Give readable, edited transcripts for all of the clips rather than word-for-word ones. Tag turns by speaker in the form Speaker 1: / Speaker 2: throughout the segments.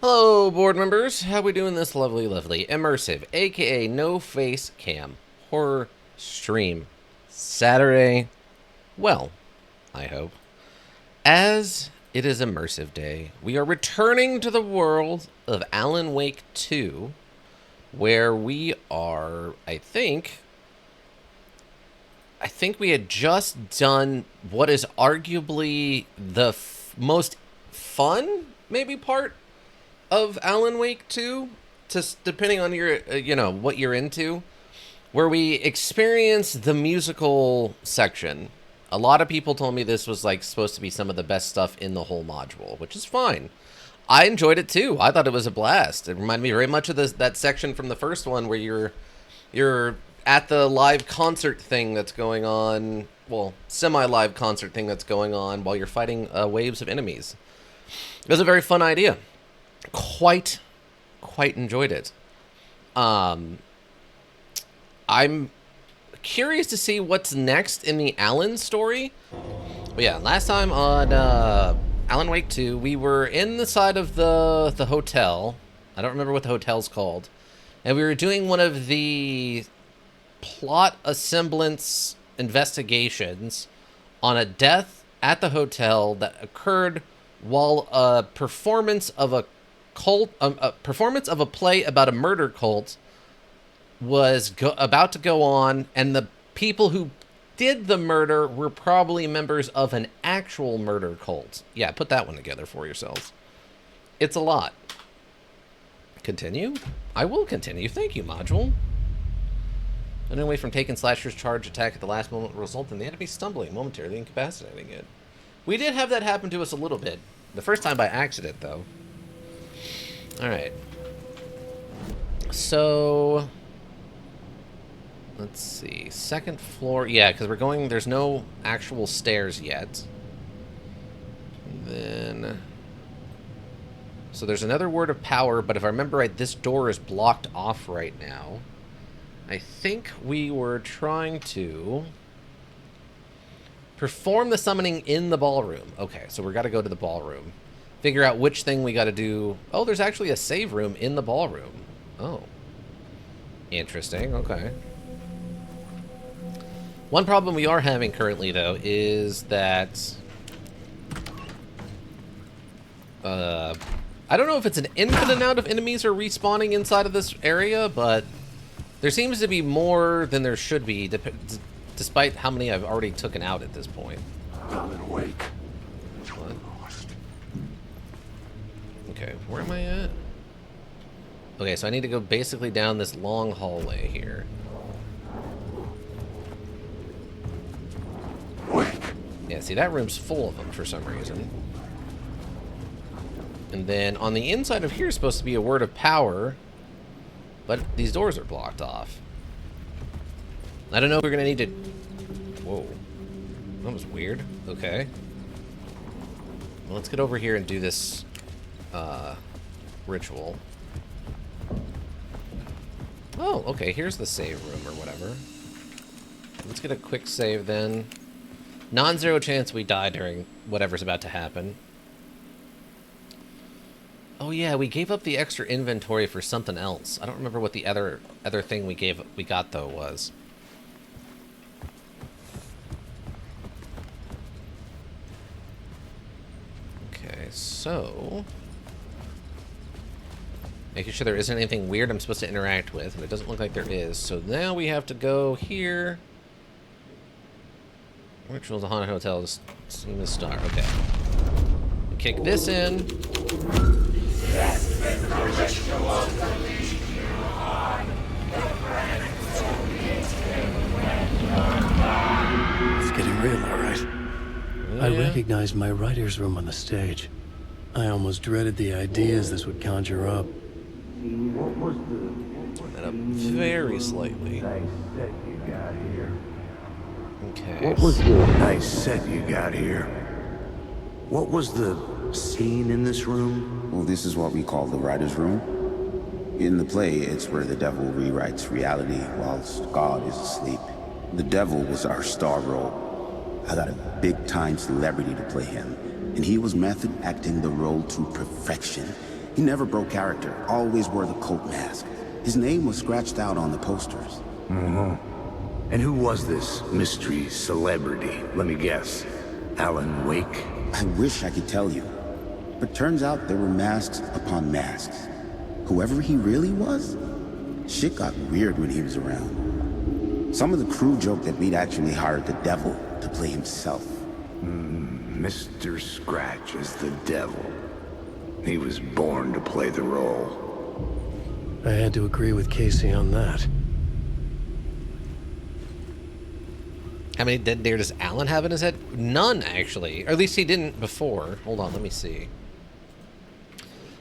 Speaker 1: Hello, board members. How we doing this lovely, immersive, aka no face cam horror stream Saturday? Well, I hope. As it is immersive day, we are returning to the world of Alan Wake 2, where we are, I think we had just done what is arguably the most fun, maybe, part of Alan Wake 2, just depending on your, what you're into, where we experienced the musical section. A lot of people told me this was like supposed to be some of the best stuff in the whole module, which is fine. I enjoyed it too. I thought it was a blast. It reminded me very much of that section from the first one where you're at the live concert thing that's going on, well, semi-live concert thing that's going on while you're fighting waves of enemies. It was a very fun idea. Quite enjoyed it. I'm curious to see what's next in the Alan story. But yeah, last time on Alan Wake 2, we were in the side of the hotel. I don't remember what the hotel's called. And we were doing one of the plot assemblance investigations on a death at the hotel that occurred while a performance of a play about a murder cult was about to go on, and the people who did the murder were probably members of an actual murder cult. Yeah, put that one together for yourselves. It's a lot. Continue? I will continue. Thank you, module. Running away from taking Slasher's charge attack at the last moment will result in the enemy stumbling, momentarily incapacitating it. We did have that happen to us a little bit. The first time by accident, though. Alright. So let's see. Second floor. Yeah, because we're going... There's no actual stairs yet. And then... So there's another word of power, but if I remember right, this door is blocked off right now. I think we were trying to perform the summoning in the ballroom. Okay, so we got to go to the ballroom. Figure out which thing we got to do. Oh, there's actually a save room in the ballroom. Oh. Interesting, okay. One problem we are having currently, though, is that... I don't know if it's an infinite amount of enemies are respawning inside of this area, but there seems to be more than there should be, despite how many I've already taken out at this point.
Speaker 2: Alan Wake.
Speaker 1: What? Okay, where am I at? Okay, so I need to go basically down this long hallway here.
Speaker 2: Wake.
Speaker 1: Yeah, see, that room's full of them for some reason. And then on the inside of here is supposed to be a word of power, but these doors are blocked off. I don't know if we're gonna need to... Whoa. That was weird. Okay. Well, let's get over here and do this ritual. Oh, okay, here's the save room or whatever. Let's get a quick save then. Non-zero chance we die during whatever's about to happen. Oh yeah, we gave up the extra inventory for something else. I don't remember what the other thing we got though was. Okay, so making sure there isn't anything weird I'm supposed to interact with, and it doesn't look like there is. So now we have to go here. Rituals of Haunted Hotels. See the star. Okay. Kick this in.
Speaker 2: It's getting real, all right.
Speaker 3: I recognized my writer's room on the stage. I almost dreaded the ideas this would conjure up.
Speaker 1: Turn that up very slightly. Okay.
Speaker 2: What was the nice set you got here? What was the scene in this room?
Speaker 4: Well, this is what we call the writer's room. In the play, it's where the devil rewrites reality whilst God is asleep. The devil was our star role. I got a big-time celebrity to play him, and he was method acting the role to perfection. He never broke character, always wore the cult mask. His name was scratched out on the posters.
Speaker 2: And who was this mystery celebrity? Let me guess. Alan Wake?
Speaker 4: I wish I could tell you. But turns out there were masks upon masks. Whoever he really was, shit got weird when he was around. Some of the crew joked that we'd actually hired the devil to play himself.
Speaker 2: Mr. Scratch is the devil. He was born to play the role.
Speaker 3: I had to agree with Casey on that.
Speaker 1: How many dead deer does Alan have in his head? None, actually. Or at least he didn't before. Hold on, let me see.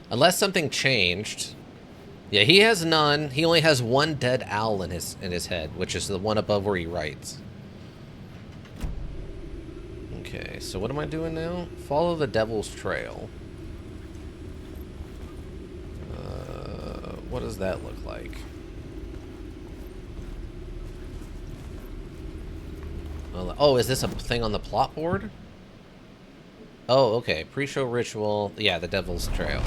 Speaker 1: Unless something changed. Yeah, he has none. He only has one dead owl in his head, which is the one above where he writes. Okay, so what am I doing now? Follow the devil's trail. What does that look like? Oh, is this a thing on the plot board? Oh, okay. Pre-show ritual. Yeah, the devil's trail.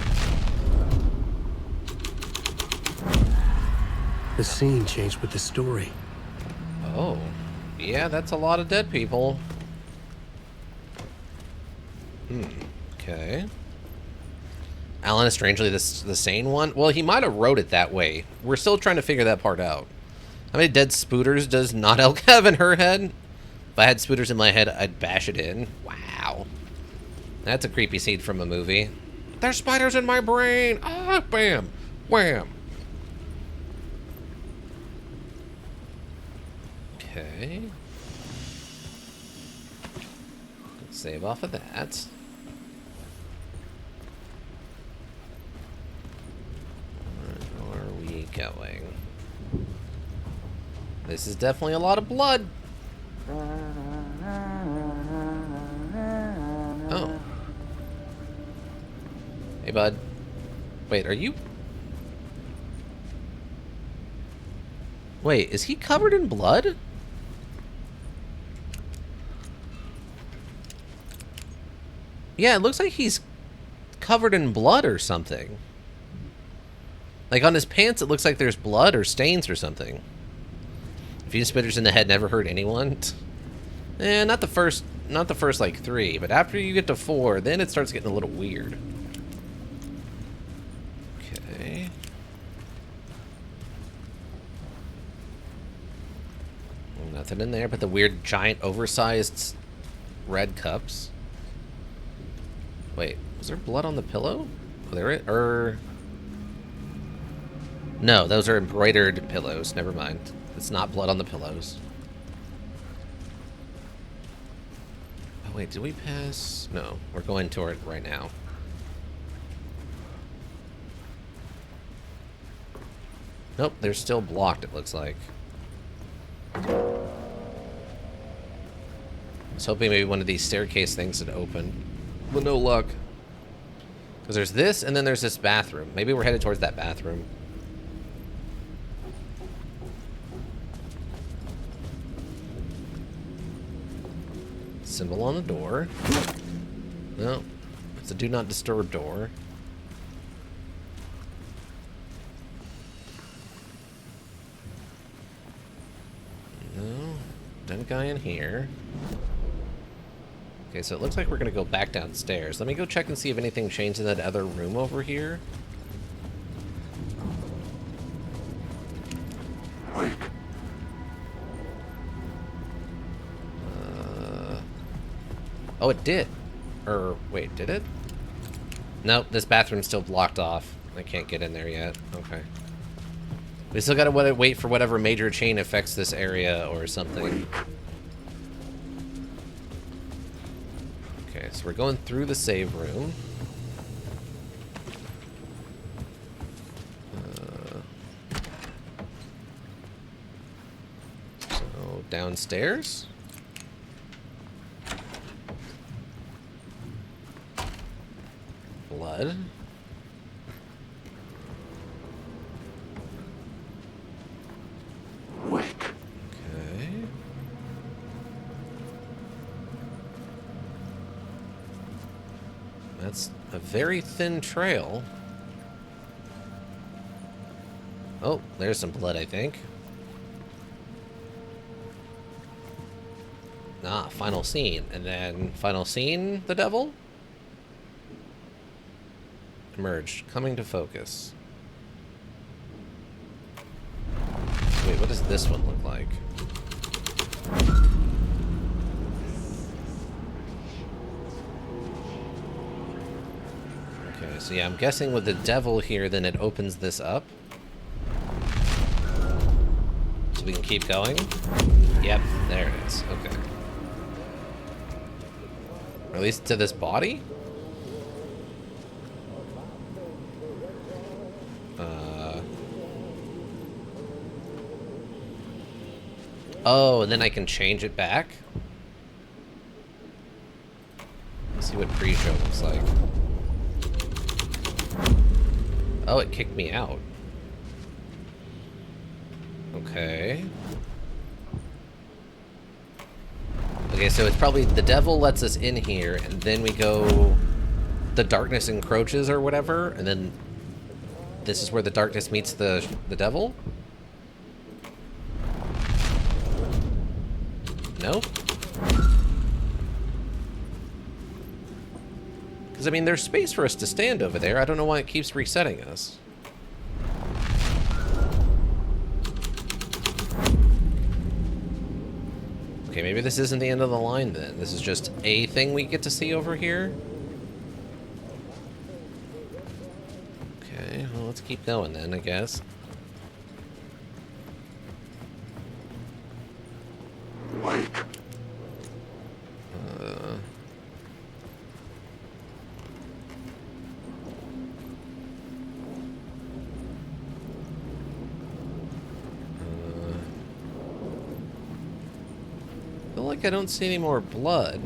Speaker 3: The scene changed with the story.
Speaker 1: Oh. Yeah, that's a lot of dead people. Okay. Alan is strangely the sane one? Well, he might have wrote it that way. We're still trying to figure that part out. How many dead spooters does Not Elk have in her head? If I had spooters in my head, I'd bash it in. Wow. That's a creepy scene from a movie. There's spiders in my brain! Ah, bam! Wham! Okay. Let's save off of that. Where are we going? This is definitely a lot of blood. Oh. Hey, bud. Wait, are you... Wait, is he covered in blood? Yeah, it looks like he's covered in blood or something. Like on his pants, it looks like there's blood or stains or something. A few spitters in the head never hurt anyone. Not the first like 3, but after you get to 4, then it starts getting a little weird. Okay. Nothing in there but the weird giant oversized red cups. Wait, was there blood on the pillow? Oh, there it, no, those are embroidered pillows. Never mind. It's not blood on the pillows. Oh, wait, did we pass? No, we're going toward it right now. Nope, they're still blocked, it looks like. I was hoping maybe one of these staircase things would open. But no luck. Because there's this, and then there's this bathroom. Maybe we're headed towards that bathroom. Symbol on the door. No. It's a do not disturb door. No. Done guy in here. Okay, so it looks like we're going to go back downstairs. Let me go check and see if anything changed in that other room over here. Oh, it did. Or, wait, did it? Nope, this bathroom's still blocked off. I can't get in there yet. Okay. We still gotta wait for whatever major chain affects this area or something. Okay, so we're going through the save room. So, downstairs. Blood.
Speaker 2: Wake.
Speaker 1: Okay. That's a very thin trail. Oh, there's some blood, I think. Ah, final scene. And then final scene, the devil? Emerged. Coming to focus. Wait, what does this one look like? Okay, so yeah, I'm guessing with the devil here, then it opens this up. So we can keep going? Yep, there it is. Okay. Or at least to this body? Oh, and then I can change it back? Let's see what pre-show looks like. Oh, it kicked me out. Okay. Okay, so it's probably the devil lets us in here, and then we go... The darkness encroaches or whatever, and then this is where the darkness meets the devil? No? Because, I mean, there's space for us to stand over there. I don't know why it keeps resetting us. Okay, maybe this isn't the end of the line then. This is just a thing we get to see over here. Okay, well, let's keep going then, I guess. I feel like I don't see any more blood.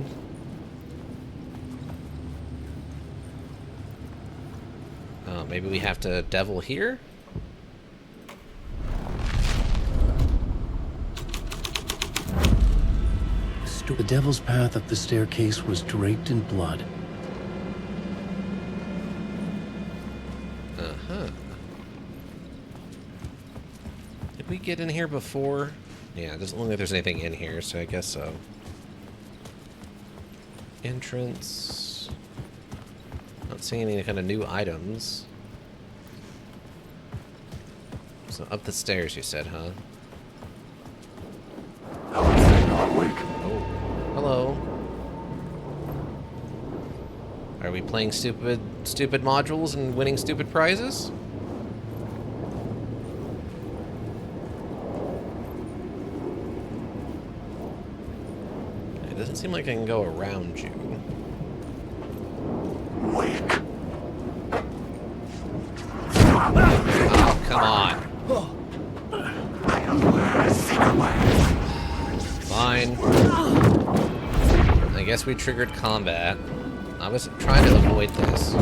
Speaker 1: Oh, maybe we have to devil here?
Speaker 3: The devil's path up the staircase was draped in blood.
Speaker 1: Uh-huh. Did we get in here before? Yeah, it doesn't look like there's anything in here, so I guess so. Entrance. Not seeing any kind of new items. So up the stairs, you said, huh? Oh, hello. Are we playing stupid modules and winning stupid prizes? It doesn't seem like I can go around you. Oh, come on. Fine. I guess we triggered combat. I was trying to avoid this.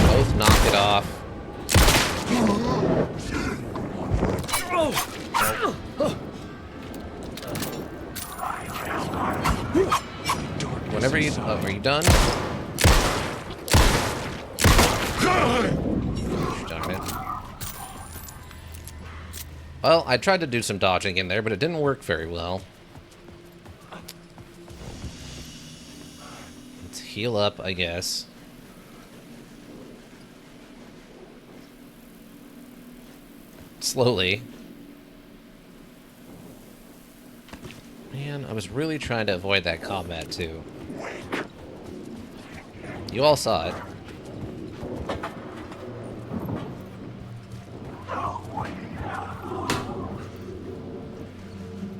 Speaker 1: Both knock it off. Whenever you... Oh, are you done? Darn it. Well, I tried to do some dodging in there, but it didn't work very well. Let's heal up, I guess. Slowly. Man, I was really trying to avoid that combat, too. You all saw it.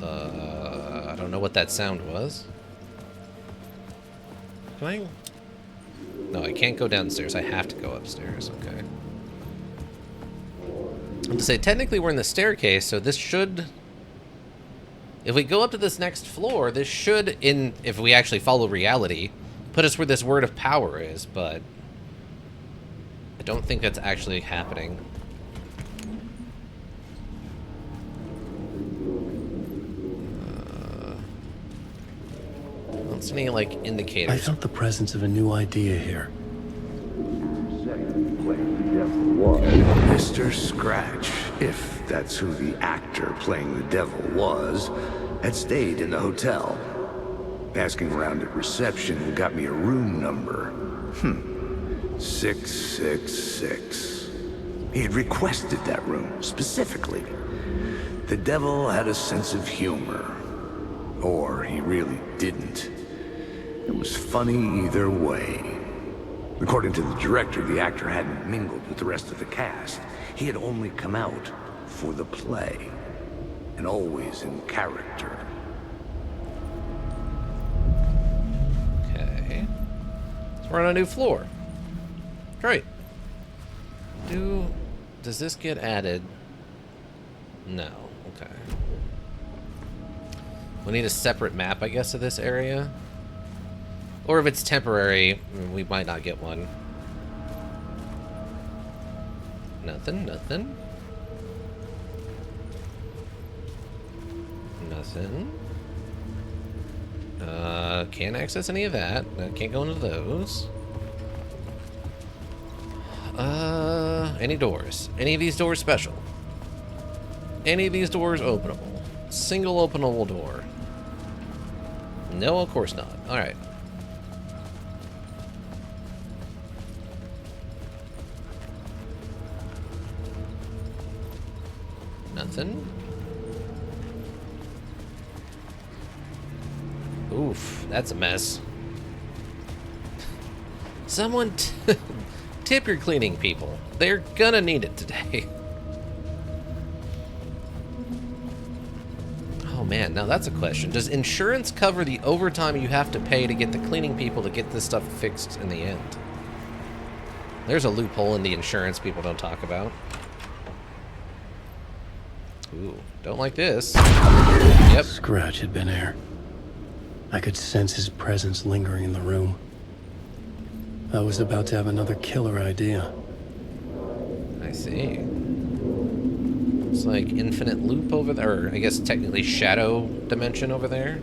Speaker 1: I don't know what that sound was. Can I? No, I can't go downstairs. I have to go upstairs. Okay. I have to say, technically we're in the staircase, so this should... If we go up to this next floor, this should, if we actually follow reality, put us where this word of power is, but I don't think that's actually happening. announced? Any, like,
Speaker 3: I
Speaker 1: indicators?
Speaker 3: felt the presence of a new idea here.
Speaker 2: Mr. Scratch, if that's who the actor playing the devil was, had stayed in the hotel. Asking around at reception got me a room number. 666. He had requested that room, specifically. The devil had a sense of humor. Or he really didn't. It was funny either way. According to the director, the actor hadn't mingled with the rest of the cast. He had only come out for the play. And always in character.
Speaker 1: Okay. So we're on a new floor. Great. Does this get added? No. Okay. We need a separate map, I guess, of this area. Or if it's temporary, we might not get one. Nothing, nothing. Nothing. Can't access any of that. Can't go into those. Any doors? Any of these doors special? Any of these doors openable? Single openable door? No, of course not. Alright. Nothing. Oof, that's a mess. Someone tip your cleaning people. They're gonna need it today. Oh man, now that's a question. Does insurance cover the overtime you have to pay to get the cleaning people to get this stuff fixed in the end? There's a loophole in the insurance people don't talk about. Ooh, don't like this. Yep.
Speaker 3: Scratch had been here. I could sense his presence lingering in the room. I was about to have another killer idea.
Speaker 1: I see. It's like infinite loop over there, or I guess technically shadow dimension over there.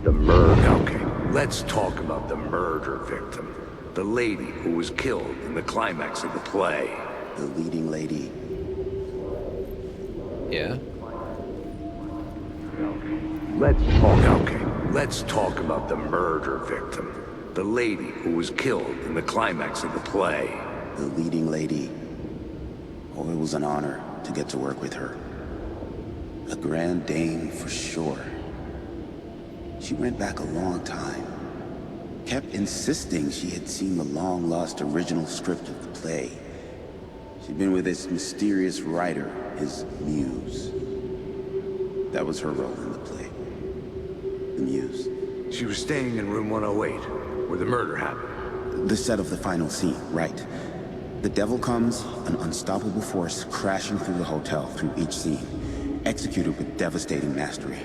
Speaker 2: The murder. Okay, let's talk about the murder victim. The lady who was killed in the climax of the play.
Speaker 4: The leading lady.
Speaker 1: Yeah.
Speaker 2: Let's talk about the murder victim. The lady who was killed in the climax of the play.
Speaker 4: The leading lady. Oh, it was an honor to get to work with her. A grand dame for sure. She went back a long time. Kept insisting she had seen the long-lost original script of the play. She'd been with this mysterious writer, his muse. That was her role in the play. The muse.
Speaker 2: She was staying in room 108, where the murder happened.
Speaker 4: The set of the final scene, right. The devil comes, an unstoppable force crashing through the hotel through each scene, executed with devastating mastery.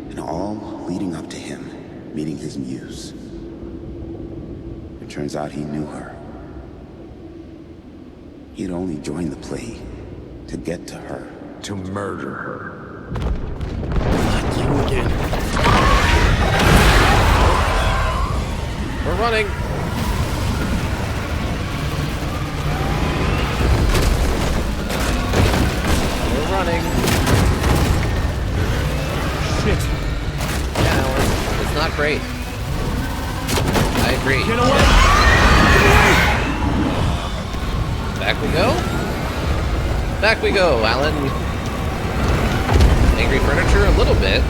Speaker 4: And all leading up to him meeting his muse. It turns out he knew her. He'd only joined the play to get to her.
Speaker 2: To murder her.
Speaker 3: Not you again.
Speaker 1: We're running. We're running.
Speaker 3: Shit.
Speaker 1: Yeah, Alan, it's not great. I agree.
Speaker 3: Get away!
Speaker 1: Back we go. Back we go, Alan. Angry furniture a little bit.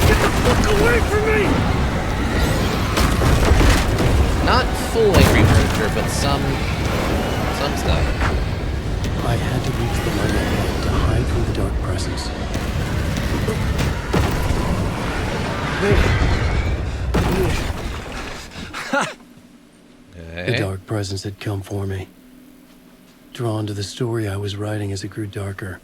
Speaker 3: Get the fuck away from me!
Speaker 1: Not full angry furniture, but some stuff.
Speaker 3: I had to reach the light ahead to hide from the dark presence. The
Speaker 1: Okay.
Speaker 3: dark presence had come for me. Drawn to the story I was writing as it grew darker.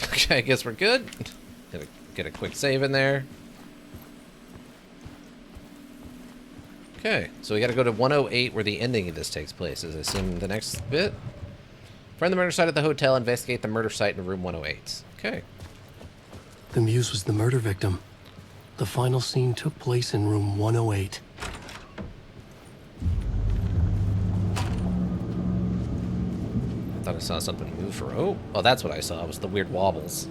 Speaker 1: Okay, I guess we're good. Get a quick save in there. Okay, so we gotta go to 108 where the ending of this takes place. Is I assume the next bit? Find the murder site at the hotel. Investigate the murder site in room 108. Okay.
Speaker 3: The Muse was the murder victim. The final scene took place in room 108.
Speaker 1: I thought I saw something move for... Oh, that's what I saw. It was the weird wobbles.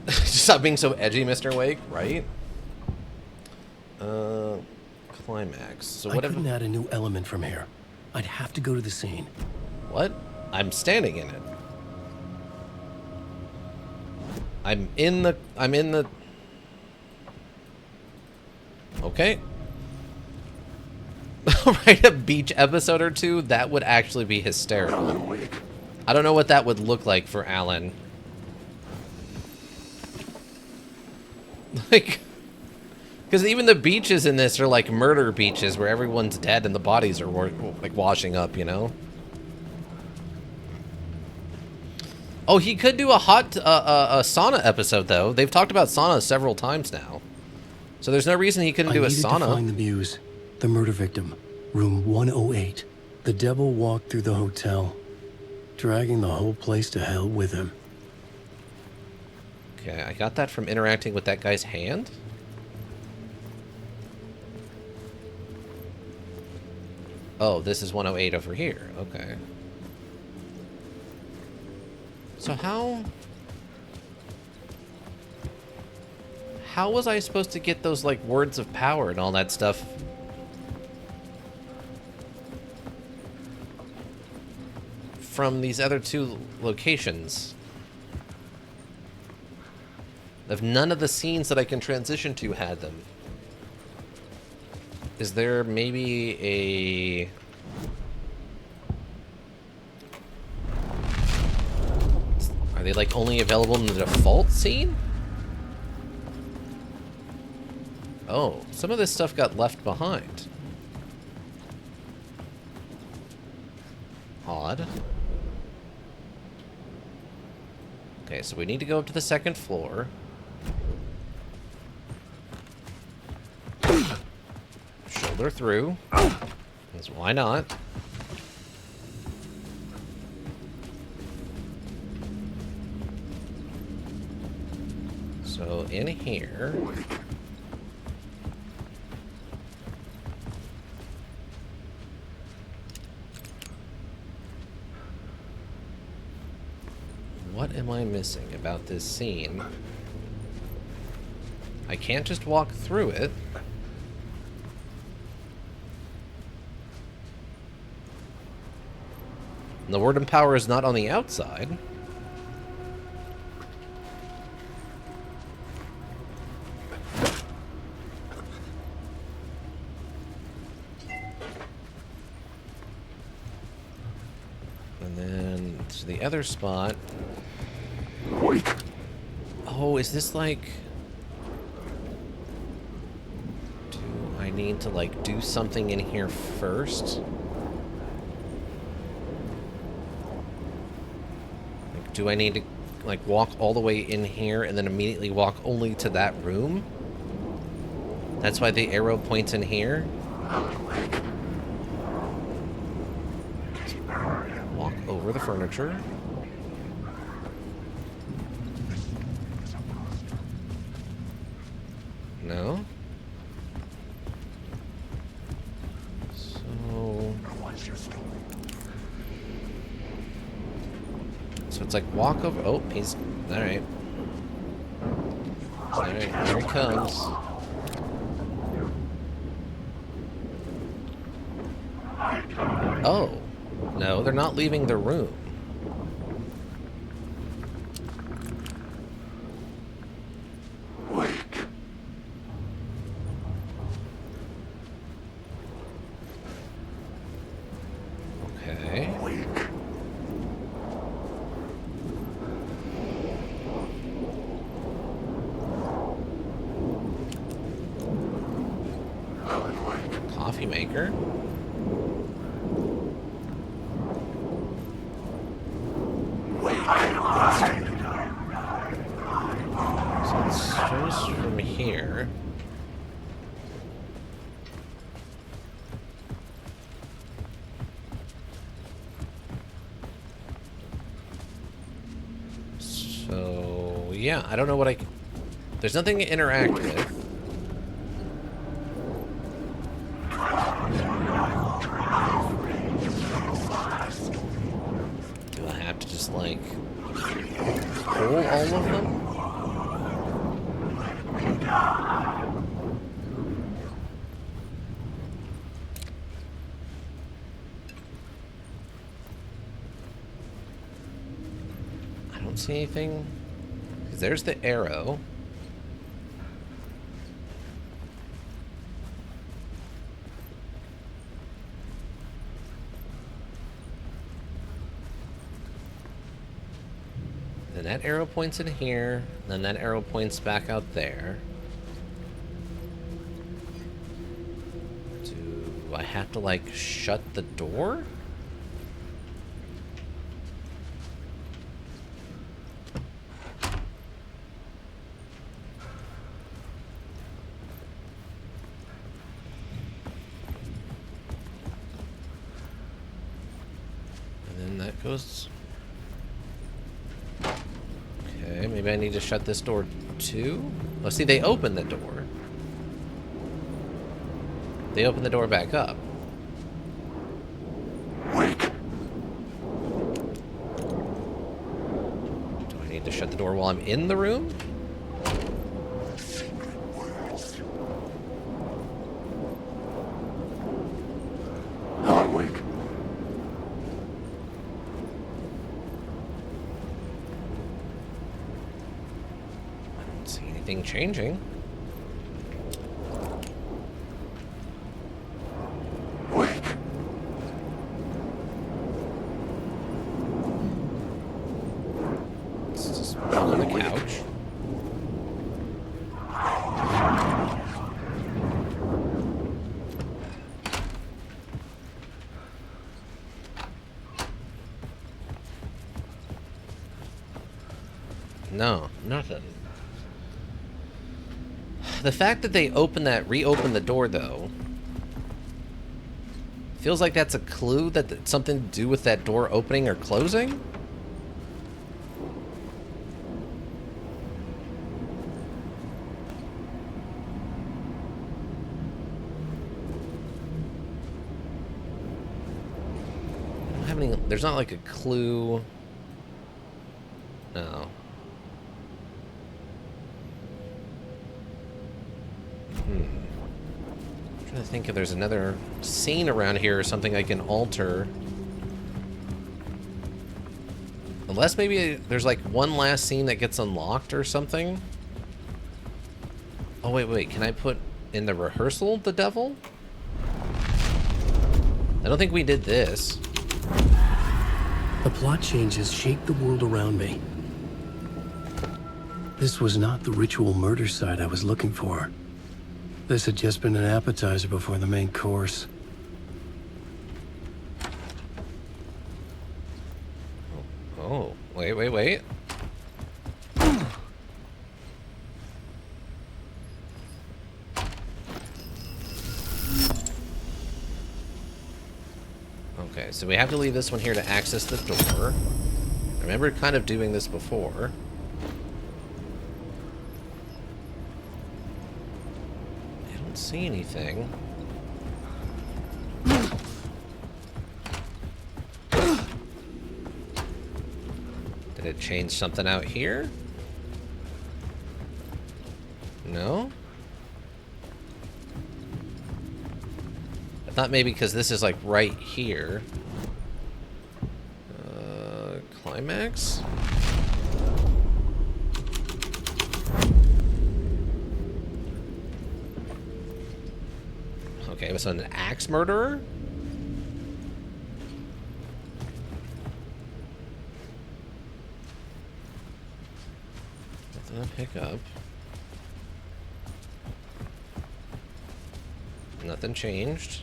Speaker 1: Stop being so edgy, Mr. Wake, right? Climax. So what
Speaker 3: I couldn't add a new element from here. I'd have to go to the scene.
Speaker 1: What? I'm standing in it. I'm in the... Okay. Write a beach episode or two? That would actually be hysterical. I don't know what that would look like for Alan. Like... Because even the beaches in this are like murder beaches where everyone's dead and the bodies are like washing up, you know? Oh, he could do a a sauna episode, though. They've talked about sauna several times now. So there's no reason he couldn't do a sauna.
Speaker 3: I needed to find the Muse, the murder victim, room 108. The devil walked through the hotel, dragging the whole place to hell with him.
Speaker 1: Okay, I got that from interacting with that guy's hand. Oh, this is 108 over here. Okay. So how was I supposed to get those, like, words of power and all that stuff? From these other two locations? If none of the scenes that I can transition to had them. Is there maybe a... Are they, like, only available in the default scene? Oh, some of this stuff got left behind. Odd. Okay, so we need to go up to the second floor. Shoulder through. Because why not? So in here... What am I missing about this scene? I can't just walk through it. And the word empower is not on the outside. And then to the other spot. Oh, is this like... Do I need to, like, do something in here first? Like, do I need to, like, walk all the way in here and then immediately walk only to that room? That's why the arrow points in here? Walk over the furniture. No? So it's like walk over. Oh, he's... Alright. Alright, here he comes. Oh. No, they're not leaving the room. Okay. Coffee maker. So it starts from here. yeah, I don't know what I... There's nothing to interact with. Do I have to just, like, pull all of them? I don't see anything. 'Cause there's the arrow. Then that arrow points in here, then that arrow points back out there. Do I have to, like, shut the door? And then that goes... Okay, maybe I need to shut this door too? Oh, see, they open the door. They open the door back up.
Speaker 2: Wake.
Speaker 1: Do I need to shut the door while I'm in the room?
Speaker 2: Not wake.
Speaker 1: I don't see anything changing.
Speaker 2: Wake.
Speaker 1: It's just on the couch. No, nothing. The fact that they reopen the door, though, feels like that's a clue that it's something to do with that door opening or closing. I don't have any, there's not like a clue. No. I'm trying to think if there's another scene around here or something I can alter. Unless maybe there's like one last scene that gets unlocked or something. Oh, wait. Can I put in the rehearsal the devil? I don't think we did this.
Speaker 3: The plot changes shaped the world around me. This was not the ritual murder site I was looking for. This had just been an appetizer before the main course.
Speaker 1: Oh, wait. Okay, so we have to leave this one here to access the door. I remember kind of doing this before. I don't see anything. Did it change something out here? No? I thought maybe because this is like right here. Climax? Okay, so an axe murderer? Nothing to pick up. Nothing changed.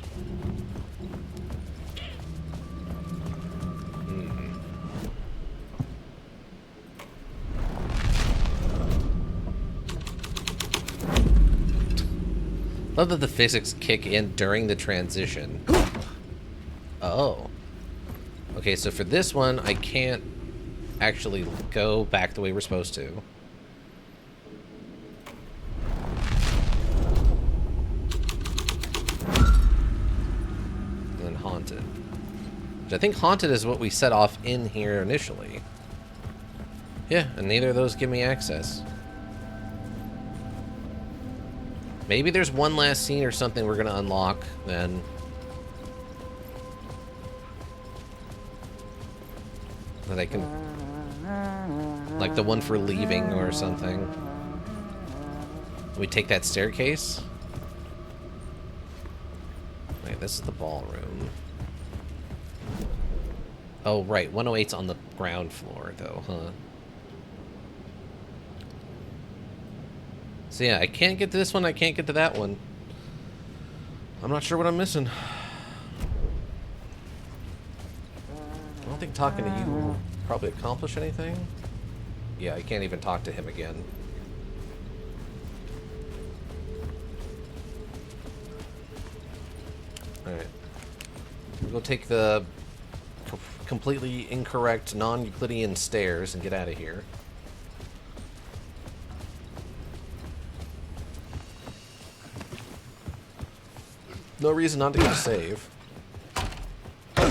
Speaker 1: Love that the physics kick in during the transition. Oh. Okay, so for this one, I can't actually go back the way we're supposed to. Which I think haunted is what we set off in here initially. Yeah, and neither of those give me access. Maybe there's one last scene or something we're gonna unlock, then. That I can... Like the one for leaving or something. We take that staircase? Wait, this is the ballroom. Oh, right. 108's on the ground floor, though, huh? So yeah, I can't get to this one, I can't get to that one. I'm not sure what I'm missing. I don't think talking to you will probably accomplish anything. Yeah, I can't even talk to him again. Alright. We'll go take the completely incorrect non-Euclidean stairs and get out of here. No reason not to get a save. Okay,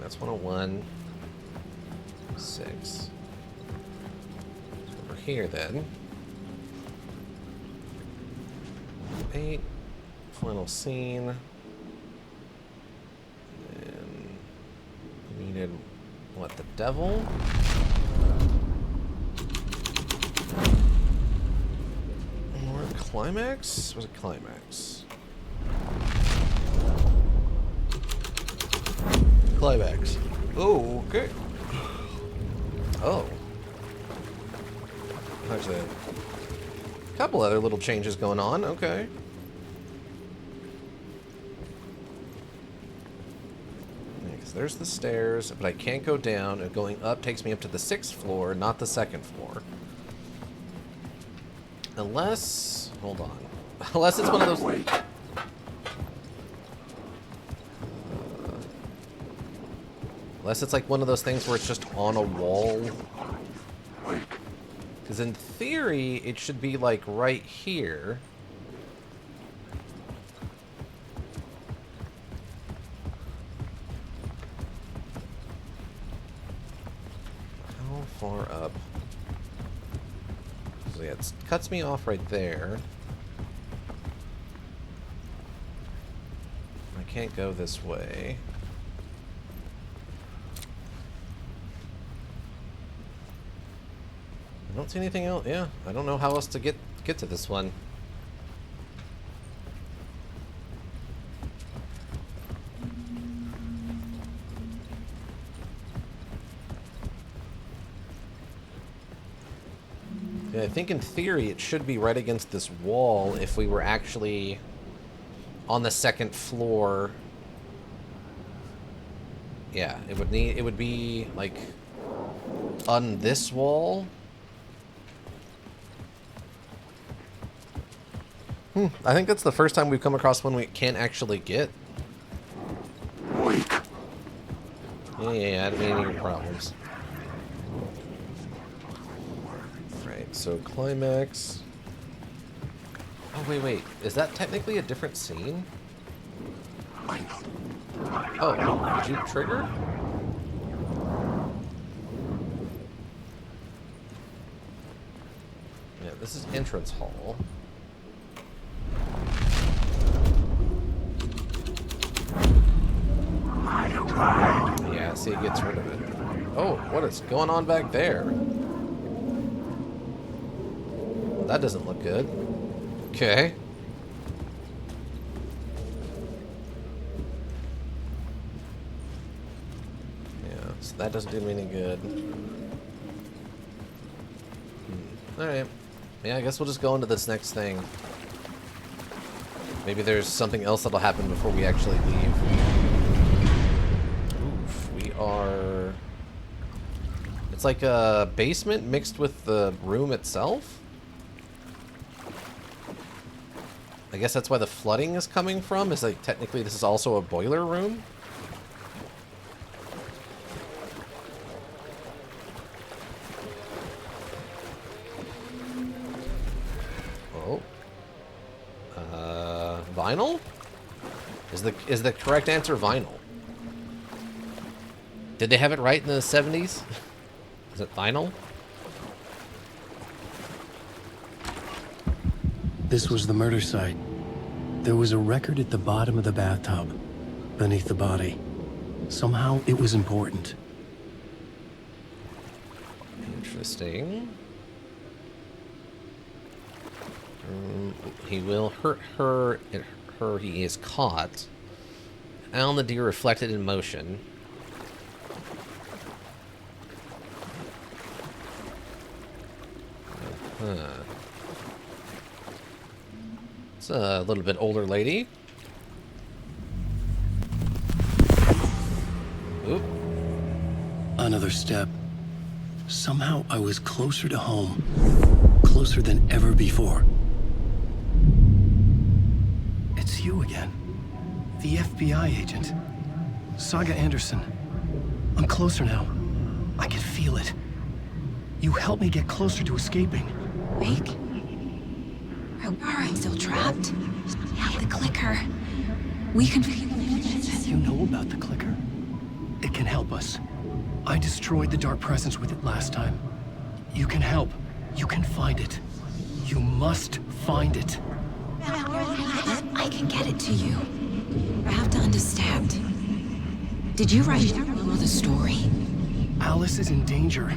Speaker 1: that's 101. 6. Over here then. 8. Final scene. And we needed what, the devil? Or climax? Was it climax? Climax. Oh, okay. Oh. There's a couple other little changes going on. Okay. There's the stairs, but I can't go down, and going up takes me up to the 6th floor, not the 2nd floor. Unless... hold on. Unless it's one of those... Unless it's like one of those things where it's just on a wall. Because in theory, it should be like right here. Far up. So yeah, it cuts me off right there. I can't go this way. I don't see anything else. Yeah, I don't know how else to get to this one. I think in theory it should be right against this wall if we were actually on the 2nd floor. Yeah, it would be like on this wall. I think that's the first time we've come across one we can't actually get. Yeah, I didn't mean any problems. So climax. Oh wait. Is that technically a different scene? Oh, did you trigger? Yeah, this is entrance hall. Yeah, see, it gets rid of it. Oh, what is going on back there? That doesn't look good. Okay. Yeah, so that doesn't do me any good. Alright. Yeah, I guess we'll just go into this next thing. Maybe there's something else that'll happen before we actually leave. Oof, we are... It's like a basement mixed with the room itself? I guess that's why the flooding is coming from, is like technically this is also a boiler room? Oh. vinyl? Is the correct answer vinyl? Did they have it right in the 70s? Is it vinyl?
Speaker 3: This was the murder site. There was a record at the bottom of the bathtub, beneath the body. Somehow it was important.
Speaker 1: Interesting. He will hurt her. He is caught. Alan the deer reflected in motion. It's a little bit older lady. Oop.
Speaker 3: Another step. Somehow I was closer to home. Closer than ever before. It's you again. The FBI agent. Saga Anderson. I'm closer now. I can feel it. You helped me get closer to escaping.
Speaker 5: Wake? Are I still trapped? The clicker. We can...
Speaker 3: You know about the clicker? It can help us. I destroyed the dark presence with it last time. You can help. You can find it. You must find it.
Speaker 5: I can get it to you. I have to understand. Did you write the story?
Speaker 3: Alice is in danger.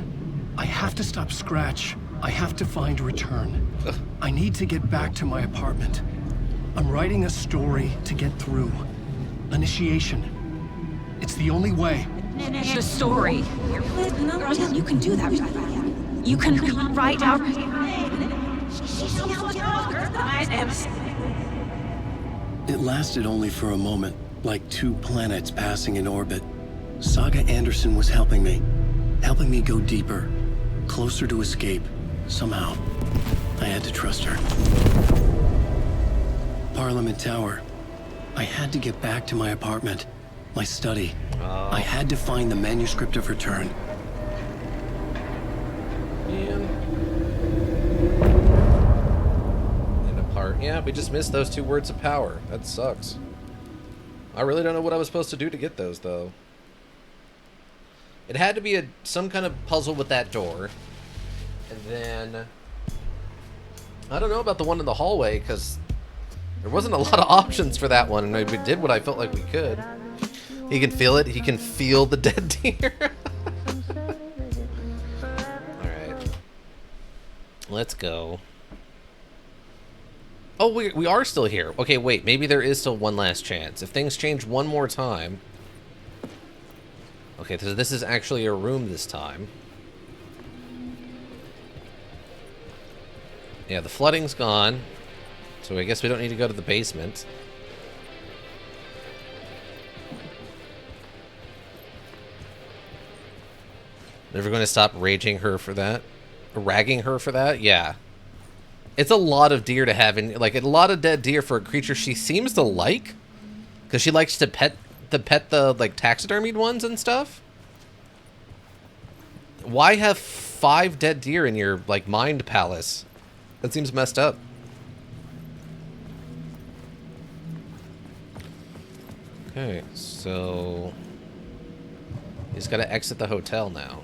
Speaker 3: I have to stop Scratch. I have to find Return. I need to get back to my apartment. I'm writing a story to get through. Initiation. It's the only way.
Speaker 5: The story. You can do that. You can write out...
Speaker 3: It lasted only for a moment, like two planets passing in orbit. Saga Anderson was helping me go deeper, closer to escape. Somehow, I had to trust her. Parliament Tower. I had to get back to my apartment, my study. I had to find the manuscript of Return.
Speaker 1: Man. And apart. Yeah, we just missed those 2 words of power. That sucks. I really don't know what I was supposed to do to get those, though. It had to be some kind of puzzle with that door. And then... I don't know about the one in the hallway, because there wasn't a lot of options for that one, and we did what I felt like we could. He can feel it. He can feel the dead deer. Alright. Let's go. Oh, we are still here. Okay, wait. Maybe there is still one last chance. If things change one more time... Okay, so this is actually a room this time. Yeah, the flooding's gone. So I guess we don't need to go to the basement. Never going to stop raging her for that? Ragging her for that? Yeah. It's a lot of deer to have in, like, a lot of dead deer for a creature she seems to like. Because she likes to pet the, like, taxidermied ones and stuff. Why have 5 dead deer in your, like, mind palace? That seems messed up. Okay, so... he's got to exit the hotel now.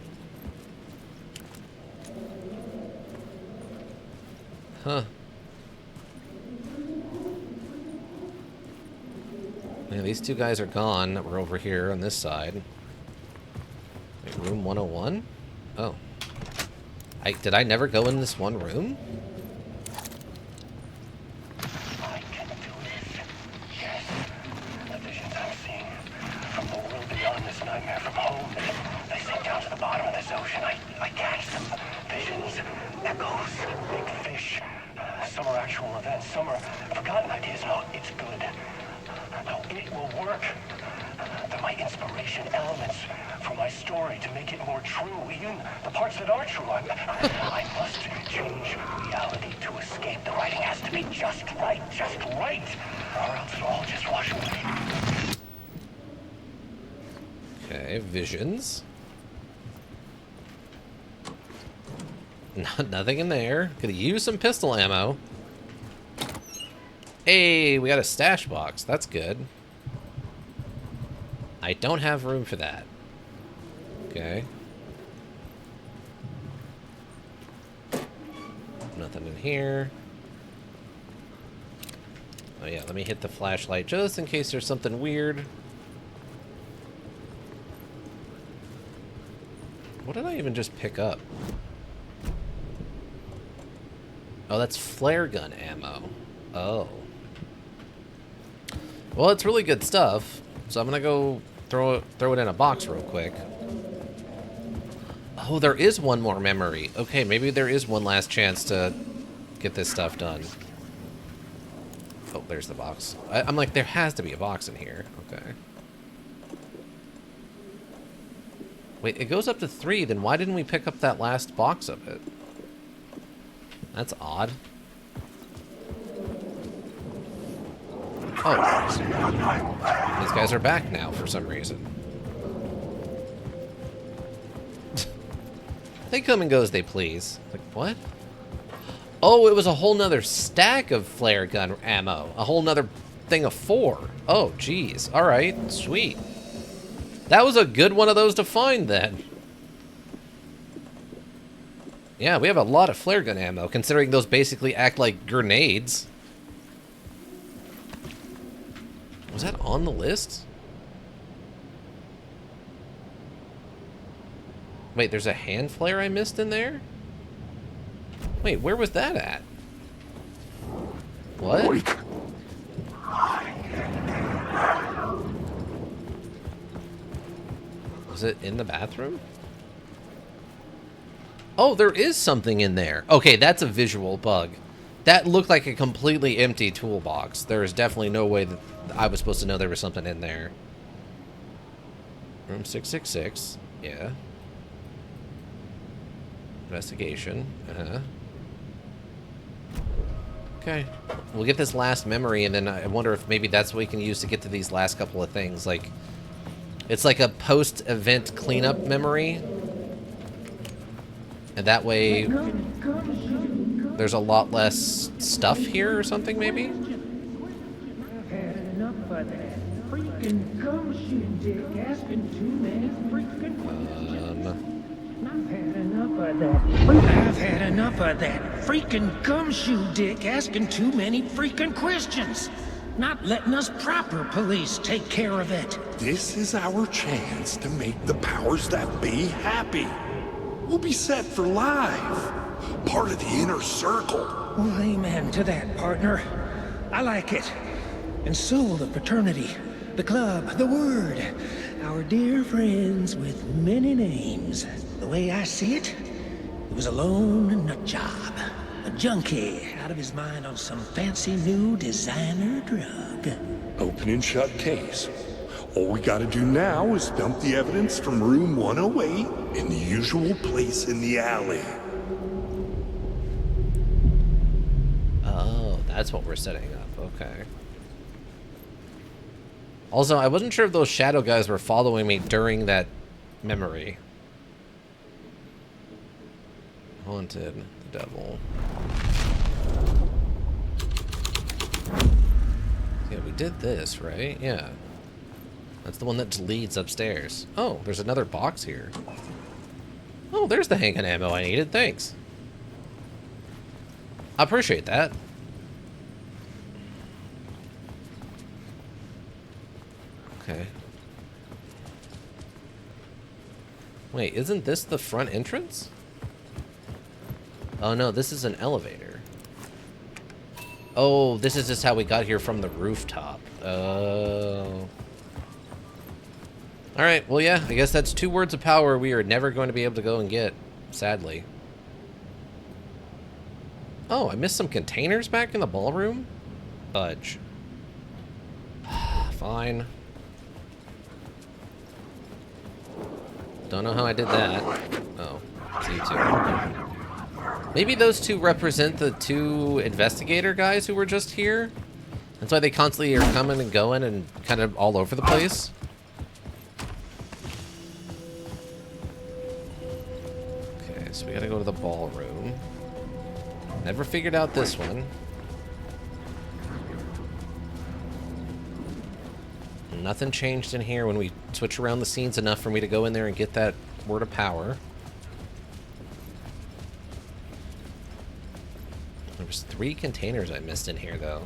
Speaker 1: Huh. Yeah, these 2 guys are gone. We're over here on this side. Wait, room 101? Oh. Did I never go in this one room?
Speaker 6: I can do this. Yes. The visions I'm seeing from the world beyond this nightmare from home, they sink down to the bottom of this ocean. I catch them. Visions, echoes, big fish. Some are actual events, some are forgotten ideas. No, it's good. No, it will work. They're my inspiration, elements for my story to make it more true. Even the parts that are true. I must change reality to escape. The writing has to be just right, or else it'll all just wash away.
Speaker 1: Okay, visions. Nothing in there. Could use some pistol ammo. Hey, we got a stash box. That's good. I don't have room for that. Okay. Nothing in here. Oh yeah, let me hit the flashlight just in case there's something weird. What did I even just pick up? Oh, that's flare gun ammo. Oh. Well, it's really good stuff. So I'm gonna go throw it in a box real quick. Oh, there is one more memory. Okay, maybe there is one last chance to get this stuff done. Oh, there's the box. I'm like, there has to be a box in here. Okay. Wait, it goes up to 3, then why didn't we pick up that last box of it? That's odd. Oh. These guys are back now for some reason. They come and go as they please. Like, what? Oh, it was a whole nother stack of flare gun ammo. A whole nother thing of 4. Oh, geez. All right, sweet. That was a good one of those to find, then. Yeah, we have a lot of flare gun ammo, considering those basically act like grenades. Was that on the list? Wait, there's a hand flare I missed in there? Wait, where was that at? What? Was it in the bathroom? Oh, there is something in there. Okay, that's a visual bug. That looked like a completely empty toolbox. There is definitely no way that I was supposed to know there was something in there. Room 666. Yeah. Investigation. Uh-huh. Okay. We'll get this last memory, and then I wonder if maybe that's what we can use to get to these last couple of things. Like, it's like a post-event cleanup memory. And that way, there's a lot less stuff here or something, maybe?
Speaker 6: I've had enough of that freaking gumshoe dick asking too many freaking questions. I've had enough of that. I've had enough of that freaking gumshoe dick asking too many freaking questions. Not letting us proper police take care of it.
Speaker 7: This is our chance to make the powers that be happy. We'll be set for life. Part of the inner circle.
Speaker 6: Well, amen to that, partner. I like it. And so the fraternity, the club, the word. Our dear friends with many names. The way I see it, it was a lone nut job. A junkie out of his mind on some fancy new designer drug.
Speaker 7: Open and shut case. All we gotta do now is dump the evidence from room 108 in the usual place in the alley.
Speaker 1: Oh, that's what we're setting up. Okay. Also, I wasn't sure if those shadow guys were following me during that memory. Haunted, the devil. Yeah, we did this, right? Yeah. That's the one that just leads upstairs. Oh, there's another box here. Oh, there's the handgun ammo I needed. Thanks. I appreciate that. Okay. Wait, isn't this the front entrance? Oh no, this is an elevator. Oh, this is just how we got here from the rooftop. Oh. Alright, well yeah, I guess that's 2 words of power we are never going to be able to go and get, sadly. Oh, I missed some containers back in the ballroom? Fudge. Fine. Don't know how I did that. Oh, it's you two. Maybe those 2 represent the 2 investigator guys who were just here? That's why they constantly are coming and going and kind of all over the place? So we gotta go to the ballroom. Never figured out this one. Nothing changed in here when we switch around the scenes enough for me to go in there and get that word of power. There was 3 containers I missed in here, though.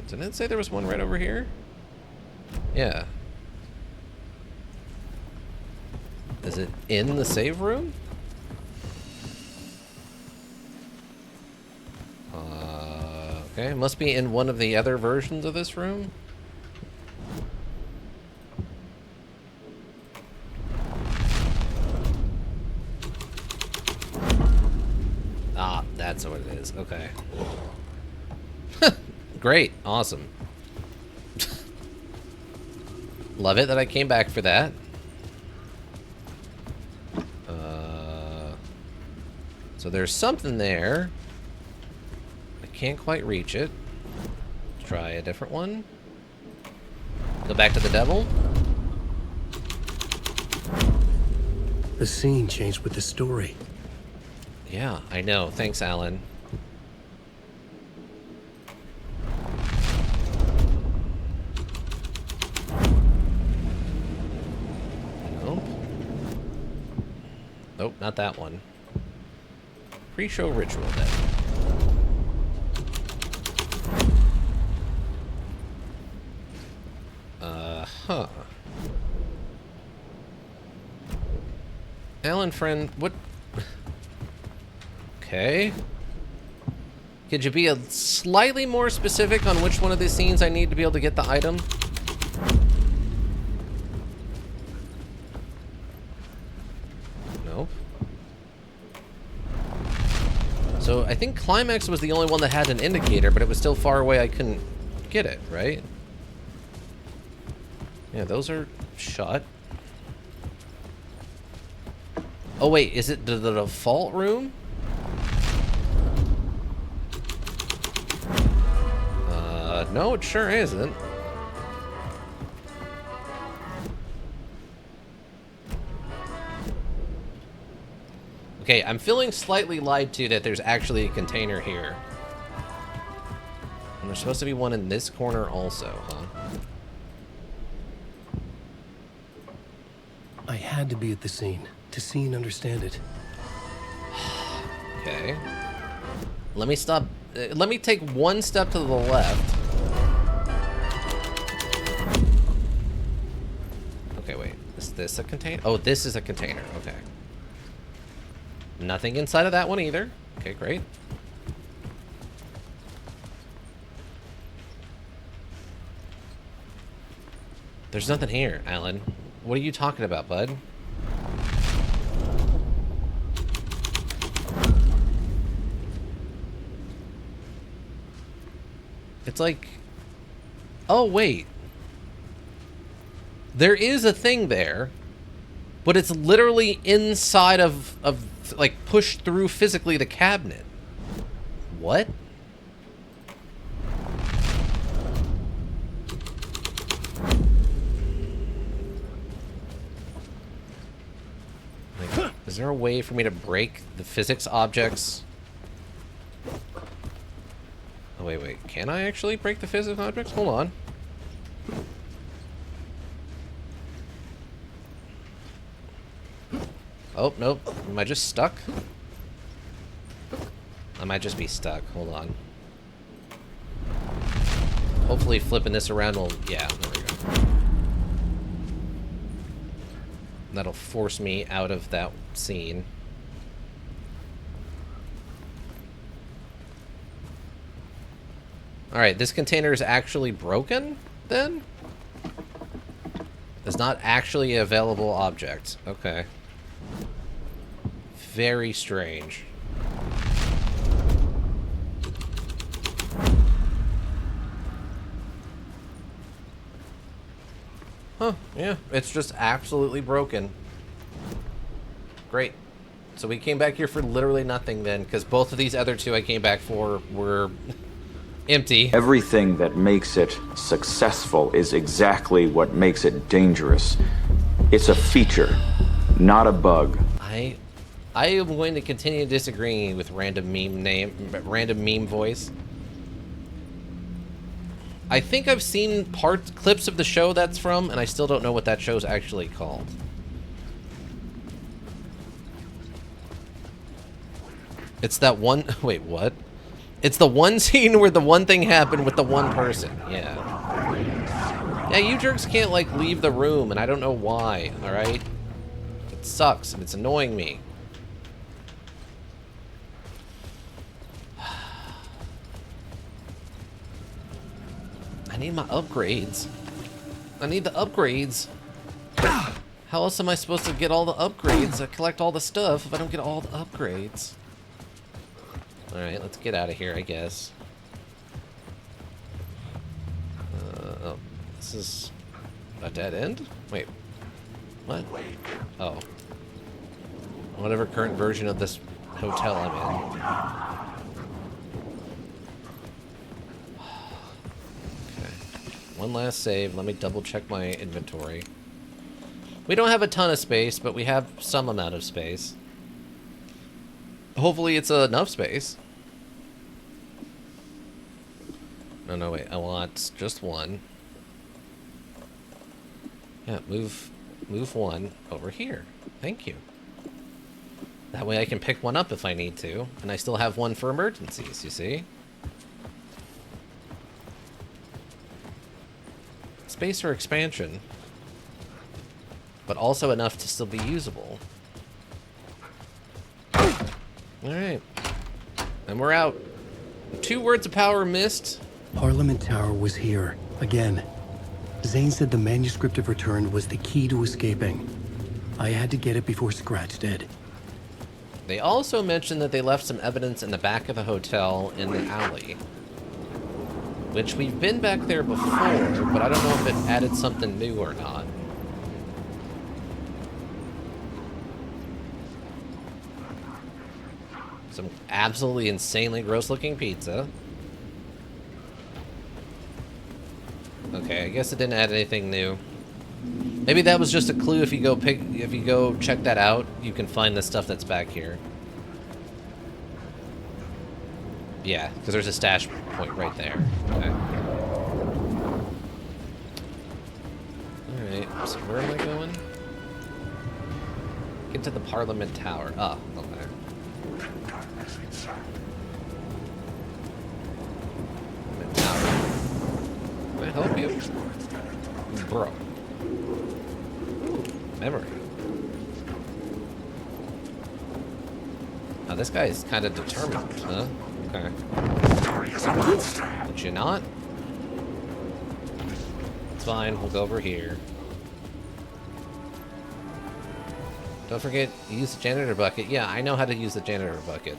Speaker 1: Didn't it say there was one right over here? Yeah. Is it in the save room? Okay, it must be in one of the other versions of this room. Ah, that's what it is. Okay. Great. Awesome. Love it that I came back for that. So there's something there. I can't quite reach it. Try a different one. Go back to the devil.
Speaker 3: The scene changed with the story.
Speaker 1: Yeah, I know. Thanks, Alan. Nope. Nope, not that one. Pre-show ritual, then. Huh. Alan, friend, what... Okay. Could you be a slightly more specific on which one of these scenes I need to be able to get the item? Nope. So I think Climax was the only one that had an indicator, but it was still far away. I couldn't get it, right? Yeah, those are shut. Oh wait, is it the default room? No, it sure isn't. Okay, I'm feeling slightly lied to that there's actually a container here. And there's supposed to be one in this corner also, huh?
Speaker 3: I had to be at the scene to see and understand it.
Speaker 1: Okay. Let me stop. Let me take one step to the left. Okay, wait. Is this a container? Oh, this is a container. Okay. Nothing inside of that one either. Okay, great. There's nothing here, Alan. What are you talking about, bud? It's like... Oh, wait. There is a thing there, but it's literally inside of like, pushed through physically the cabinet. What? Like, is there a way for me to break the physics objects? Oh, wait. Can I actually break the physics objects? Hold on. Oh, nope. Am I just stuck? I might just be stuck. Hold on. Hopefully flipping this around will... Yeah, there we go. That'll force me out of that scene. Alright, this container is actually broken, then? It's not actually a available object. Okay. Very strange. Huh, yeah, it's just absolutely broken. Great. So we came back here for literally nothing then, because both of these other two I came back for were empty.
Speaker 8: Everything that makes it successful is exactly what makes it dangerous. It's a feature, not a bug.
Speaker 1: I am going to continue disagreeing with random meme voice. I think I've seen clips of the show that's from, and I still don't know what that show's actually called. It's that one... Wait, what? It's the one scene where the one thing happened with the one person. Yeah. Yeah, you jerks can't, like, leave the room, and I don't know why, alright? It sucks, and it's annoying me. I need my upgrades. I need the upgrades. How else am I supposed to get all the upgrades? I collect all the stuff if I don't get all the upgrades. Alright, let's get out of here, I guess. Oh, this is a dead end? Wait. What? Oh. Whatever current version of this hotel I'm in. One last save. Let me double check my inventory. We don't have a ton of space, but we have some amount of space. Hopefully it's enough space. No, wait. I want just one. Yeah, move one over here. Thank you. That way I can pick one up if I need to, and I still have one for emergencies, you see? Space for expansion, but also enough to still be usable. Alright. And we're out. 2 words of power missed.
Speaker 3: Parliament Tower was here, again. Zane said the manuscript of Return was the key to escaping. I had to get it before Scratch did.
Speaker 1: They also mentioned that they left some evidence in the back of the hotel in the alley. Which we've been back there before, but I don't know if it added something new or not. Some absolutely insanely gross looking pizza. Okay, I guess it didn't add anything new. Maybe that was just a clue. If you go check that out, you can find the stuff that's back here. Yeah, because there's a stash point right there. Okay. Alright, so where am I going? Get to the Parliament Tower. Ah, okay. Parliament Tower. Can I help you? Bro. Ooh, memory. Now this guy is kind of determined, huh? Okay. But you not? It's fine, we'll go over here. Don't forget, use the janitor bucket. Yeah, I know how to use the janitor bucket.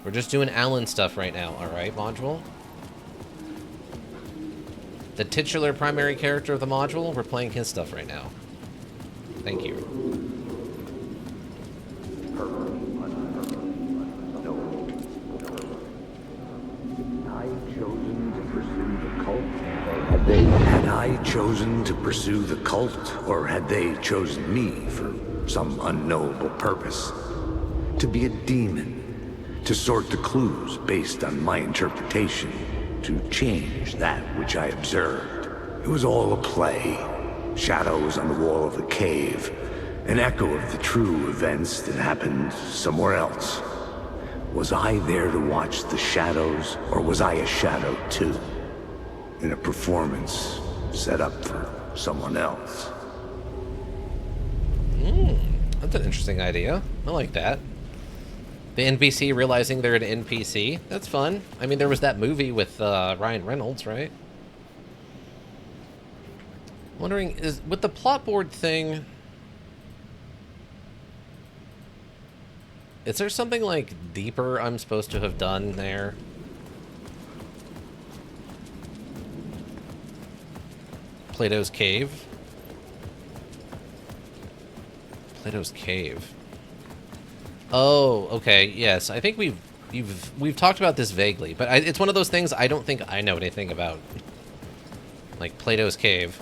Speaker 1: We're just doing Alan stuff right now, alright, module? The titular primary character of the module, we're playing his stuff right now. Thank you.
Speaker 2: Had I chosen to pursue the cult, or had they chosen me for some unknowable purpose? To be a demon, to sort the clues based on my interpretation, to change that which I observed. It was all a play. Shadows on the wall of the cave, an echo of the true events that happened somewhere else. Was I there to watch the shadows, or was I a shadow too? In a performance set up for someone else.
Speaker 1: That's an interesting idea. I like that. The NPC realizing they're an NPC. That's fun. I mean, there was that movie with Ryan Reynolds, right? Wondering, is with the plot board thing, is there something like deeper I'm supposed to have done there? Plato's Cave? Plato's Cave. Oh, okay, yes. I think we've talked about this vaguely, but it's one of those things I don't think I know anything about. Like Plato's Cave.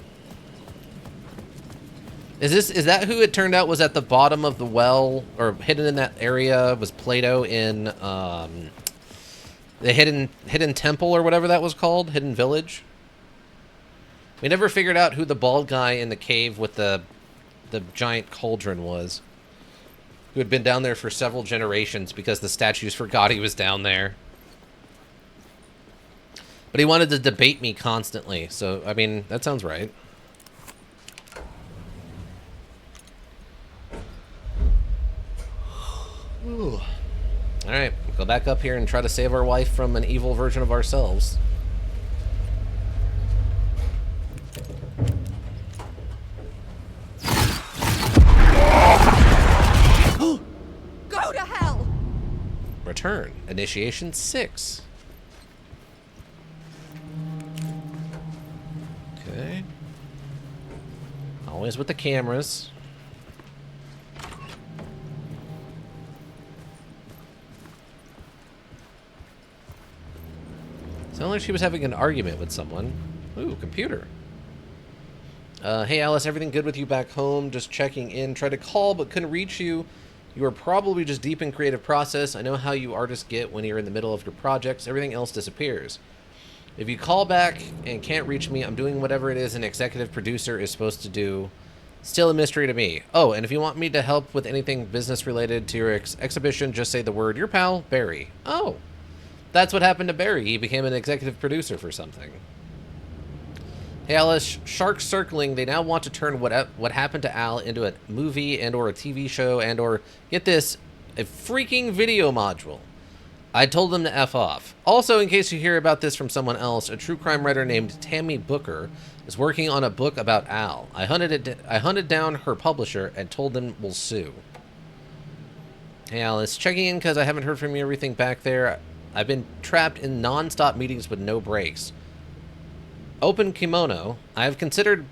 Speaker 1: Is that who it turned out was at the bottom of the well, or hidden in that area was Plato in the hidden temple or whatever that was called, hidden village? We never figured out who the bald guy in the cave with the giant cauldron was, who had been down there for several generations because the statues forgot he was down there. But he wanted to debate me constantly, so I mean that sounds right. Ooh. All right, go back up here and try to save our wife from an evil version of ourselves.
Speaker 5: Go to hell!
Speaker 1: Return. Initiation 6. Okay. Always with the cameras. Sounded like she was having an argument with someone. Ooh, computer. Hey Alice, everything good with you back home? Just checking in. Tried to call but couldn't reach you. You are probably just deep in creative process. I know how you artists get when you're in the middle of your projects. Everything else disappears. If you call back and can't reach me, I'm doing whatever it is an executive producer is supposed to do. Still a mystery to me. Oh, and if you want me to help with anything business related to your exhibition, just say the word, your pal, Barry. Oh. That's what happened to Barry. He became an executive producer for something. Hey Alice, Sharks Circling, they now want to turn what happened to Al into a movie and or a TV show and or, get this, a freaking video module. I told them to F off. Also, in case you hear about this from someone else, a true crime writer named Tammy Booker is working on a book about Al. I hunted down her publisher and told them we'll sue. Hey Alice, checking in because I haven't heard from you, everything back there. I've been trapped in non-stop meetings with no breaks. Open kimono. I have considered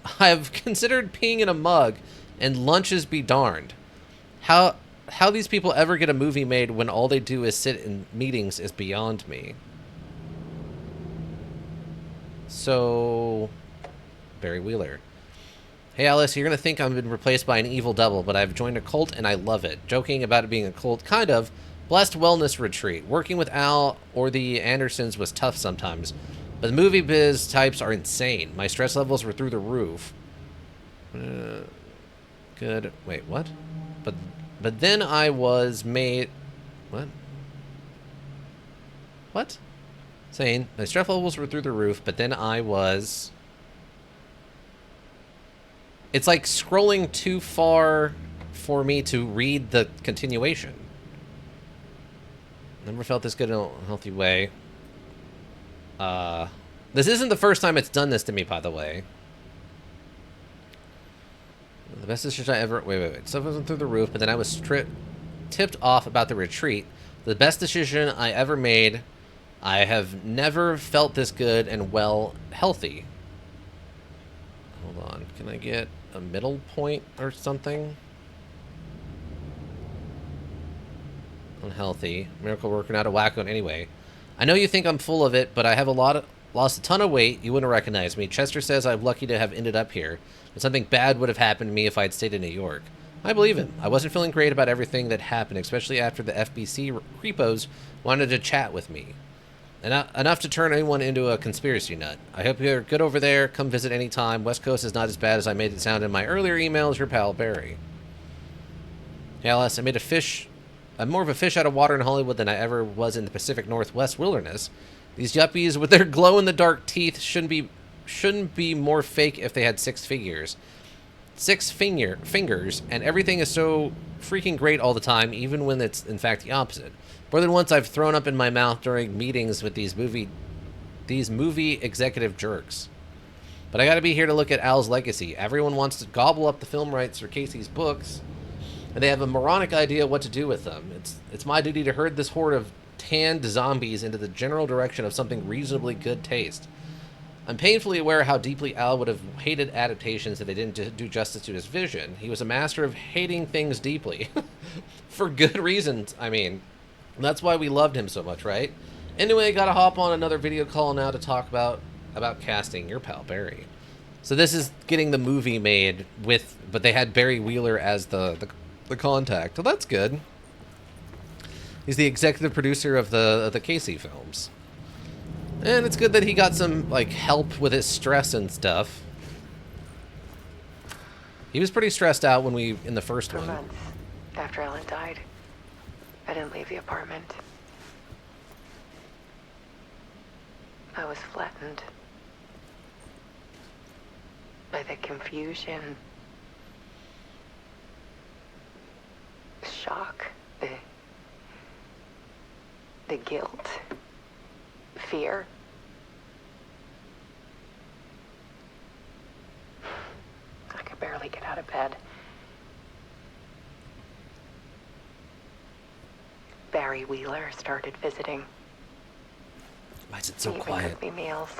Speaker 1: peeing in a mug, and lunches be darned. How these people ever get a movie made when all they do is sit in meetings is beyond me. So, Barry Wheeler. Hey Alice, you're gonna think I've been replaced by an evil devil, but I've joined a cult and I love it. Joking about it being a cult, kind of. Blessed wellness retreat. Working with Al or the Andersons was tough sometimes, but the movie biz types are insane. My stress levels were through the roof. Good. Wait, what? But then I was made... What? What? Saying, my stress levels were through the roof, but then I was... It's like scrolling too far for me to read the continuation. Never felt this good in a healthy way. This isn't the first time it's done this to me, by the way. The best decision I ever... Wait. Stuff wasn't through the roof, but then I was tipped off about the retreat. The best decision I ever made. I have never felt this good and, well, healthy. Hold on. Can I get a middle point or something? Unhealthy. Miracle working out of wacko anyway. I know you think I'm full of it, but I have lost a ton of weight. You wouldn't recognize me. Chester says I'm lucky to have ended up here, but something bad would have happened to me if I had stayed in New York. I believe him. I wasn't feeling great about everything that happened, especially after the FBC creepos wanted to chat with me. Enough to turn anyone into a conspiracy nut. I hope you're good over there. Come visit anytime. West Coast is not as bad as I made it sound in my earlier emails. Your pal, Barry. Hey, Alice, I'm more of a fish out of water in Hollywood than I ever was in the Pacific Northwest wilderness. These yuppies with their glow-in-the-dark teeth shouldn't be more fake if they had 6 figures. 6 fingers, and everything is so freaking great all the time, even when it's, in fact, the opposite. More than once I've thrown up in my mouth during meetings with these movie executive jerks. But I gotta be here to look at Al's legacy. Everyone wants to gobble up the film rights for Casey's books, and they have a moronic idea what to do with them. It's my duty to herd this horde of tanned zombies into the general direction of something reasonably good taste. I'm painfully aware how deeply Al would have hated adaptations if they didn't do justice to his vision. He was a master of hating things deeply. For good reasons, I mean. That's why we loved him so much, right? Anyway, gotta hop on another video call now to talk about casting. Your pal, Barry. So this is getting the movie made with, but they had Barry Wheeler as the contact. So that's good. He's the executive producer of the Casey films. And it's good that he got some, like, help with his stress and stuff. He was pretty stressed out when in the first
Speaker 9: For
Speaker 1: one.
Speaker 9: months after Ellen died, I didn't leave the apartment. I was flattened by the confusion, shock, the guilt, fear. I could barely get out of bed. Barry Wheeler started visiting.
Speaker 1: Why is it so
Speaker 9: He even
Speaker 1: quiet?
Speaker 9: cooked me meals.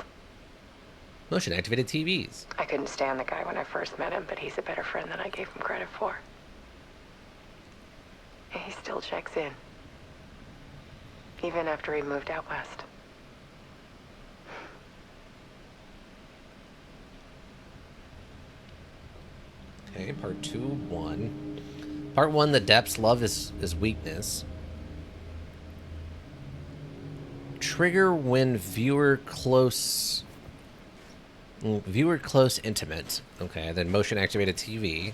Speaker 1: Motion activated TVs.
Speaker 9: I couldn't stand the guy when I first met him, but he's a better friend than I gave him credit for. And he still checks in. Even after he moved out west.
Speaker 1: Okay, part 2, 1. Part 1, the depths, love is weakness. Trigger when viewer close intimate. Okay, then motion activated TV.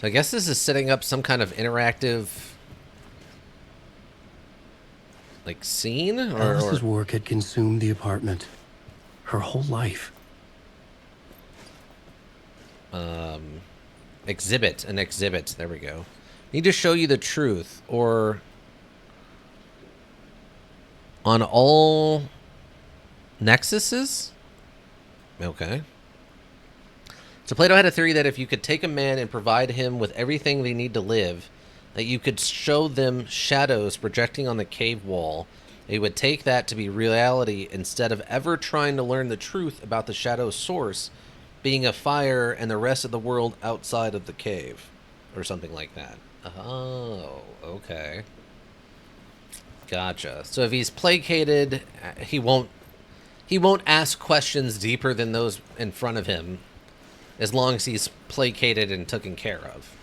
Speaker 1: So I guess this is setting up some kind of interactive, like, scene?
Speaker 3: Alice's work had consumed the apartment. Her whole life.
Speaker 1: Exhibit. An exhibit. There we go. Need to show you the truth, or on all nexuses? Okay. So Plato had a theory that if you could take a man and provide him with everything they need to live, that you could show them shadows projecting on the cave wall. They would take that to be reality instead of ever trying to learn the truth about the shadow's source being a fire and the rest of the world outside of the cave. Or something like that. Oh, okay. Gotcha. So if he's placated, he won't ask questions deeper than those in front of him, as long as he's placated and taken care of.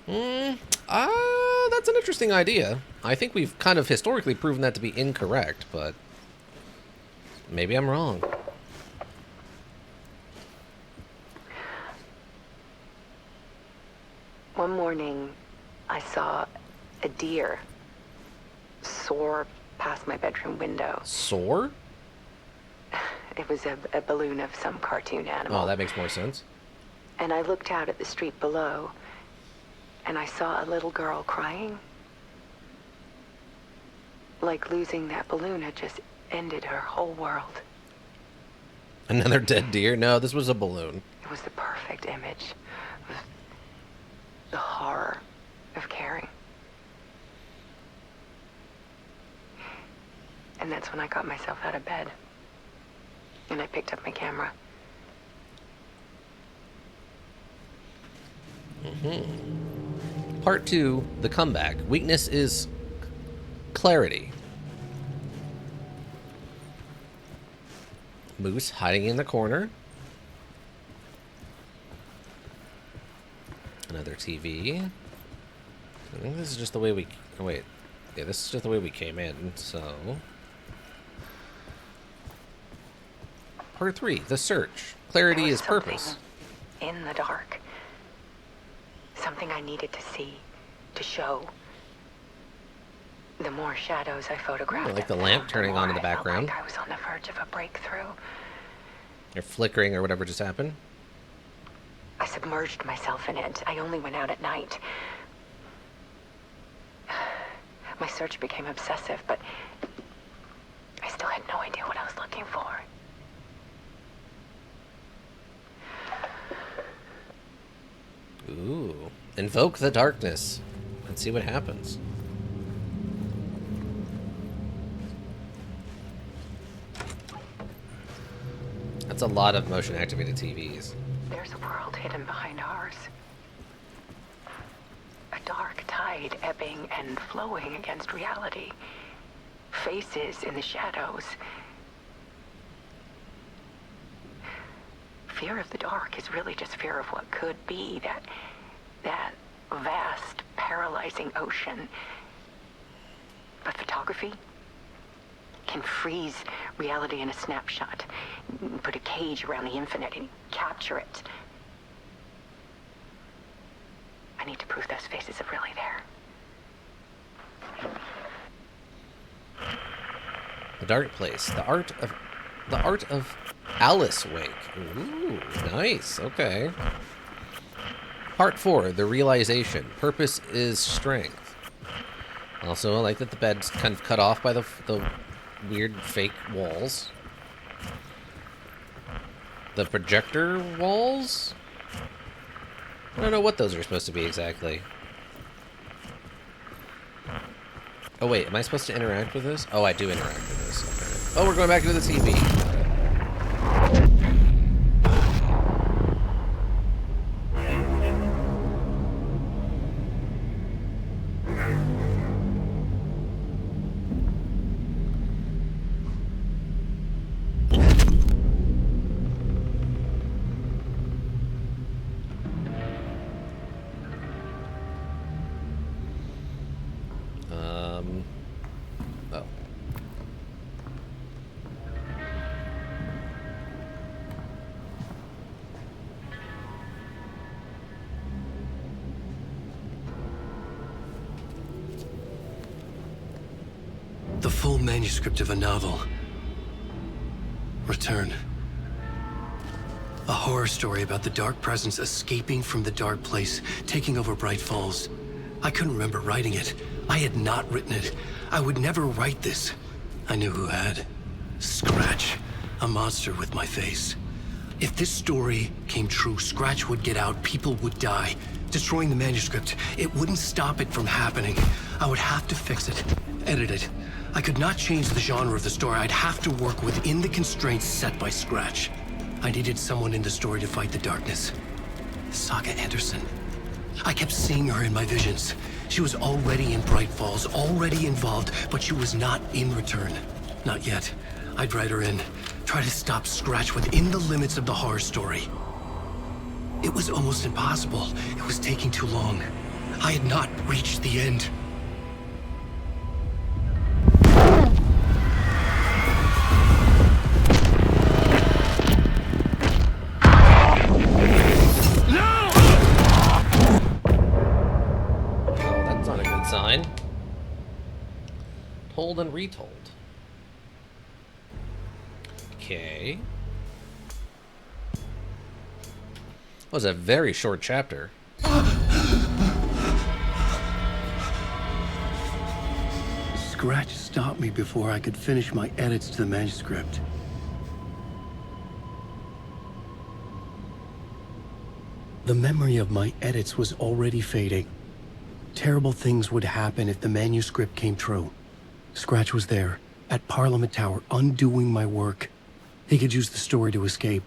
Speaker 1: That's an interesting idea. I think we've kind of historically proven that to be incorrect, but maybe I'm wrong.
Speaker 9: One morning, I saw a deer soar past my bedroom window.
Speaker 1: Soar?
Speaker 9: It was a balloon of some cartoon animal.
Speaker 1: Oh, that makes more sense.
Speaker 9: And I looked out at the street below, and I saw a little girl crying. Like losing that balloon had just ended her whole world.
Speaker 1: Another dead deer? No, this was a balloon.
Speaker 9: It was the perfect image of the horror of caring. And that's when I got myself out of bed. And I picked up my camera.
Speaker 1: Part 2, the comeback. Weakness is clarity. Moose hiding in the corner. Another TV. I think this is just the way we... Oh, wait. Yeah, this is just the way we came in, so... Part 3, the search. Clarity is purpose.
Speaker 9: In the dark. Something I needed to see, to show. The more shadows I photographed,
Speaker 1: I like the lamp turning on in the background.
Speaker 9: Like I was on the verge of a breakthrough.
Speaker 1: Or flickering or whatever just happened.
Speaker 9: I submerged myself in it. I only went out at night. My search became obsessive, but I still had no idea what I was looking for.
Speaker 1: Ooh. Invoke the darkness and see what happens. That's a lot of motion activated TVs.
Speaker 9: There's a world hidden behind ours. A dark tide ebbing and flowing against reality. Faces in the shadows. fear of the dark is really just fear of what could be, that vast, paralyzing ocean. But photography can freeze reality in a snapshot, put a cage around the infinite and capture it. I need to prove those faces are really there.
Speaker 1: The Dark Place. The art of Alice Wake. Ooh, nice. Okay. Part 4, the realization. Purpose is strength. Also, I like that the bed's kind of cut off by the weird fake walls. The projector walls? I don't know what those are supposed to be exactly. Oh wait, am I supposed to interact with this? Oh, I do interact with this. Okay. Oh, we're going back to the TV. Oh.
Speaker 3: The full manuscript of a novel. Return. A horror story about the dark presence escaping from the dark place, taking over Bright Falls. I couldn't remember writing it. I had not written it. I would never write this. I knew who had. Scratch. A monster with my face. If this story came true, Scratch would get out, people would die. Destroying the manuscript, it wouldn't stop it from happening. I would have to fix it, edit it. I could not change the genre of the story. I'd have to work within the constraints set by Scratch. I needed someone in the story to fight the darkness. Saga Anderson. I kept seeing her in my visions. She was already in Bright Falls, already involved, but she was not in Return. Not yet. I'd write her in, try to stop Scratch within the limits of the horror story. It was almost impossible. It was taking too long. I had not reached the end.
Speaker 1: Told and retold. Okay. That was a very short chapter.
Speaker 3: Scratch stopped me before I could finish my edits to the manuscript. The memory of my edits was already fading. Terrible things would happen if the manuscript came true. Scratch was there, at Parliament Tower, undoing my work. He could use the story to escape.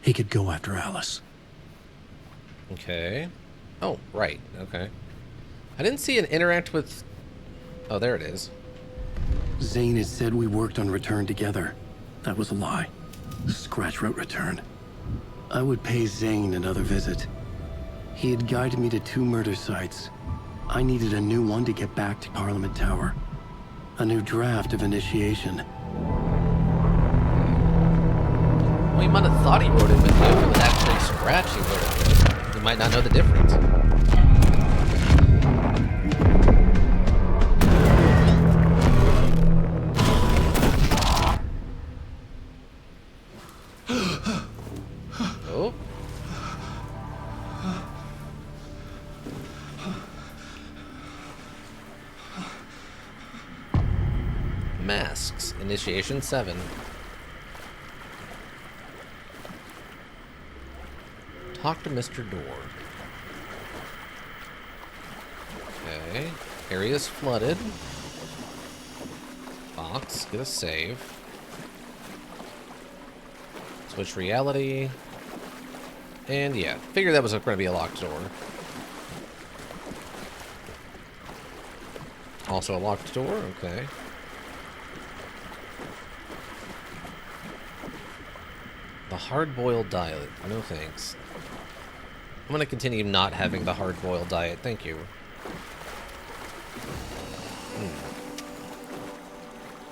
Speaker 3: He could go after Alice.
Speaker 1: Okay. Oh, right. Okay. I didn't see an interact with... Oh, there it is.
Speaker 3: Zane had said we worked on Return together. That was a lie. Scratch wrote Return. I would pay Zane another visit. He had guided me to 2 murder sites. I needed a new one to get back to Parliament Tower. A new draft of initiation.
Speaker 1: Well, he might have thought he wrote it with you, but it was actually Scratch he wrote it with. You might not know the difference. Oh. Masks. Initiation 7. Talk to Mr. Door. Okay. Area's flooded. Box. Get a save. Switch reality. And yeah, figured that was going to be a locked door. Also a locked door? Okay. The hard-boiled diet. No thanks. I'm gonna continue not having the hard-boiled diet. Thank you.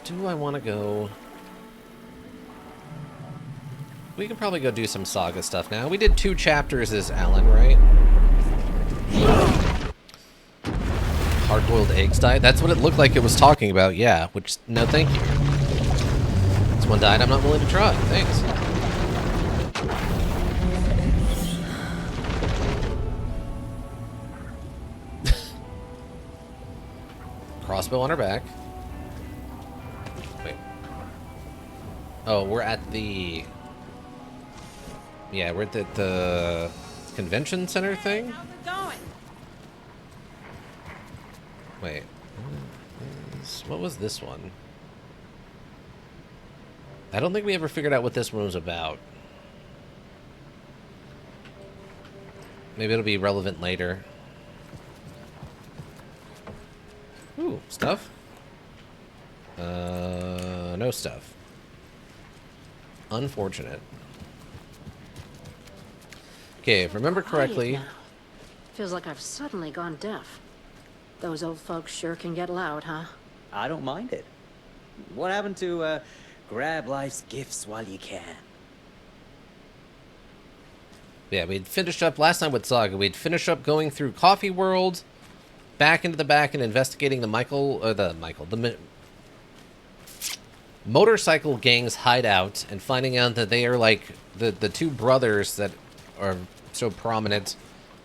Speaker 1: Do I want to go... We can probably go do some saga stuff now. We did 2 chapters as Alan, right? Hard-boiled eggs diet? That's what it looked like it was talking about, yeah. Which, no thank you. It's one diet I'm not willing to try. Thanks. Crossbow on our back. Wait. Oh, we're at the... Yeah, we're at the convention center thing? Wait. What was this one? I don't think we ever figured out what this one was about. Maybe it'll be relevant later. Ooh, stuff? No stuff. Unfortunate. Okay, if I remember correctly...
Speaker 10: Quiet now. Feels like I've suddenly gone deaf. Those old folks sure can get loud, huh?
Speaker 11: I don't mind it. What happened to, grab life's gifts while you can?
Speaker 1: Yeah, we'd finished up last time with Saga. We'd finished up going through Coffee World, back into the back and investigating the motorcycle gang's hideout and finding out that they are like the 2 brothers that are so prominent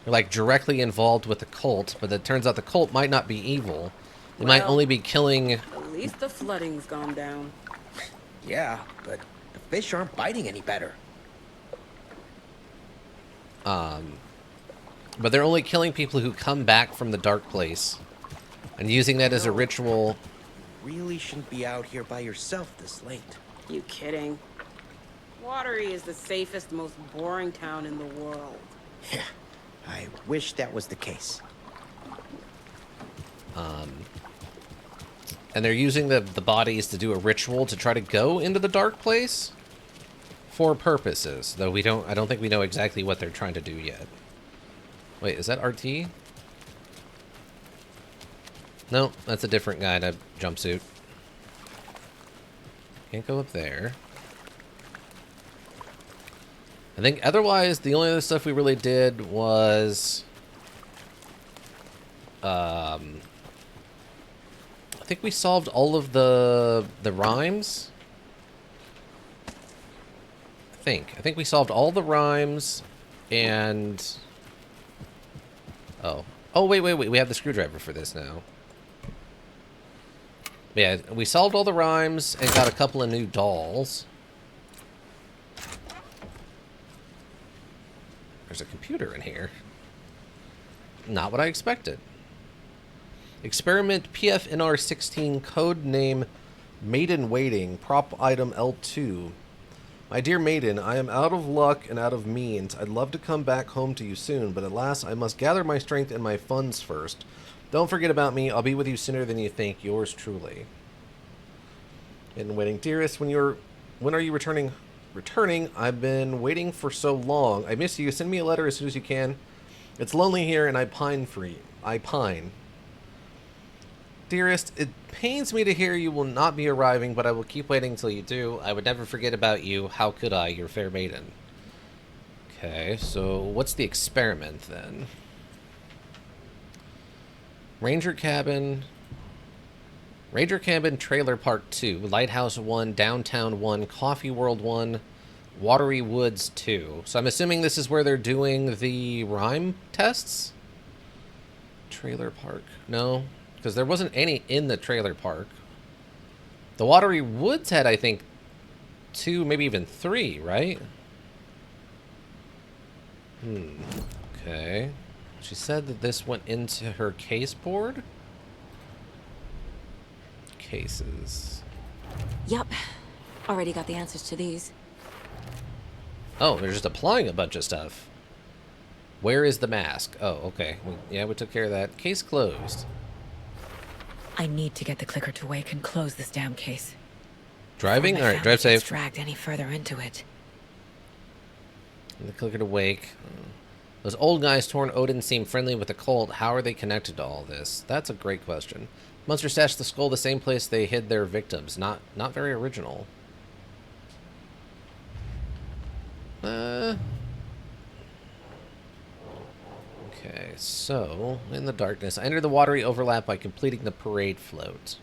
Speaker 1: are like directly involved with the cult, but it turns out the cult might not be evil. They might only be killing...
Speaker 12: At least the flooding's gone down.
Speaker 11: Yeah, but the fish aren't biting any better.
Speaker 1: But they're only killing people who come back from the dark place and using that as a ritual.
Speaker 11: Really shouldn't be out here by yourself this late.
Speaker 12: You kidding? Watery is the safest, most boring town in the world.
Speaker 11: Yeah, I wish that was the case.
Speaker 1: And they're using the bodies to do a ritual to try to go into the dark place for purposes, though I don't think we know exactly what they're trying to do yet. Wait, is that RT? No, that's a different guy in a jumpsuit. Can't go up there. I think otherwise the only other stuff we really did was I think we solved all of the rhymes. I think we solved all the rhymes and oh wait, we have the screwdriver for this now. Yeah, we solved all the rhymes and got a couple of new dolls. There's a computer in here. Not what I expected. Experiment PFNR16, code name Maiden Waiting, prop item L2. My dear Maiden, I am out of luck and out of means. I'd love to come back home to you soon, but alas, I must gather my strength and my funds first. Don't forget about me. I'll be with you sooner than you think. Yours truly. Maiden Waiting. Dearest, when are you returning? I've been waiting for so long. I miss you. Send me a letter as soon as you can. It's lonely here and I pine for you. I pine. Dearest, it pains me to hear you will not be arriving, but I will keep waiting until you do. I would never forget about you. How could I, your fair maiden? Okay, so what's the experiment then? Ranger Cabin, Trailer Park 2, Lighthouse 1, Downtown 1, Coffee World 1, Watery Woods 2. So I'm assuming this is where they're doing the rhyme tests? Trailer Park. No, because there wasn't any in the trailer park. The Watery Woods had, I think, 2, maybe even 3, right? Okay. She said that this went into her case board. Cases.
Speaker 5: Yup. Already got the answers to these.
Speaker 1: Oh, they're just applying a bunch of stuff. Where is the mask? Oh, okay. Yeah, we took care of that. Case closed.
Speaker 5: I need to get the clicker to wake and close this damn case.
Speaker 1: Driving? Alright, drive safe.
Speaker 5: Dragged any further into it.
Speaker 1: The clicker to wake. Those old guys torn Odin seem friendly with the cult. How are they connected to all this? That's a great question. Monster stashed the skull the same place they hid their victims. Not very original. Okay, so in the darkness, I enter the watery overlap by completing the parade float.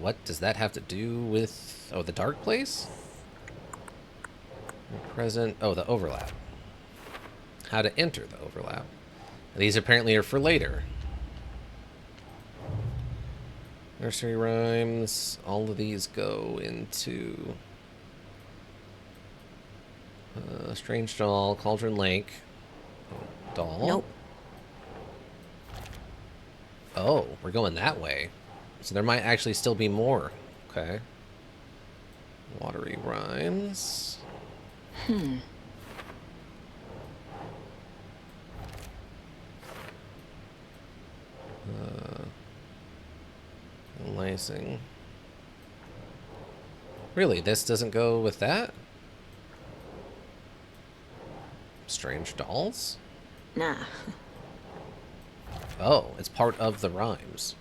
Speaker 1: What does that have to do with... Oh, the dark place? Present... Oh, the overlap. How to enter the overlap. These apparently are for later. Nursery rhymes. All of these go into... Strange Doll, Cauldron Lake. Doll?
Speaker 5: Nope.
Speaker 1: Oh, we're going that way. So there might actually still be more. Okay. Watery rhymes. Lacing. Really, this doesn't go with that? Strange Dolls?
Speaker 5: Nah.
Speaker 1: Oh, it's part of the rhymes.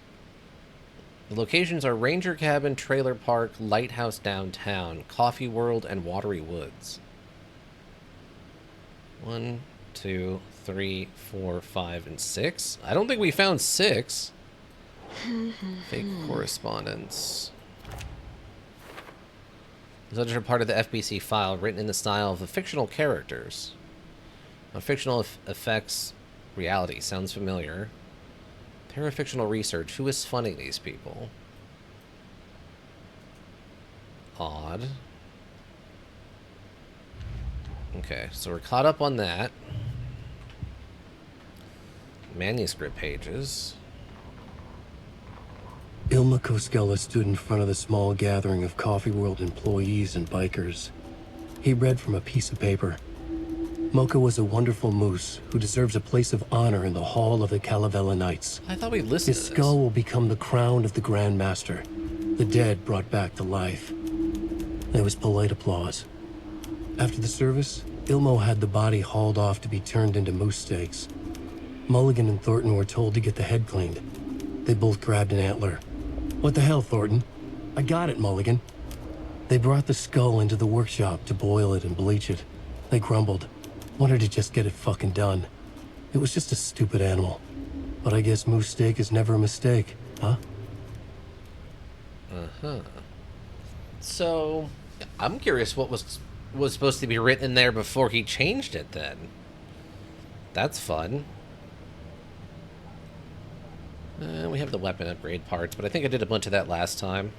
Speaker 1: The locations are Ranger Cabin, Trailer Park, Lighthouse Downtown, Coffee World, and Watery Woods. 1, 2, 3, 4, 5, and 6? I don't think we found 6. Fake correspondence. Those are part of the FBC file, written in the style of the fictional characters. Fictional effects reality. Sounds familiar. Parafictional research. Who is funding these people? Odd. Okay, so we're caught up on that. Manuscript pages.
Speaker 3: Ilma Koskela stood in front of the small gathering of Coffee World employees and bikers. He read from a piece of paper. Mocha was a wonderful moose who deserves a place of honor in the hall of the Calavella Knights.
Speaker 1: I thought we listened
Speaker 3: His
Speaker 1: to
Speaker 3: skull
Speaker 1: this.
Speaker 3: will become the crown of the Grand Master, the dead brought back to life. There was polite applause. After the service, Ilmo had the body hauled off to be turned into moose steaks. Mulligan and Thornton were told to get the head cleaned. They both grabbed an antler. What the hell, Thornton? I got it, Mulligan. They brought the skull into the workshop to boil it and bleach it. They grumbled. Wanted to just get it fucking done. It was just a stupid animal. But I guess moose steak is never a mistake, huh?
Speaker 1: Uh-huh. So, I'm curious what was supposed to be written in there before he changed it then. That's fun. We have the weapon upgrade parts, but I think I did a bunch of that last time.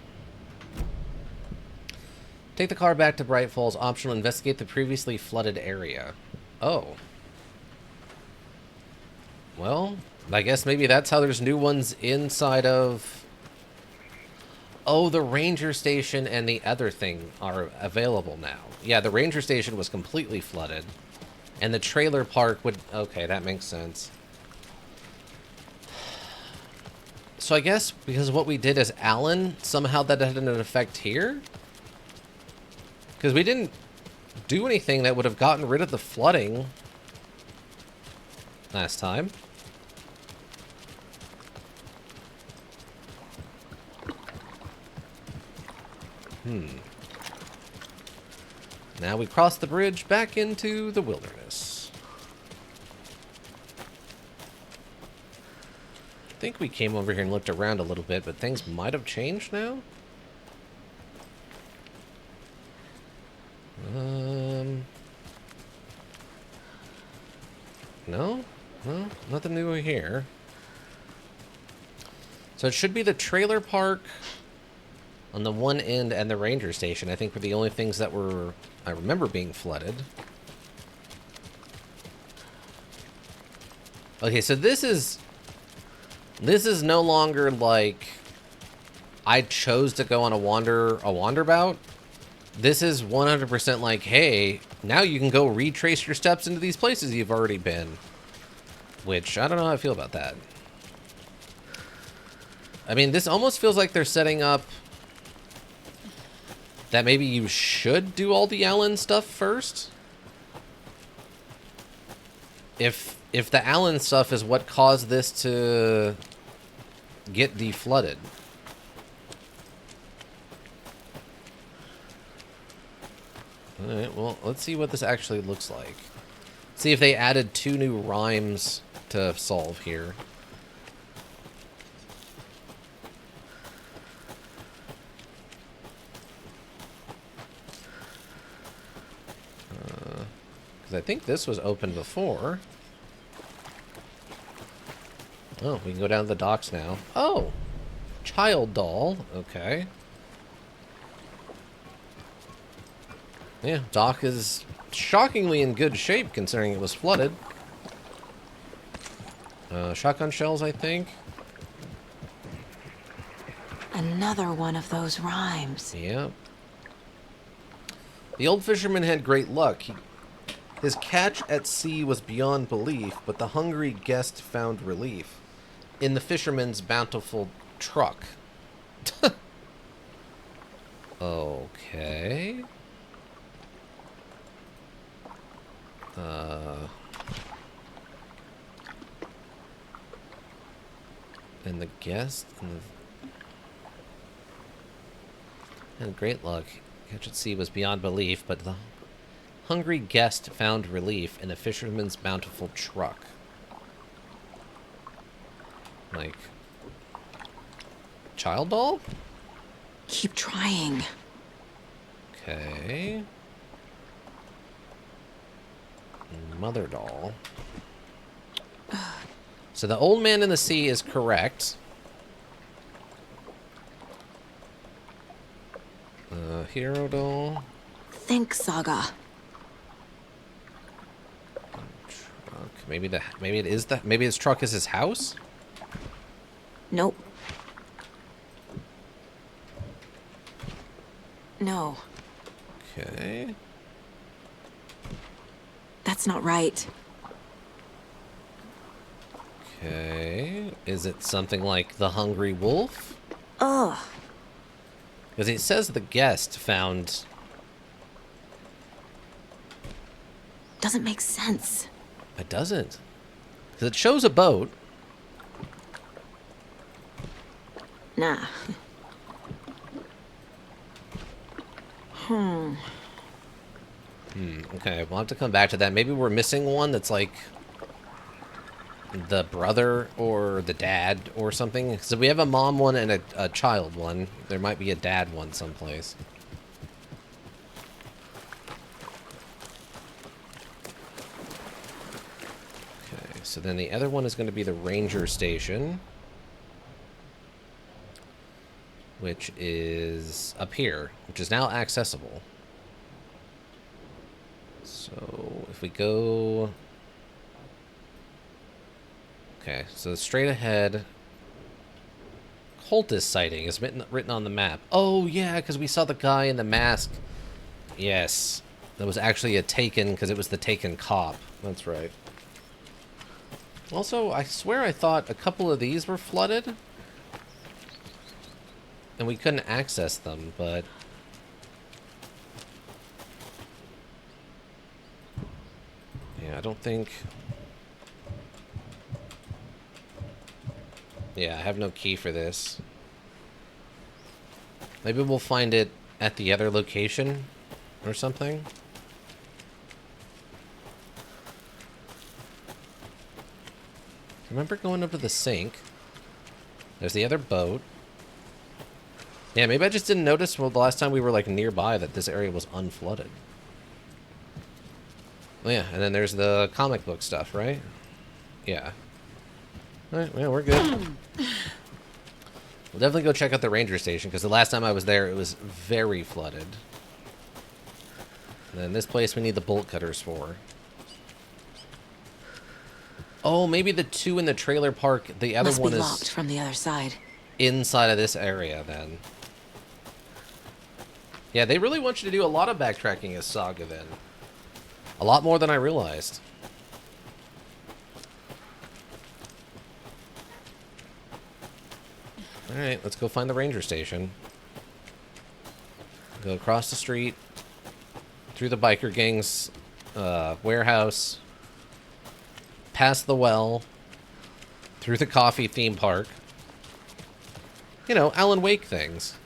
Speaker 1: Take the car back to Bright Falls. Optional, investigate the previously flooded area. Oh. Well, I guess maybe that's how there's new ones inside of... Oh, the ranger station and the other thing are available now. Yeah, the ranger station was completely flooded. And the trailer park would... Okay, that makes sense. So I guess because of what we did as Alan, somehow that had an effect here? Because we didn't do anything that would have gotten rid of the flooding last time. Now we cross the bridge back into the wilderness. I think we came over here and looked around a little bit, but things might have changed now. No? No? Nothing new here. So it should be the trailer park on the one end and the ranger station. I think were the only things that were... I remember being flooded. Okay, so this is no longer like I chose to go on a wanderbout. This is 100% like, hey, now you can go retrace your steps into these places you've already been. Which, I don't know how I feel about that. I mean, this almost feels like they're setting up that maybe you should do all the Allen stuff first. if the Allen stuff is what caused this to get deflooded. Alright, well, let's see what this actually looks like. See if they added 2 new rhymes to solve here. Because I think this was open before. Oh, we can go down to the docks now. Oh! Child doll. Okay. Yeah, dock is shockingly in good shape considering it was flooded. Shotgun shells, I think.
Speaker 5: Another one of those rhymes.
Speaker 1: Yep. The old fisherman had great luck. His catch at sea was beyond belief, but the hungry guest found relief in the fisherman's bountiful truck. Okay. And the guest and great luck. Catch at sea was beyond belief, but the hungry guest found relief in a fisherman's bountiful truck. Like, child doll?
Speaker 5: Keep trying.
Speaker 1: Okay. Mother doll. So the old man in the sea is correct. Hero doll.
Speaker 5: Think, Saga.
Speaker 1: Truck. Maybe his truck is his house?
Speaker 5: Nope. No.
Speaker 1: Okay.
Speaker 5: That's not right.
Speaker 1: Okay. Is it something like the hungry wolf?
Speaker 5: Ugh.
Speaker 1: Because it says the guest found...
Speaker 5: Doesn't make sense.
Speaker 1: It doesn't. Because it shows a boat.
Speaker 5: Nah.
Speaker 1: Okay, we'll have to come back to that. Maybe we're missing one that's like the brother or the dad or something. So we have a mom one and a child one. There might be a dad one someplace. Okay, so then the other one is going to be the ranger station, which is up here, which is now accessible. So if we go... Okay, so straight ahead, cultist sighting is written on the map. Oh yeah, because we saw the guy in the mask. Yes, that was actually a Taken, because it was the Taken cop. That's right. Also, I swear I thought a couple of these were flooded, and we couldn't access them, but... Yeah, I don't think... Yeah, I have no key for this. Maybe we'll find it at the other location or something. Remember going up to the sink? There's the other boat. Yeah, maybe I just didn't notice, well, the last time we were like nearby, that this area was unflooded. Oh yeah, and then there's the comic book stuff, right? Yeah. Alright, yeah, we're good. We'll definitely go check out the ranger station, because the last time I was there, it was very flooded. And then this place we need the bolt cutters for. Oh, maybe the two in the trailer park, the other one is...
Speaker 5: Must be locked from the other side.
Speaker 1: Inside of this area, then. Yeah, they really want you to do a lot of backtracking as Saga, then. A lot more than I realized. Alright, let's go find the ranger station. Go across the street, through the biker gang's warehouse, past the well, through the coffee theme park. You know, Alan Wake things.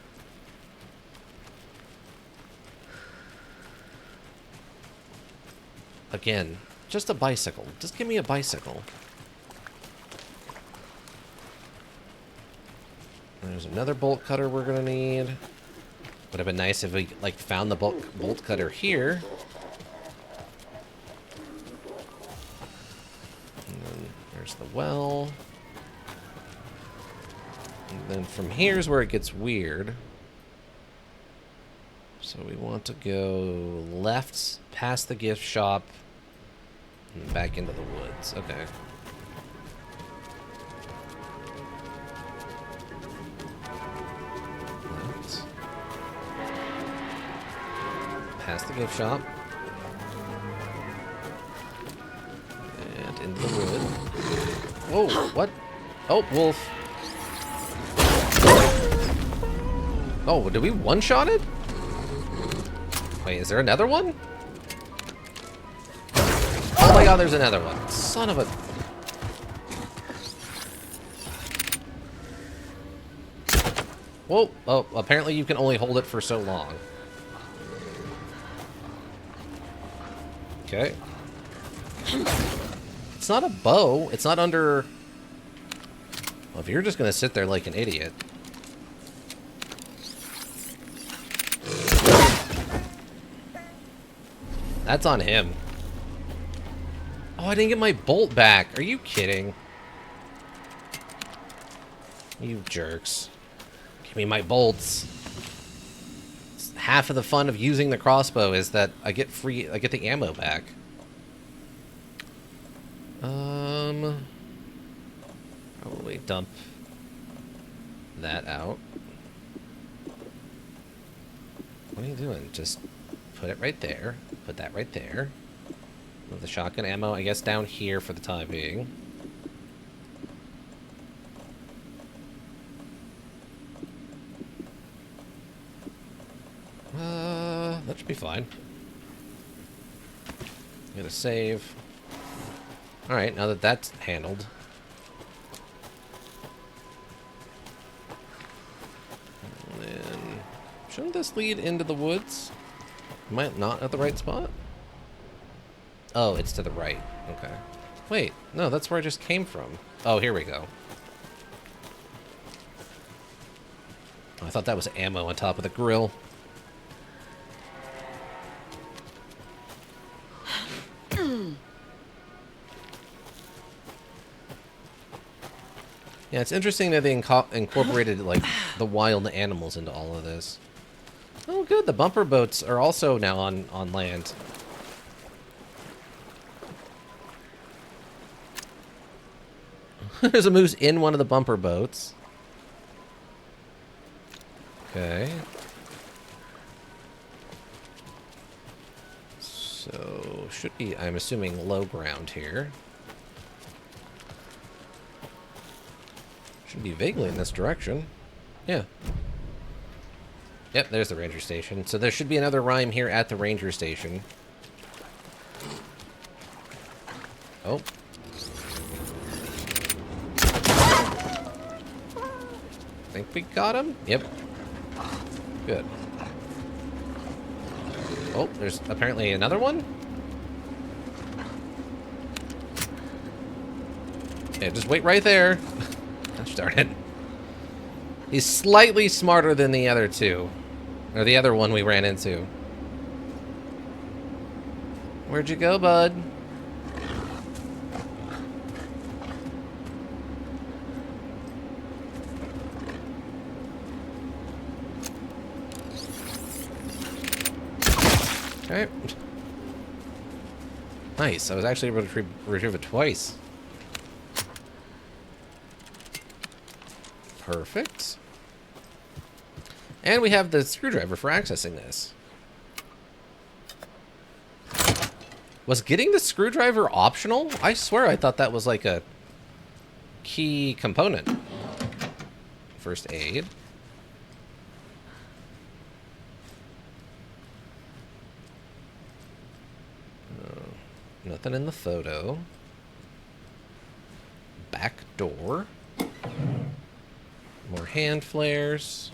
Speaker 1: Again, just a bicycle. Just give me a bicycle. There's another bolt cutter we're gonna need. Would have been nice if we, like, found the bolt cutter here. And then there's the well. And then from here's where it gets weird. So we want to go left past the gift shop and back into the woods. Okay. Left. Past the gift shop. And into the wood. Whoa, what? Oh, wolf. Oh, did we one-shot it? Wait, is there another one? Oh my god, there's another one. Son of a... Whoa. Oh, apparently you can only hold it for so long. Okay. It's not a bow. It's not under... Well, if you're just gonna sit there like an idiot... That's on him. Oh, I didn't get my bolt back. Are you kidding? You jerks. Give me my bolts. Half of the fun of using the crossbow is that I get the ammo back. Probably dump that out. What are you doing? Just put it right there. Put that right there. Move the shotgun ammo, I guess, down here for the time being. That should be fine. Get a save. Alright, now that that's handled. And then... Shouldn't this lead into the woods? Am I not at the right spot? Oh, it's to the right. Okay. Wait, no, that's where I just came from. Oh, here we go. I thought that was ammo on top of the grill. Yeah, it's interesting that they incorporated, like, the wild animals into all of this. Oh, good. The bumper boats are also now on land. There's a moose in one of the bumper boats. Okay. So, should be, I'm assuming, low ground here. Should be vaguely in this direction. Yeah. Yep, there's the ranger station. So there should be another rhyme here at the ranger station. Oh. Think we got him? Yep. Good. Oh, there's apparently another one? Yeah, just wait right there. Gosh darn it. He's slightly smarter than the other two. Or the other one we ran into. Where'd you go, bud? Okay. Nice. I was actually able to retrieve it twice. Perfect. And we have the screwdriver for accessing this. Was getting the screwdriver optional? I swear I thought that was like a key component. First aid. Nothing in the photo. back door. More hand flares.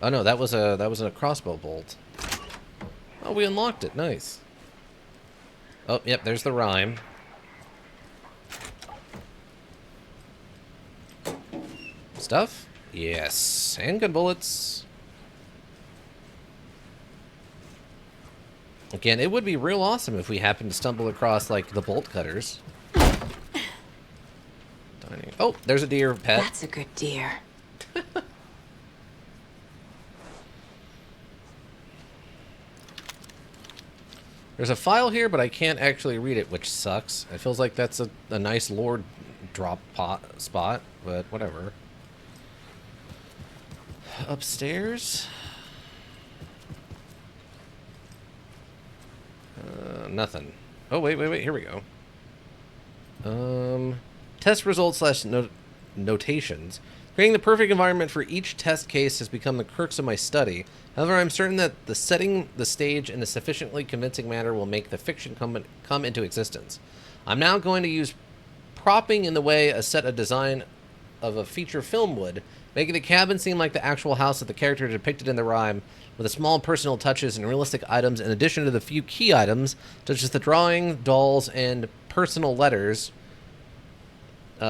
Speaker 1: Oh no, that was a crossbow bolt. Oh, we unlocked it. Nice. Oh, yep, there's the rhyme. Stuff? Yes. Handgun bullets. Again, it would be real awesome if we happened to stumble across, like, the bolt cutters. Oh, there's a deer pet.
Speaker 5: That's a good deer.
Speaker 1: There's a file here, but I can't actually read it, which sucks. It feels like that's a nice lore drop spot, but whatever. Upstairs? Nothing. Oh, wait, here we go. Test results slash notations. Creating the perfect environment for each test case has become the crux of my study. However, I'm certain that the setting the stage in a sufficiently convincing manner will make the fiction come into existence. I'm now going to use propping in the way a design of a feature film would, making the cabin seem like the actual house of the character depicted in the rhyme, with the small personal touches and realistic items in addition to the few key items, such as the drawing, dolls, and personal letters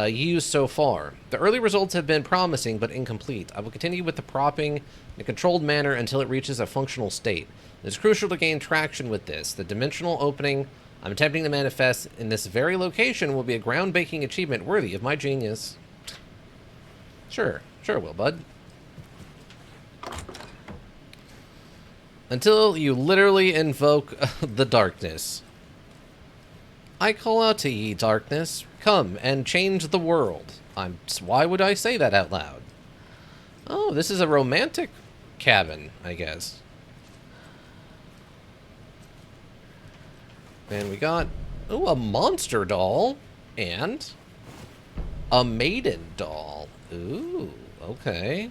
Speaker 1: used so far. The early results have been promising but incomplete. I will continue with the propping in a controlled manner until it reaches a functional state. It is crucial to gain traction with this. The dimensional opening I'm attempting to manifest in this very location will be a groundbreaking achievement worthy of my genius. Sure will, bud. Until you literally invoke the darkness. I call out to ye, darkness. Come and change the world. Why would I say that out loud? Oh, this is a romantic cabin, I guess. And we got, oh, a monster doll and a maiden doll. Ooh, okay.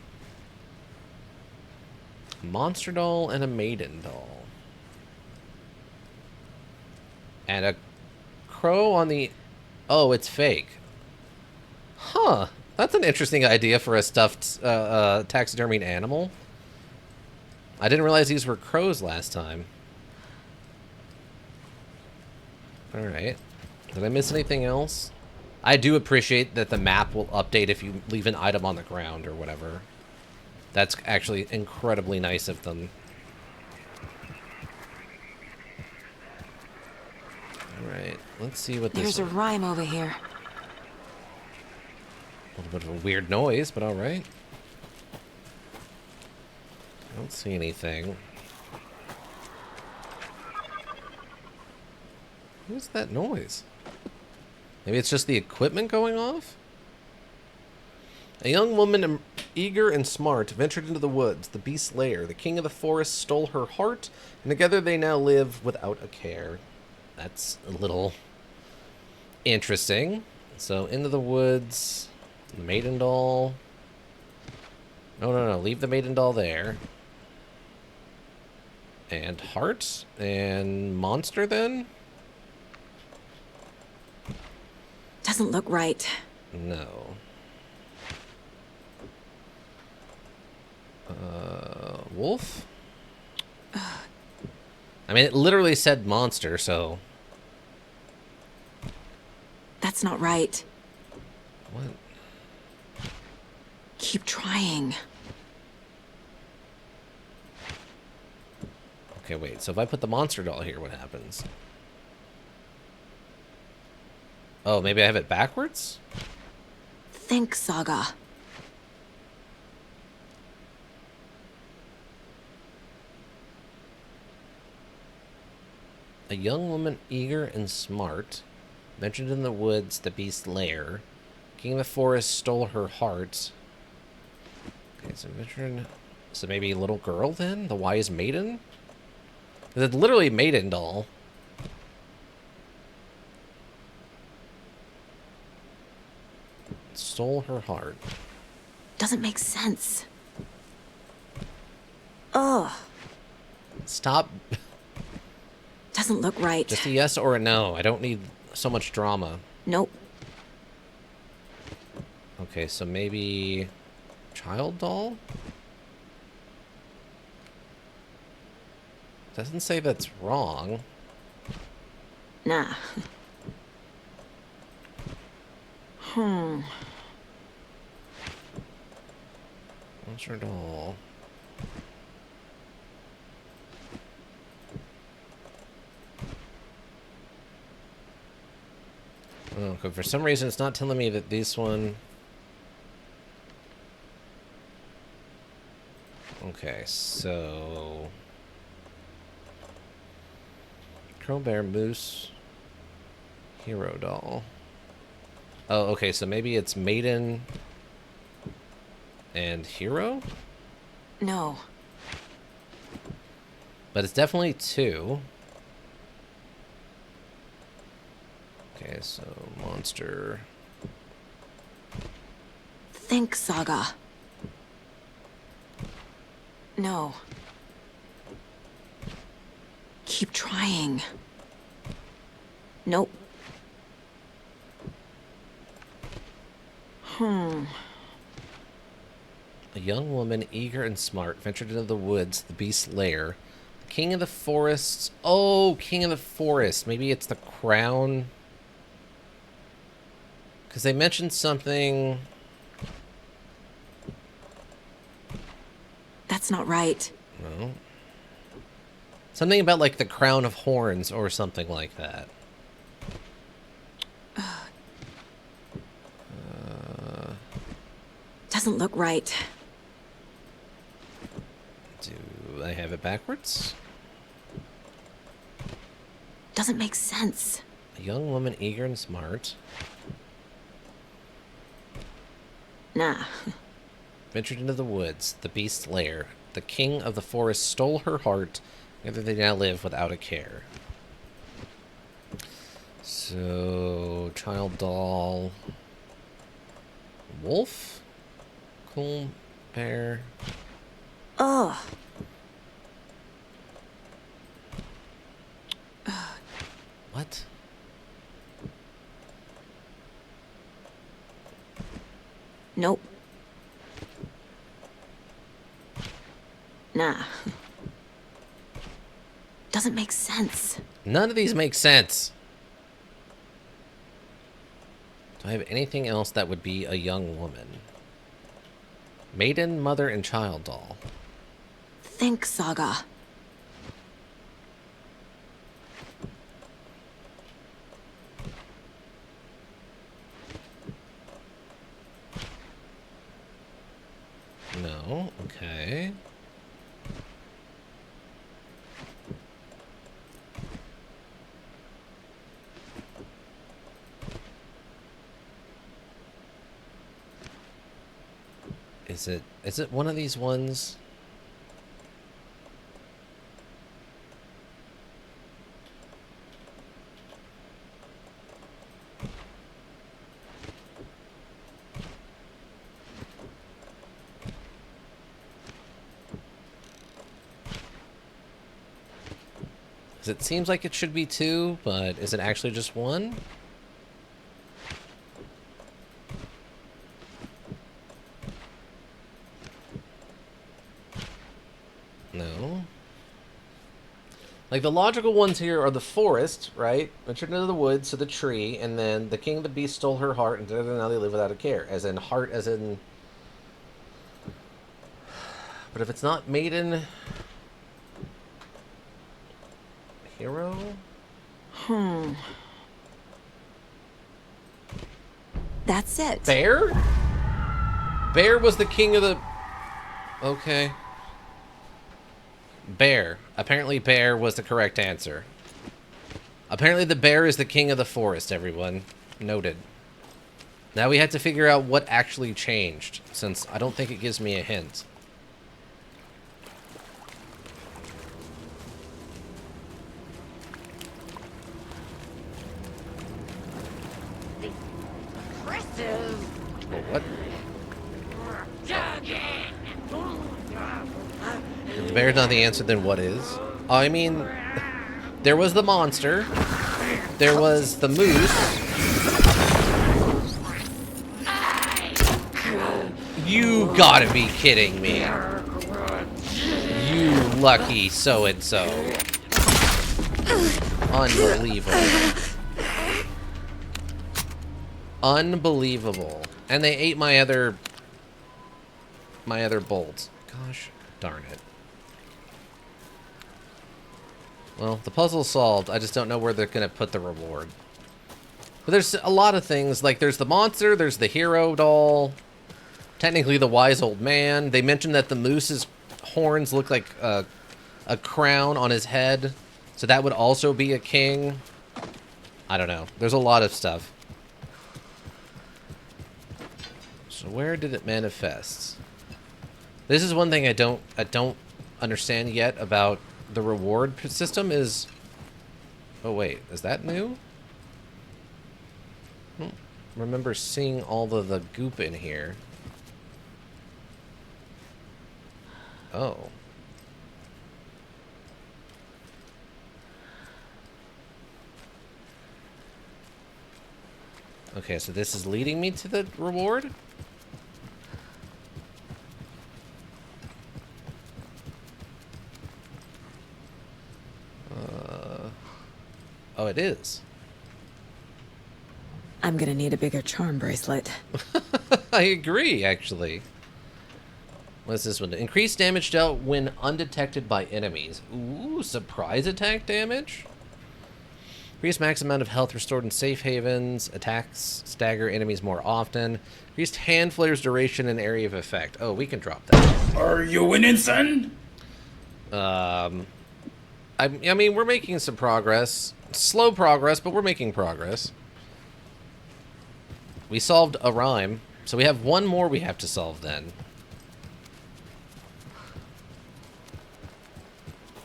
Speaker 1: Monster doll and a maiden doll. And a crow on the... Oh, it's fake. Huh. That's an interesting idea for a stuffed taxidermied animal. I didn't realize these were crows last time. Alright. Did I miss anything else? I do appreciate that the map will update if you leave an item on the ground or whatever. That's actually incredibly nice of them. Alright, let's see what this is.
Speaker 5: There's a rhyme over here.
Speaker 1: A little bit of a weird noise, but alright. I don't see anything. What is that noise? Maybe it's just the equipment going off? A young woman, eager and smart, ventured into the woods, the beast's lair. The king of the forest stole her heart, and together they now live without a care. That's a little interesting. So, into the woods, the maiden doll. No, leave the maiden doll there. And heart, and monster then?
Speaker 5: Doesn't look right.
Speaker 1: No. Wolf? I mean, it literally said monster, so...
Speaker 5: That's not right.
Speaker 1: What?
Speaker 5: Keep trying.
Speaker 1: Okay, wait. So if I put the monster doll here, what happens? Oh, maybe I have it backwards?
Speaker 5: Think, Saga.
Speaker 1: A young woman, eager and smart, ventured in the woods, the beast's lair. King of the forest stole her heart. Okay, so ventured... So maybe little girl then? The wise maiden? It's literally maiden doll. Stole her heart.
Speaker 5: Doesn't make sense. Ugh.
Speaker 1: Stop.
Speaker 5: Doesn't look right.
Speaker 1: Just a yes or a no. I don't need so much drama.
Speaker 5: Nope.
Speaker 1: Okay, so maybe child doll? Doesn't say that's wrong.
Speaker 5: Nah.
Speaker 1: Monster doll. Oh, 'cause for some reason it's not telling me that this one... Okay, so... Crow, bear, moose, hero doll. Oh, okay, so maybe it's maiden and hero?
Speaker 5: No.
Speaker 1: But it's definitely two. Okay, so monster.
Speaker 5: Think, Saga. No. Keep trying. Nope.
Speaker 1: A young woman, eager and smart, ventured into the woods, the beast's lair. King of the forests. Oh, king of the forest. Maybe it's the crown. Because they mentioned something.
Speaker 5: That's not right.
Speaker 1: No. Something about like the crown of horns or something like that.
Speaker 5: Doesn't look right.
Speaker 1: Do I have it backwards?
Speaker 5: Doesn't make sense.
Speaker 1: A young woman, eager and smart.
Speaker 5: Nah.
Speaker 1: Ventured into the woods, the beast's lair. The king of the forest stole her heart. Together they now live without a care. So, child doll. Wolf? Cool bear.
Speaker 5: Ugh.
Speaker 1: What?
Speaker 5: Nope. Nah. Doesn't make sense.
Speaker 1: None of these make sense. Do I have anything else that would be a young woman? Maiden, mother, and child doll.
Speaker 5: Think, Saga.
Speaker 1: No, okay. Is it one of these ones? Because it seems like it should be two, but is it actually just one? No. Like, the logical ones here are the forest, right? Ventured into the woods, so the tree, and then the king of the beast stole her heart, and now they live without a care. As in, heart as in... But if it's not maiden... Hero?
Speaker 5: That's it.
Speaker 1: Bear? Bear was the king of the... Okay. Bear. Apparently bear was the correct answer. Apparently the bear is the king of the forest, everyone. Noted. Now we have to figure out what actually changed, since I don't think it gives me a hint. What? If the bear's not the answer, then what is? Oh, I mean, there was the monster. There was the moose. You gotta be kidding me. You lucky so-and-so. Unbelievable. Unbelievable. And they ate my other bolts. Gosh darn it. Well, the puzzle's solved. I just don't know where they're gonna put the reward. But there's a lot of things. Like, there's the monster, there's the hero doll. Technically, the wise old man. They mentioned that the moose's horns look like a crown on his head. So that would also be a king. I don't know. There's a lot of stuff. So where did it manifest? This is one thing I don't understand yet about the reward system is... Oh, wait. Is that new? I don't remember seeing all of the goop in here. Oh. Okay, so this is leading me to the reward? Oh, it is.
Speaker 5: I'm gonna need a bigger charm bracelet.
Speaker 1: I agree, actually. What's this one? Increased damage dealt when undetected by enemies. Ooh, surprise attack damage? Increased max amount of health restored in safe havens. Attacks stagger enemies more often. Increased hand flares duration and area of effect. Oh, we can drop that.
Speaker 13: Are you winning, son?
Speaker 1: I mean, we're making some progress. Slow progress, but we're making progress. We solved a rhyme, so we have one more we have to solve then.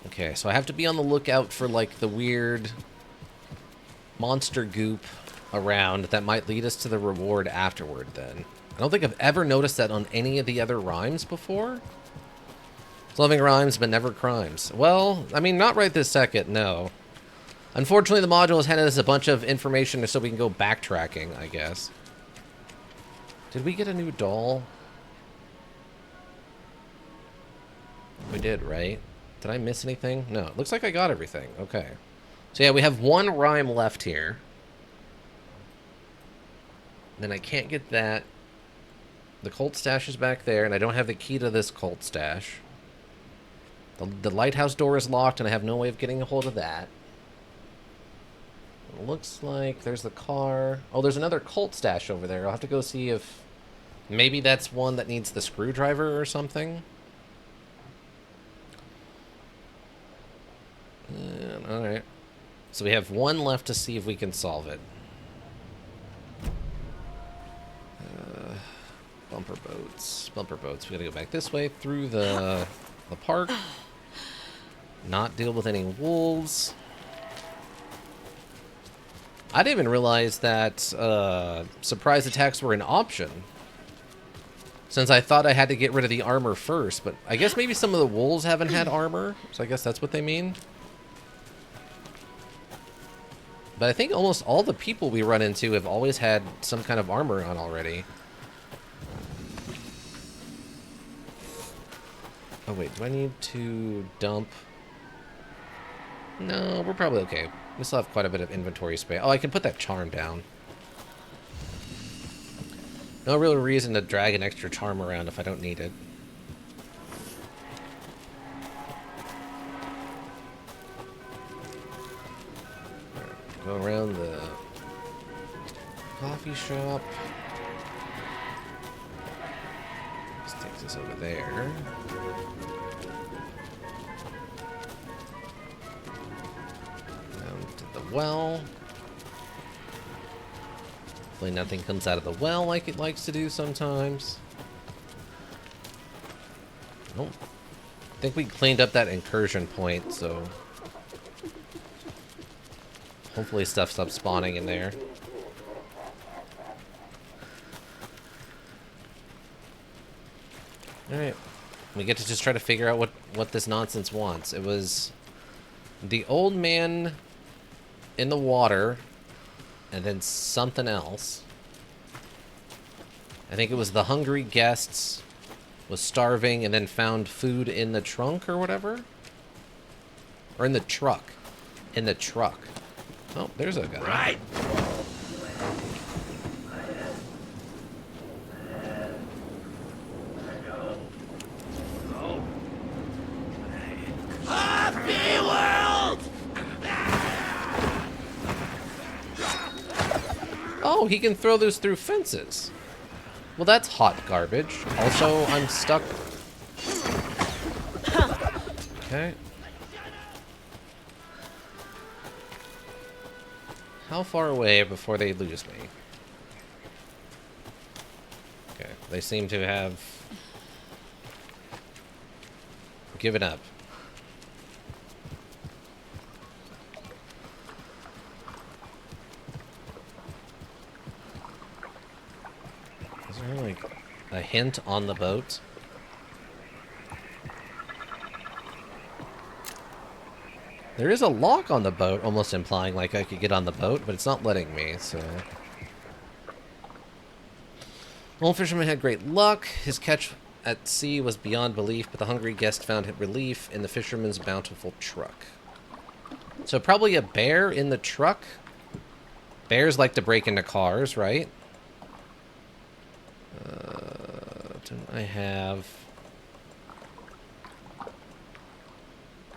Speaker 1: Okay, so I have to be on the lookout for, like, the weird monster goop around that might lead us to the reward afterward, then. I don't think I've ever noticed that on any of the other rhymes before. Solving rhymes, but never crimes. Well, I mean, not right this second, no. Unfortunately, the module has handed us a bunch of information so we can go backtracking, I guess. Did we get a new doll? We did, right? Did I miss anything? No, it looks like I got everything. Okay. So yeah, we have one rhyme left here. Then I can't get that. The cult stash is back there, and I don't have the key to this cult stash. The lighthouse door is locked, and I have no way of getting a hold of that. It looks like there's the car. Oh, there's another cult stash over there. I'll have to go see if... Maybe that's one that needs the screwdriver or something. Alright. So we have one left to see if we can solve it. Bumper boats. Bumper boats. We gotta go back this way through the park. Not deal with any wolves. I didn't even realize that surprise attacks were an option. Since I thought I had to get rid of the armor first, but I guess maybe some of the wolves haven't had armor, so I guess that's what they mean. But I think almost all the people we run into have always had some kind of armor on already. Oh wait, do I need to dump? No, we're probably okay. We still have quite a bit of inventory space. Oh, I can put that charm down. No real reason to drag an extra charm around if I don't need it. Go around the coffee shop. This takes us over there. Down to the well. Hopefully nothing comes out of the well like it likes to do sometimes. Nope. I think we cleaned up that incursion point, so... Hopefully stuff stops spawning in there. Alright. We get to just try to figure out what this nonsense wants. It was the old man in the water, and then something else. I think it was the hungry guests was starving and then found food in the trunk or whatever. Or in the truck. In the truck. Oh, there's a guy.
Speaker 2: Right.
Speaker 1: Oh, he can throw those through fences. Well, that's hot garbage. Also, I'm stuck. Okay. How far away before they lose me? Okay, they seem to have given up. Is there like a hint on the boat? There is a lock on the boat, almost implying like I could get on the boat, but it's not letting me, so... Old fisherman had great luck. His catch at sea was beyond belief, but the hungry guest found relief in the fisherman's bountiful truck. So probably a bear in the truck? Bears like to break into cars, right? Don't I have...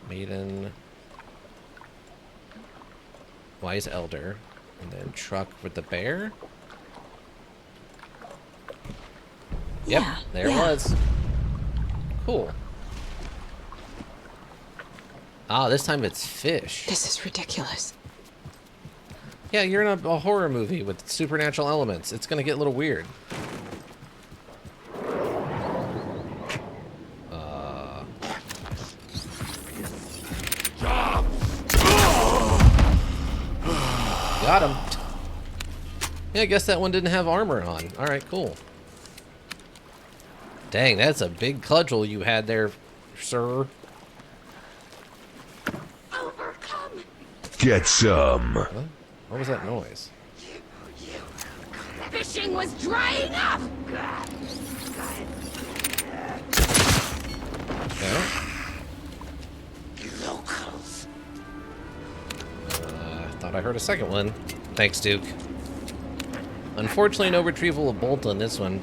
Speaker 1: Maiden... Wise elder, and then truck with the bear. Yep,
Speaker 5: Yeah,
Speaker 1: there it was. Cool. Ah, this time it's fish.
Speaker 5: This is ridiculous.
Speaker 1: Yeah, you're in a horror movie with supernatural elements. It's gonna get a little weird. Got him. Yeah, I guess that one didn't have armor on. Alright, cool. Dang, that's a big cudgel you had there, sir.
Speaker 5: Overcome.
Speaker 13: Get some.
Speaker 1: What? What was that noise?
Speaker 5: Fishing was drying up.
Speaker 1: Okay.
Speaker 5: Locals.
Speaker 1: Thought I heard a second one. Thanks, Duke. Unfortunately, no retrieval of bolt on this one.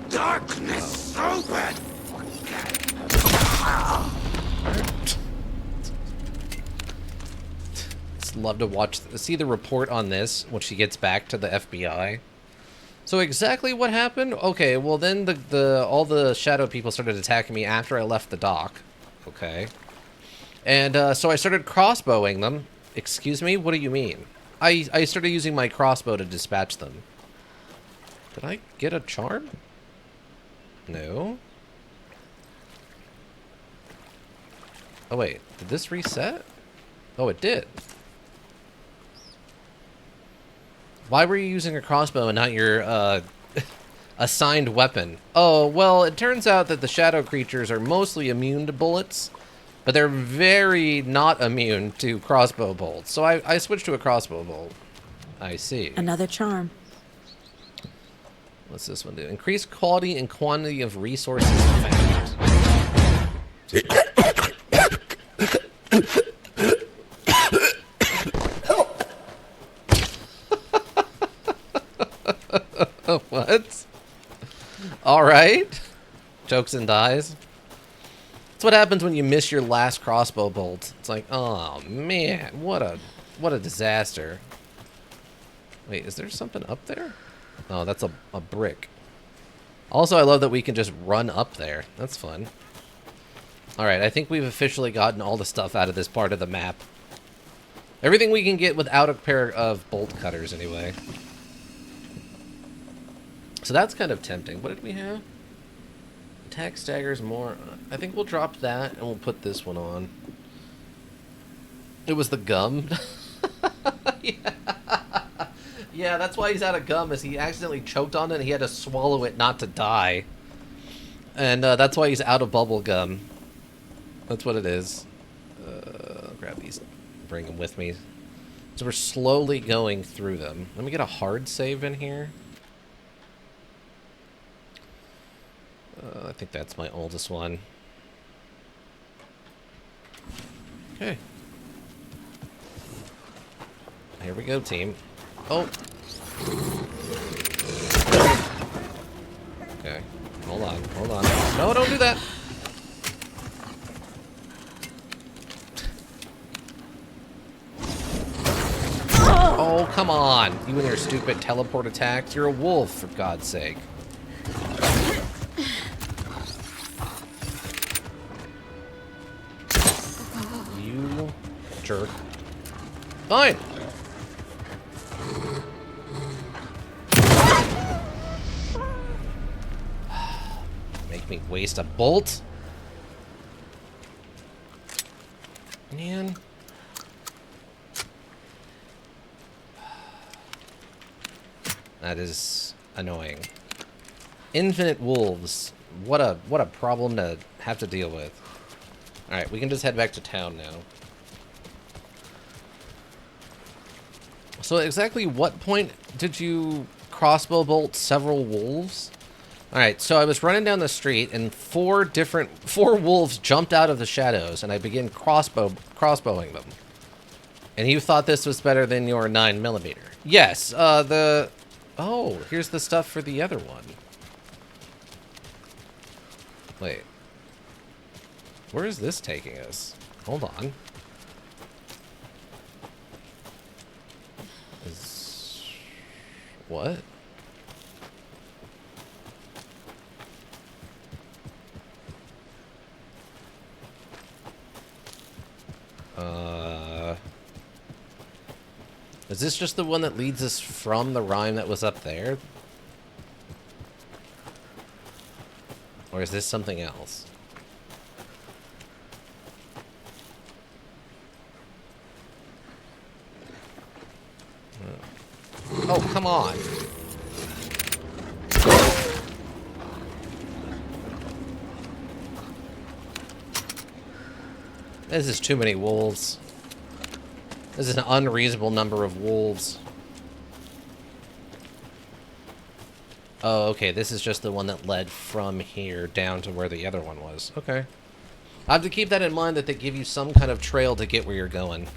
Speaker 2: Darkness open.
Speaker 1: Just love to see the report on this when she gets back to the FBI. So exactly what happened? Okay, well then all the shadow people started attacking me after I left the dock. Okay. And so I started crossbowing them. Excuse me? What do you mean? I started using my crossbow to dispatch them. Did I get a charm? No. Oh wait, did this reset? Oh, it did. Why were you using a crossbow and not your assigned weapon? Oh, well, it turns out that the shadow creatures are mostly immune to bullets, but they're very not immune to crossbow bolts. So I switched to a crossbow bolt. I see.
Speaker 5: Another charm.
Speaker 1: What's this one do? Increase quality and quantity of resources found. What? All right. Chokes and dies. That's what happens when you miss your last crossbow bolt. It's like, oh man, what a disaster. Wait, is there something up there? Oh, that's a brick. Also, I love that we can just run up there. That's fun. Alright, I think we've officially gotten all the stuff out of this part of the map. Everything we can get without a pair of bolt cutters, anyway. So that's kind of tempting. What did we have? Attack staggers more. I think we'll drop that and we'll put this one on. It was the gum. Yeah. Yeah, that's why he's out of gum, is he accidentally choked on it and he had to swallow it not to die. And that's why he's out of bubble gum. That's what it is. I'll grab these, bring them with me. So we're slowly going through them. Let me get a hard save in here. I think that's my oldest one. Okay. Here we go, team. Oh. Okay. Hold on. Hold on. No, don't do that. Oh, come on. You and your stupid teleport attacks. You're a wolf, for God's sake. You jerk. Fine. Make me waste a bolt? Man. That is annoying. Infinite wolves. What a problem to have to deal with. Alright, we can just head back to town now. So exactly what point did you crossbow bolt several wolves? Alright, so I was running down the street and four wolves jumped out of the shadows and I began crossbowing them. And you thought this was better than your 9mm. Yes, oh, here's the stuff for the other one. Wait. Where is this taking us? Hold on. What? Is this just the one that leads us from the rhyme that was up there? Or is this something else? Oh, come on. This is too many wolves. This is an unreasonable number of wolves. Oh, okay, this is just the one that led from here down to where the other one was. Okay. I have to keep that in mind, that they give you some kind of trail to get where you're going.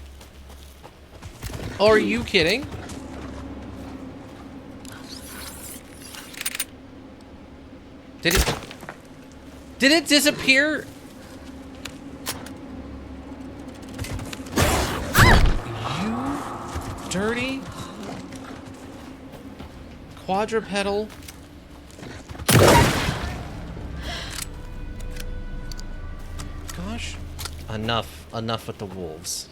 Speaker 1: Oh, are you kidding? Did it disappear? You dirty quadrupedal. Gosh. Enough with the wolves.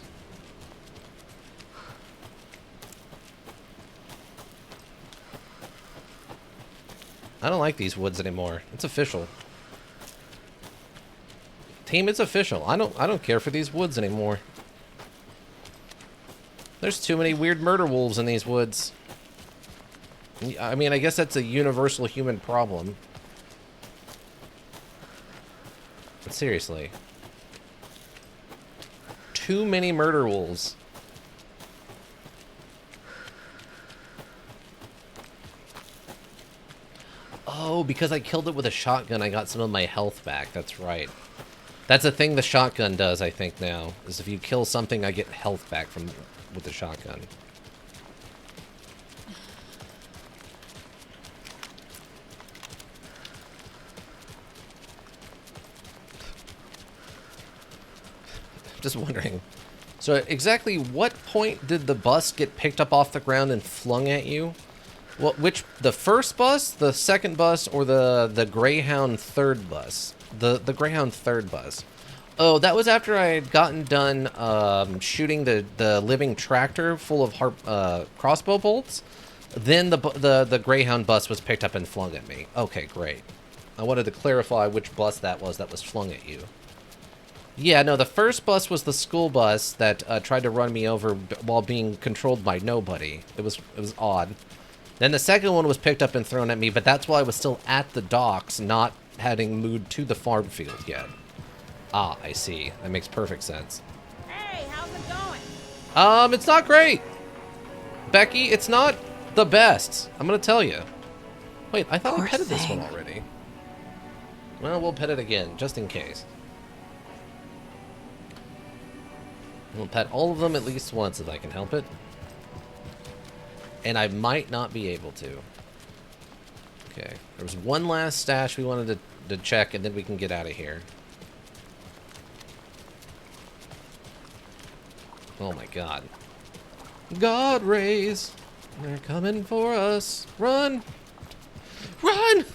Speaker 1: I don't like these woods anymore. It's official. Team, it's official. I don't care for these woods anymore. There's too many weird murder wolves in these woods. I mean, I guess that's a universal human problem. But seriously. Too many murder wolves. Oh, because I killed it with a shotgun, I got some of my health back. That's right. That's a thing the shotgun does, I think, now. Is if you kill something, I get health back with the shotgun. Just wondering. So exactly what point did the bus get picked up off the ground and flung at you? Well, the first bus, the second bus, or the Greyhound third bus? The Greyhound third bus. Oh, that was after I had gotten done shooting the living tractor full of crossbow bolts. Then the Greyhound bus was picked up and flung at me. Okay, great. I wanted to clarify which bus that was flung at you. Yeah, no, the first bus was the school bus that tried to run me over while being controlled by nobody. It was odd. Then the second one was picked up and thrown at me, but that's while I was still at the docks, not having moved to the farm field yet. Ah, I see. That makes perfect sense.
Speaker 12: Hey, how's it going?
Speaker 1: It's not great. Becky, it's not the best. I'm gonna tell you. Wait, I thought I petted this one already. Well, we'll pet it again, just in case. We'll pet all of them at least once if I can help it. And I might not be able to. Okay. There was one last stash we wanted to check, and then we can get out of here. Oh my god. God rays! They're coming for us. Run! Run!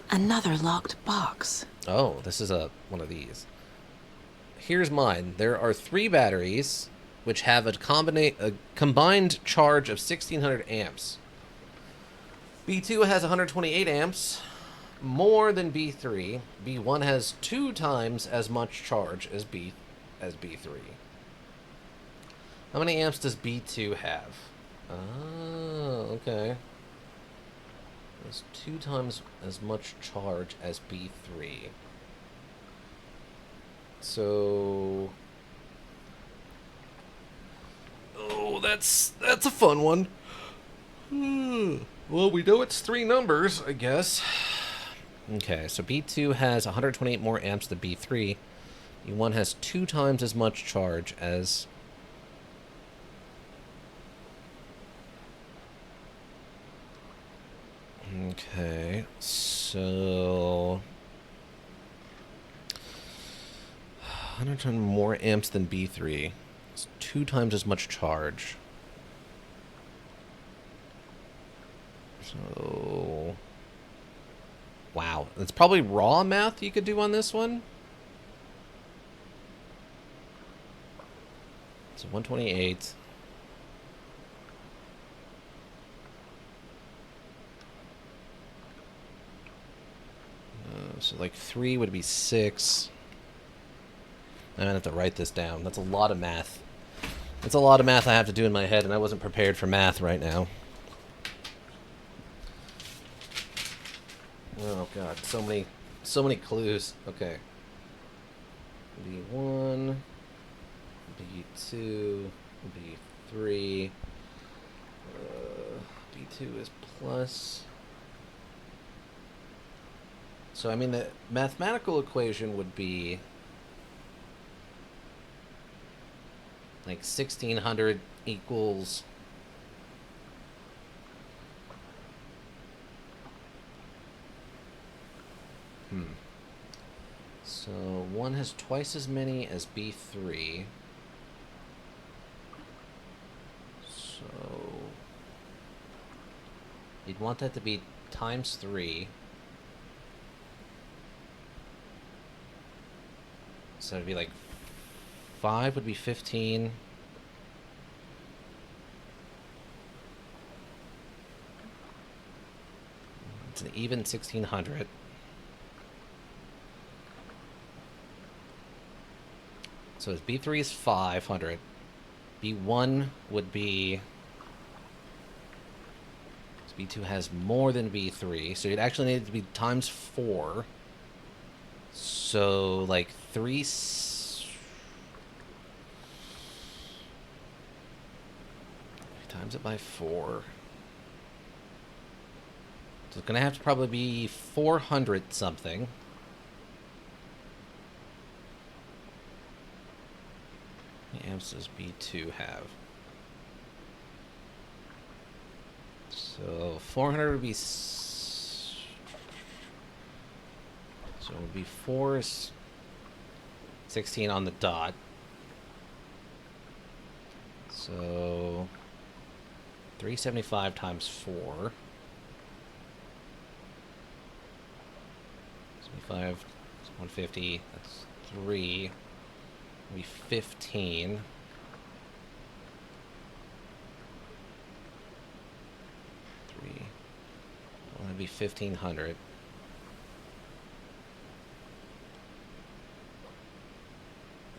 Speaker 5: Another locked box.
Speaker 1: Oh, this is one of these. Here's mine. There are 3 batteries, which have a combined charge of 1600 amps. B2 has 128 amps, more than B3. B1 has 2 times as much charge as B3. How many amps does B2 have? Oh, okay. It's 2 times as much charge as B3. So... Oh, that's a fun one. Well, we know it's 3 numbers, I guess. Okay, so B2 has 128 more amps than B3. B1 has 2 times as much charge as... Okay, so... 110 more amps than B3. It's 2 times as much charge. So... Wow. It's probably raw math you could do on this one. So 128. So like 3 would be 6. I'm gonna have to write this down. That's a lot of math. That's a lot of math I have to do in my head, and I wasn't prepared for math right now. Oh god, so many clues. Okay. B1, B2, B3. B2 is plus. So I mean the mathematical equation would be like 1600 equals So 1 has twice as many as B3. So you'd want that to be times 3. So it'd be like 5 would be 15. It's an even 1600. So B3 is 500. B1 would be... So B2 has more than B3, so you'd actually need it to be times 4. So, like, 3... Times it by 4. So it's going to have to probably be 400 something. How many amps does B2 have? So 400 would be... So it would be 4 is 16 on the dot. So 375 times 4. 75, 150, that's 3. Be 15. 3. Well, that'd be 1500.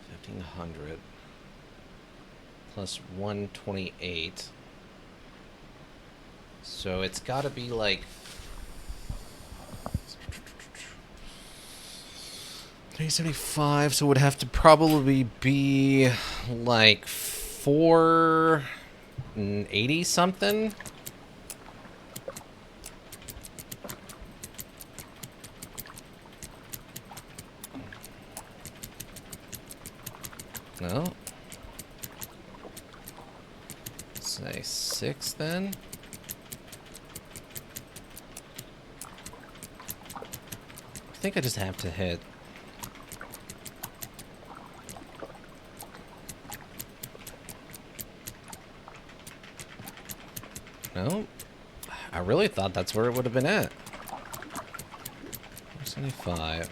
Speaker 1: 1500 plus 128. So it's got to be like 375, so it would have to probably be like 480 something. No. Say 6 then. I think I just have to hit. No. I really thought that's where it would have been at. 75.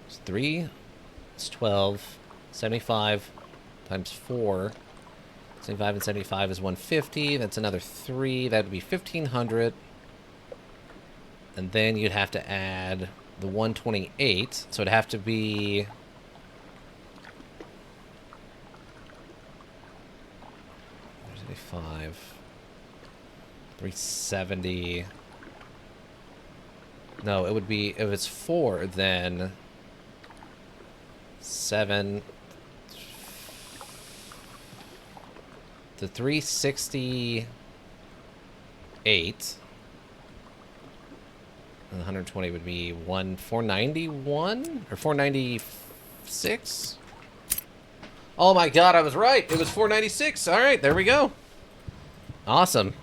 Speaker 1: It's 3. It's 12. 75 times 4. 75 and 75 is 150. That's another 3. That would be 1,500. And then you'd have to add the 128. So it'd have to be... 75. 370. No, it would be... If it's 4, then... 7... The 368 and 120 would be 491 or 496. Oh my god, I was right. It was 496. All right, there we go. Awesome.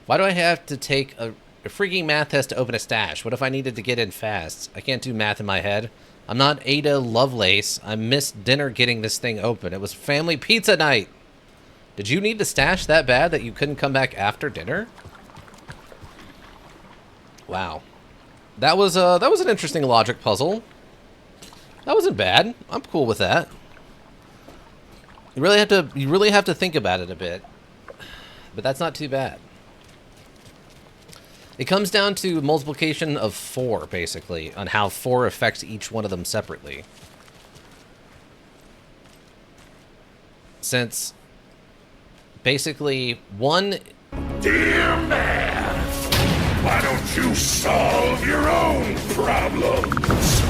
Speaker 1: Why do I have to take a freaking math test to open a stash? What if I needed to get in fast? I can't do math in my head. I'm not Ada Lovelace. I missed dinner getting this thing open. It was family pizza night. Did you need the stash that bad that you couldn't come back after dinner? Wow. That was an interesting logic puzzle. That wasn't bad. I'm cool with that. You really have to think about it a bit. But that's not too bad. It comes down to multiplication of 4, basically, on how 4 affects each one of them separately. Since basically 1...
Speaker 7: Dear man, why don't you solve your own problems?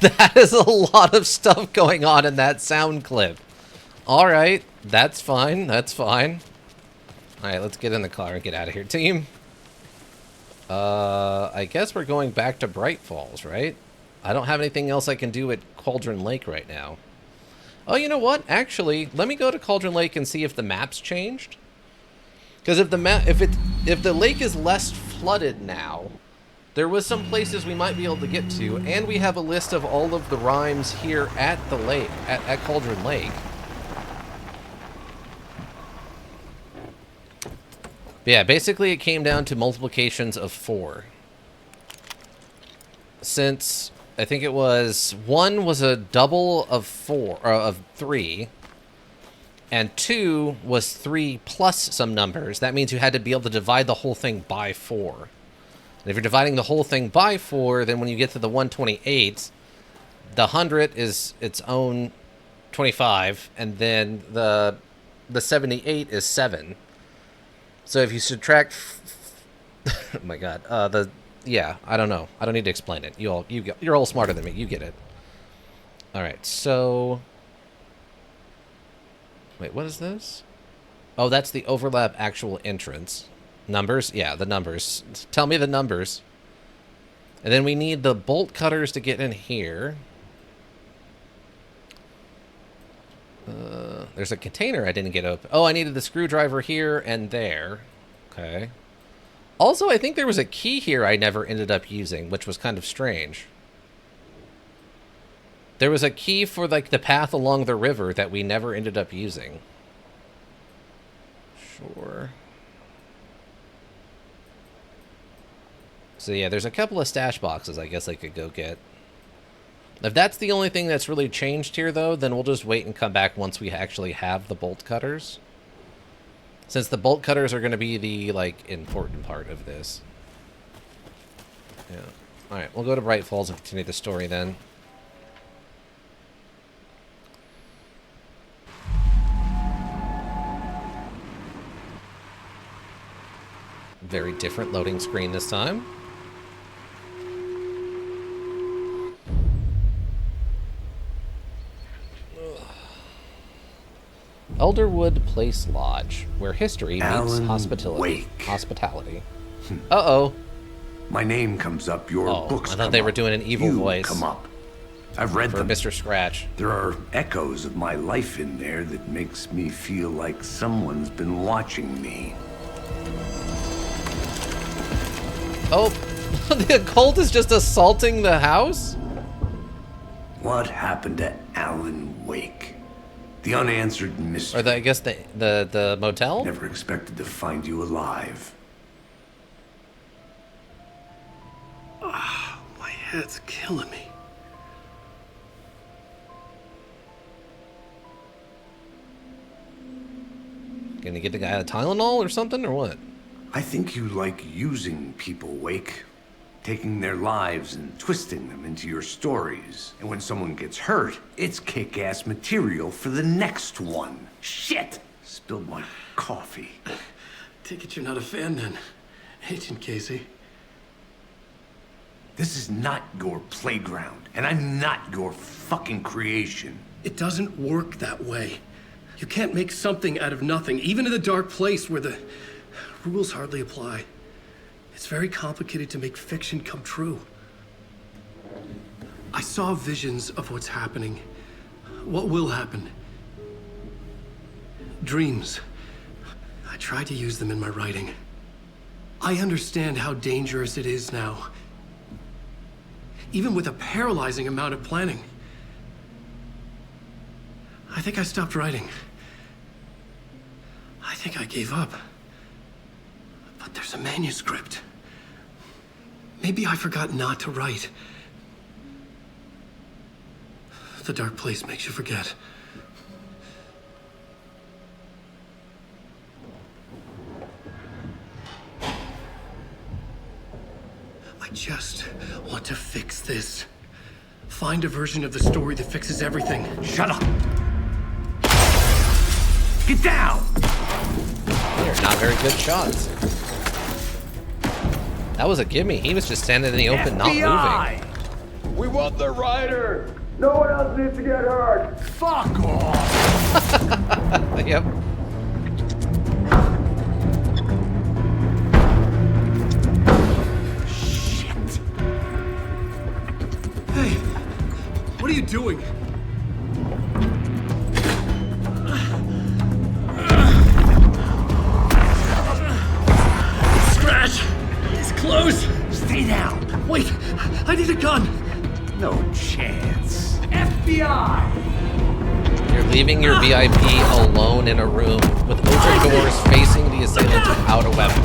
Speaker 1: That is a lot of stuff going on in that sound clip. Alright, that's fine, that's fine. Alright, let's get in the car and get out of here, team. I guess we're going back to Bright Falls, right? I don't have anything else I can do at Cauldron Lake right now. Oh, you know what? Actually, let me go to Cauldron Lake and see if the map's changed. Because if the lake is less flooded now, there was some places we might be able to get to, and we have a list of all of the rhymes here at the lake, at Cauldron Lake. But yeah, basically it came down to multiplications of 4. Since I think it was 1 was a double of 4 or of 3, and 2 was 3 plus some numbers. That means you had to be able to divide the whole thing by 4. And if you're dividing the whole thing by 4, then when you get to the 128, the 100 is its own 25, and then the 78 is 7. So if you subtract, oh my god, yeah, I don't know. I don't need to explain it. You're all smarter than me. You get it. All right, so wait, what is this? Oh, that's the overlap actual entrance. Numbers? Yeah, the numbers. Tell me the numbers. And then we need the bolt cutters to get in here. There's a container I didn't get open. Oh, I needed the screwdriver here and there. Okay. Also, I think there was a key here I never ended up using, which was kind of strange. There was a key for, like, the path along the river that we never ended up using. Sure. So, yeah, there's a couple of stash boxes I guess I could go get. If that's the only thing that's really changed here, though, then we'll just wait and come back once we actually have the bolt cutters. Since the bolt cutters are going to be the, like, important part of this. Yeah. Alright, we'll go to Bright Falls and continue the story then. Very different loading screen this time. Elderwood Place Lodge, where history meets hospitality.
Speaker 2: Uh-oh. My name comes up, your books
Speaker 1: I thought they were doing an evil voice.
Speaker 2: Come up. I've read
Speaker 1: for
Speaker 2: them.
Speaker 1: Mr. Scratch.
Speaker 2: There are echoes of my life in there that makes me feel like someone's been watching me.
Speaker 1: Oh, the occult is just assaulting the house?
Speaker 2: What happened to Alan Wake? The unanswered mystery.
Speaker 1: Or I guess the motel?
Speaker 2: Never expected to find you alive.
Speaker 3: My head's killing me.
Speaker 1: Gonna get the guy a Tylenol or something, or what?
Speaker 2: I think you like using people, Wake. Taking their lives and twisting them into your stories. And when someone gets hurt, it's kick-ass material for the next one. Shit! Spilled my coffee.
Speaker 3: Take it you're not a fan then, Agent Casey.
Speaker 2: This is not your playground, and I'm not your fucking creation.
Speaker 3: It doesn't work that way. You can't make something out of nothing, even in the dark place where the rules hardly apply. It's very complicated to make fiction come true. I saw visions of what's happening, what will happen. Dreams. I tried to use them in my writing. I understand how dangerous it is now. Even with a paralyzing amount of planning. I think I stopped writing. I think I gave up. But there's a manuscript. Maybe I forgot not to write. The dark place makes you forget. I just want to fix this. Find a version of the story that fixes everything.
Speaker 2: Shut up! Get down!
Speaker 1: They're not very good shots. That was a gimme. He was just standing in the open, not moving.
Speaker 7: We want the rider!
Speaker 6: No one else needs to get hurt.
Speaker 2: Fuck off!
Speaker 1: Yep.
Speaker 2: Shit!
Speaker 3: Hey, what are you doing? Scratch! He's close!
Speaker 2: Stay down!
Speaker 3: Wait, I need a gun!
Speaker 2: No chance. FBI!
Speaker 1: You're leaving your VIP alone in a room with open doors facing the assailant without a weapon.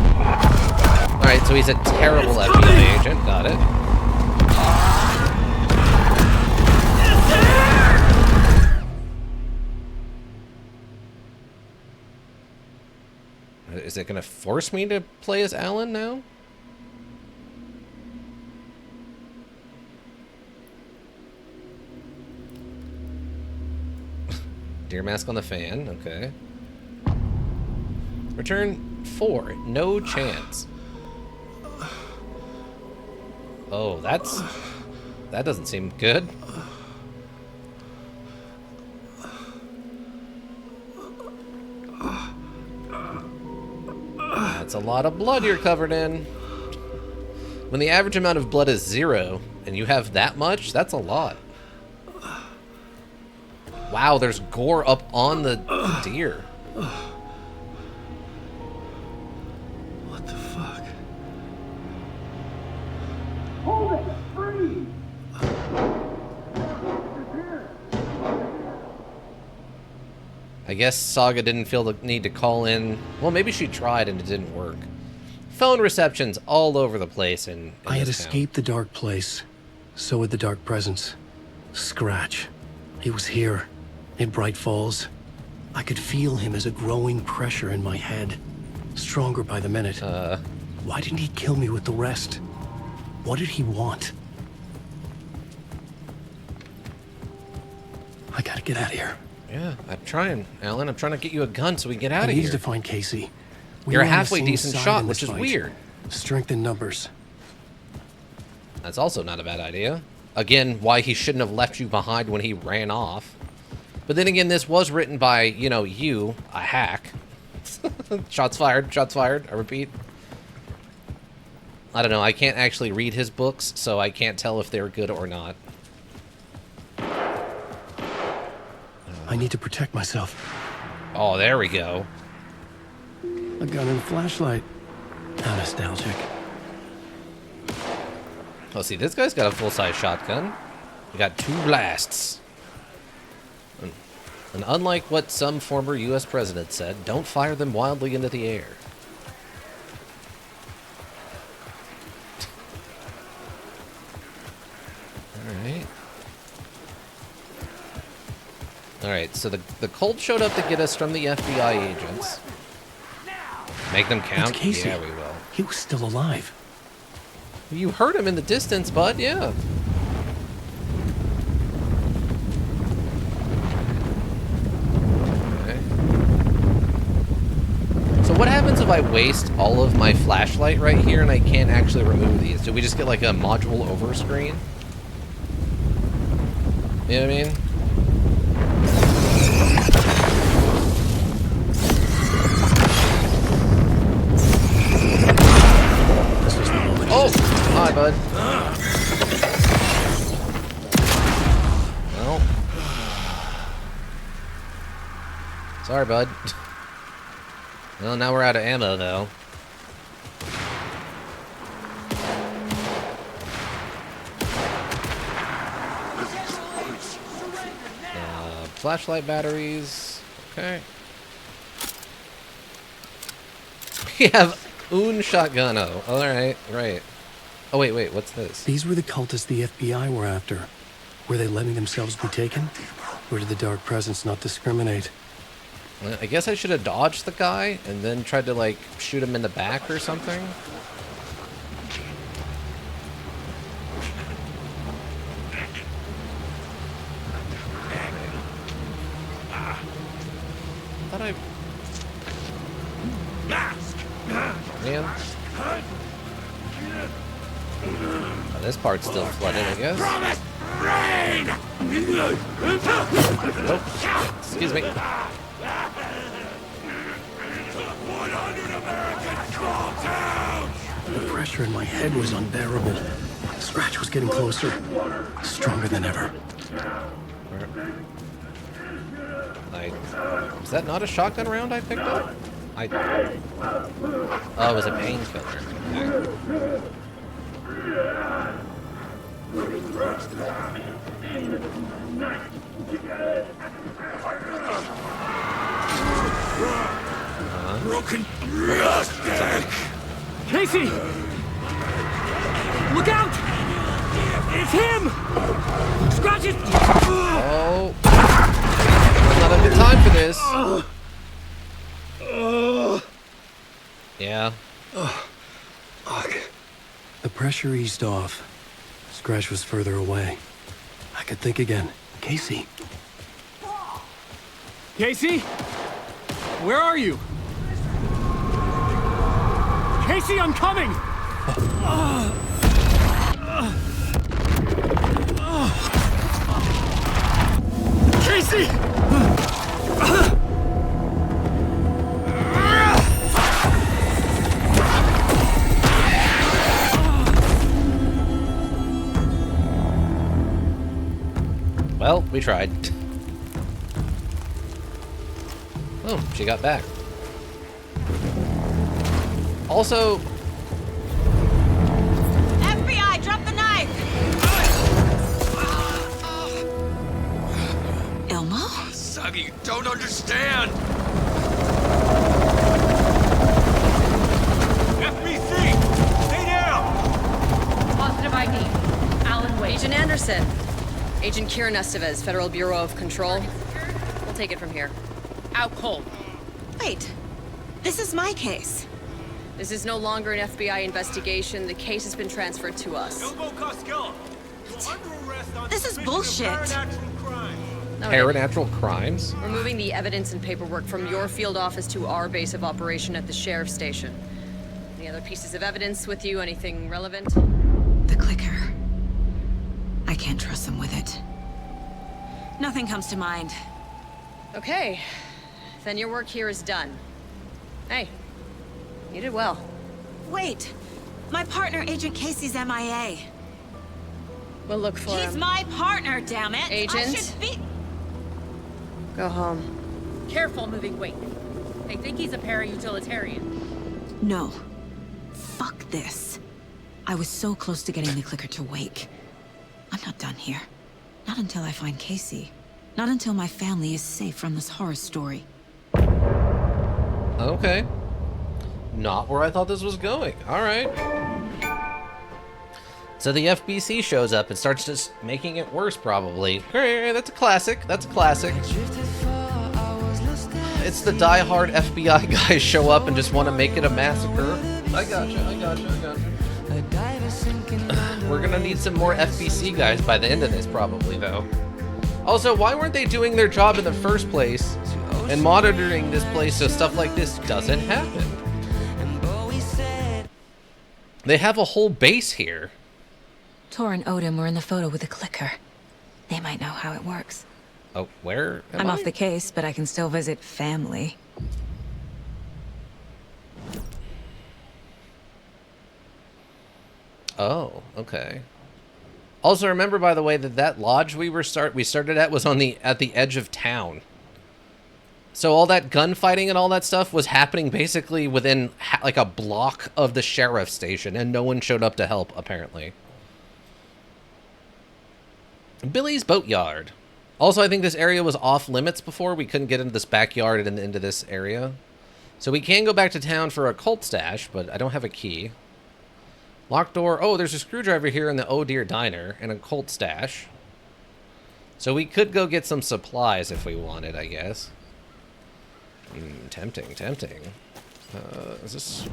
Speaker 1: Alright, so he's a terrible FBI agent. Got it. Is it gonna force me to play as Alan now? Deer mask on the fan, okay. Return 4, no chance. Oh, that doesn't seem good. That's a lot of blood you're covered in. When the average amount of blood is 0, and you have that much, that's a lot. Wow, there's gore up on the deer.
Speaker 3: What the fuck?
Speaker 6: Hold it! Freeze!
Speaker 1: I guess Saga didn't feel the need to call in. Well, maybe she tried and it didn't work. Phone receptions all over the place in
Speaker 3: I had
Speaker 1: this town.
Speaker 3: escaped the dark place. So had the dark presence. Scratch. He was here, in Bright Falls. I could feel him as a growing pressure in my head. Stronger by the minute. Why didn't he kill me with the rest? What did he want? I gotta get out of here.
Speaker 1: Yeah, I'm trying, Alan. I'm trying to get you a gun so we can get out
Speaker 3: I
Speaker 1: of
Speaker 3: need
Speaker 1: here.
Speaker 3: to find Casey. We
Speaker 1: You're a
Speaker 3: were on the
Speaker 1: halfway
Speaker 3: same
Speaker 1: decent
Speaker 3: side
Speaker 1: shot,
Speaker 3: in
Speaker 1: which
Speaker 3: this
Speaker 1: is
Speaker 3: fight.
Speaker 1: weird.
Speaker 3: Strength in numbers.
Speaker 1: That's also not a bad idea. Again, why he shouldn't have left you behind when he ran off. But then again, this was written by, you know, you, a hack. Shots fired, I repeat. I don't know, I can't actually read his books, so I can't tell if they're good or not.
Speaker 3: I need to protect myself.
Speaker 1: Oh, there we go.
Speaker 3: A gun and a flashlight. How nostalgic.
Speaker 1: Oh, see, this guy's got a full-size shotgun. We got 2 blasts. And unlike what some former U.S. president said, don't fire them wildly into the air. Alright. Alright, so the Colt showed up to get us from the FBI agents. Make them count?
Speaker 3: It's Casey.
Speaker 1: Yeah, we will.
Speaker 3: He was still alive.
Speaker 1: You heard him in the distance, bud, yeah. Okay. So what happens if I waste all of my flashlight right here and I can't actually remove these? Do we just get like a module over screen? You know what I mean? Oh! Hi, bud. Well. Sorry, bud. Well, now we're out of ammo, though. Flashlight batteries. Okay. We have un shotgun. Oh, alright, right. Oh, wait, what's this?
Speaker 3: These were the cultists the FBI were after. Were they letting themselves be taken? Or did the Dark Presence not discriminate?
Speaker 1: Well, I guess I should have dodged the guy and then tried to, like, shoot him in the back or something. Thought I... Man. Oh, this part's still flooded, I guess. Oh, excuse me.
Speaker 3: 100 American small towns! The pressure in my head was unbearable. Scratch was getting closer, stronger than ever.
Speaker 1: Is that not a shotgun round I picked up? Oh, it was a painkiller. Okay.
Speaker 3: Broken stick! Casey! Look out! It's him! Scratch it!
Speaker 1: Oh. Not a good time for this. Yeah.
Speaker 3: Fuck. The pressure eased off. Scratch was further away. I could think again. Casey. Casey? Where are you? Casey, I'm coming! Casey!
Speaker 1: Well, we tried. Oh, she got back. Also...
Speaker 5: FBI, drop the knife! Elmo?
Speaker 14: Suggy, you don't understand!
Speaker 15: FBC! Stay down!
Speaker 16: Positive ID. Alan Wade. Agent Anderson. Agent Kieran Estevez, Federal Bureau of Control. We'll take it from here. Out cold.
Speaker 5: Wait. This is my case.
Speaker 16: This is no longer an FBI investigation. The case has been transferred to us.
Speaker 5: This is bullshit.
Speaker 1: Paranatural crimes?
Speaker 16: We're moving the evidence and paperwork from your field office to our base of operation at the sheriff's station. Any other pieces of evidence with you? Anything relevant?
Speaker 5: The clicker. I can't trust them with it. Nothing comes to mind.
Speaker 16: Okay. Then your work here is done. Hey. You did well.
Speaker 5: Wait! My partner, Agent Casey's MIA.
Speaker 16: We'll look for him.
Speaker 5: He's my partner, damn it!
Speaker 16: Agent?
Speaker 5: I should be...
Speaker 16: Go home.
Speaker 17: Careful moving Wake. They think he's a para-utilitarian.
Speaker 5: No. Fuck this. I was so close to getting the clicker to wake. I'm not done here. Not until I find Casey. Not until my family is safe from this horror story.
Speaker 1: Okay. Not where I thought this was going. Alright. So the FBC shows up and starts just making it worse, probably. That's a classic. That's a classic. It's the die-hard FBI guys show up and just want to make it a massacre. I gotcha. We're gonna need some more FBC guys by the end of this, probably, though. Also, why weren't they doing their job in the first place and monitoring this place so stuff like this doesn't happen? They have a whole base here.
Speaker 5: Tor and Odin were in the photo with the clicker. They might know how it works.
Speaker 1: Oh, where am
Speaker 5: I'm
Speaker 1: I?
Speaker 5: off the case, but I can still visit family.
Speaker 1: Oh, okay. Also, remember, by the way, that lodge we started at was at the edge of town. So all that gunfighting and all that stuff was happening basically within like a block of the sheriff's station, and no one showed up to help, apparently. Billy's Boatyard. Also, I think this area was off limits before. We couldn't get into this backyard and into this area. So we can go back to town for a cult stash, but I don't have a key. Locked door. Oh, there's a screwdriver here in the Oh Dear Diner and a cult stash. So we could go get some supplies if we wanted, I guess. Tempting. Is this...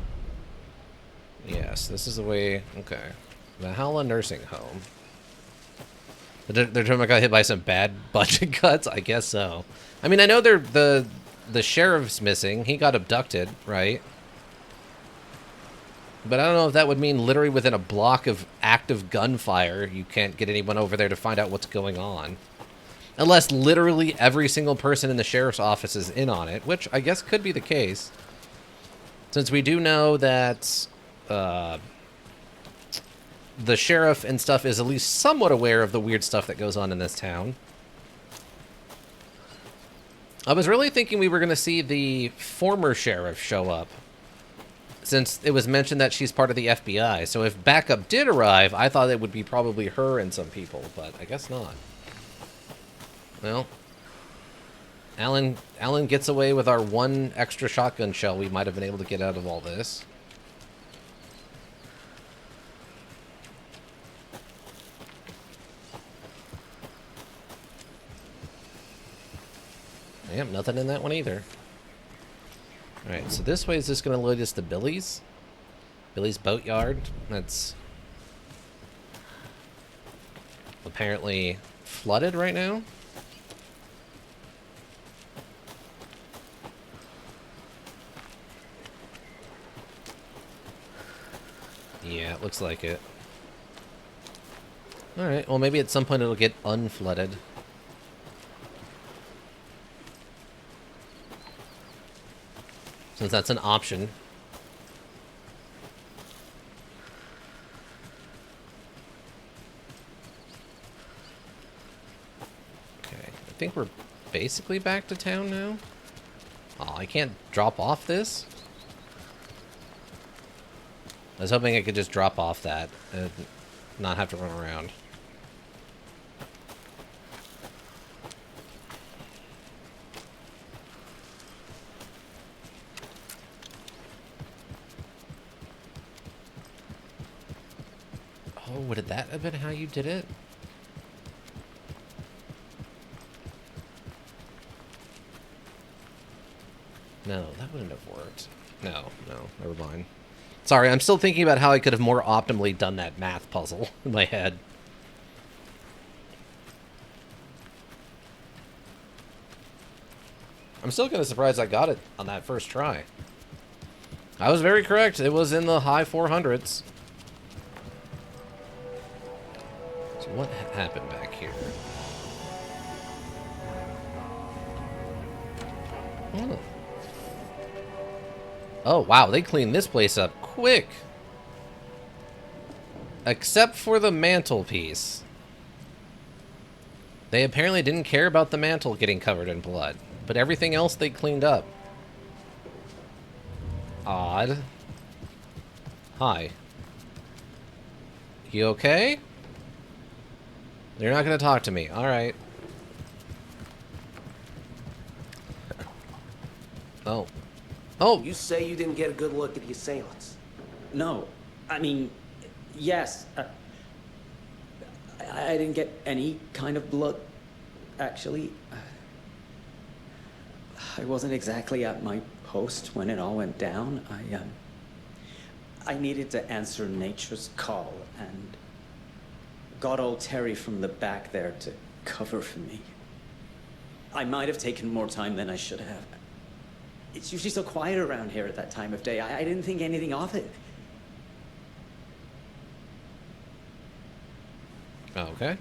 Speaker 1: Yes, this is the way... Okay. Valhalla Nursing Home. They're talking about got hit by some bad budget cuts? I guess so. I mean, I know the sheriff's missing. He got abducted, right? But I don't know if that would mean literally within a block of active gunfire, you can't get anyone over there to find out what's going on. Unless literally every single person in the sheriff's office is in on it, which I guess could be the case. Since we do know that the sheriff and stuff is at least somewhat aware of the weird stuff that goes on in this town. I was really thinking we were going to see the former sheriff show up, since it was mentioned that she's part of the FBI. So if backup did arrive, I thought it would be probably her and some people, but I guess not. Well, Alan gets away with our one extra shotgun shell we might have been able to get out of all this. Yep, nothing in that one either. Alright, so this way is just going to lead us to Billy's. Billy's Boatyard. That's apparently flooded right now. Yeah, it looks like it. Alright, well maybe at some point it'll get unflooded. Since that's an option. Okay, I think we're basically back to town now. Oh, I can't drop off this? I was hoping I could just drop off that and not have to run around. Oh, would that have been how you did it? No, that wouldn't have worked. No, never mind. Sorry, I'm still thinking about how I could have more optimally done that math puzzle in my head. I'm still kind of surprised I got it on that first try. I was very correct. It was in the high 400s. So what happened back here? Oh. Oh, wow, they cleaned this place up quick. Except for the mantelpiece. They apparently didn't care about the mantle getting covered in blood, but everything else they cleaned up. Odd. Hi. You okay? You're not gonna talk to me. Alright. Oh. Oh!
Speaker 18: You say you didn't get a good look at the assailants.
Speaker 11: No. I mean, yes. I didn't get any kind of blood, actually. I wasn't exactly at my post when it all went down. I needed to answer nature's call and got old Terry from the back there to cover for me. I might have taken more time than I should have. It's usually so quiet around here at that time of day. I didn't think anything of it.
Speaker 1: Okay.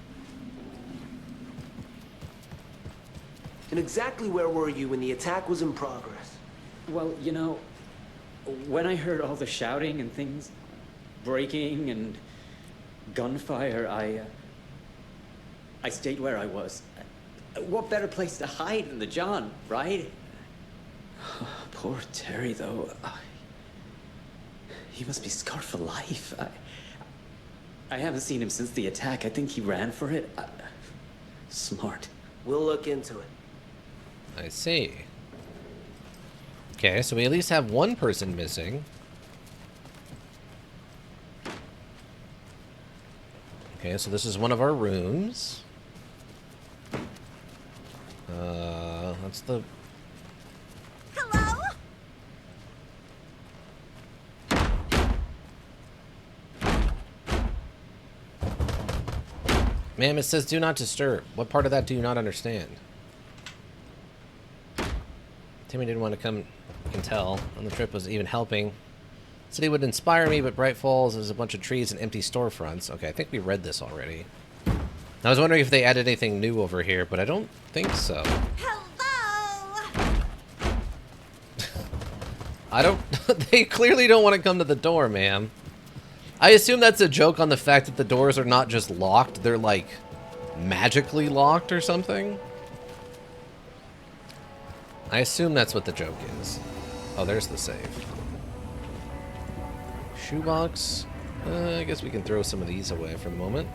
Speaker 18: And exactly where were you when the attack was in progress?
Speaker 11: Well, you know, when I heard all the shouting and things, breaking and gunfire, I stayed where I was. What better place to hide than the John, right? Poor Terry, though. He must be scarred for life. I haven't seen him since the attack. I think he ran for it. Smart.
Speaker 18: We'll look into it.
Speaker 1: I see. Okay, so we at least have one person missing. Okay, so this is one of our rooms. That's the...
Speaker 19: Hello?
Speaker 1: Ma'am, it says do not disturb. What part of that do you not understand? Timmy didn't want to come, you can tell, on the trip was even helping. City would inspire me, but Bright Falls is a bunch of trees and empty storefronts. Okay, I think we read this already. I was wondering if they added anything new over here, but I don't think so.
Speaker 19: Hello?
Speaker 1: I don't... They clearly don't want to come to the door, ma'am. I assume that's a joke on the fact that the doors are not just locked, they're like magically locked or something. I assume that's what the joke is. Oh, there's the save. Shoebox. I guess we can throw some of these away for the moment.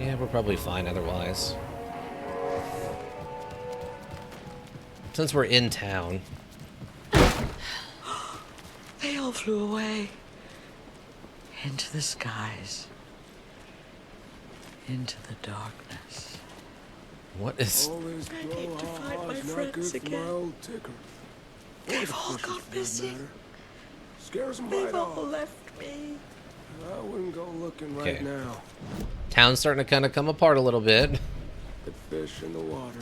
Speaker 1: Yeah, we're probably fine otherwise. Since we're in town.
Speaker 20: They all flew away. Into the skies. Into the darkness.
Speaker 1: What is...
Speaker 20: I need to find my friends again. They've all gone missing.
Speaker 2: Scares them
Speaker 20: They've
Speaker 2: right
Speaker 20: all
Speaker 2: off.
Speaker 20: left me.
Speaker 2: I wouldn't go looking right
Speaker 1: Okay.
Speaker 2: now.
Speaker 1: Town's starting to kind of come apart a little bit.
Speaker 2: The fish in the water.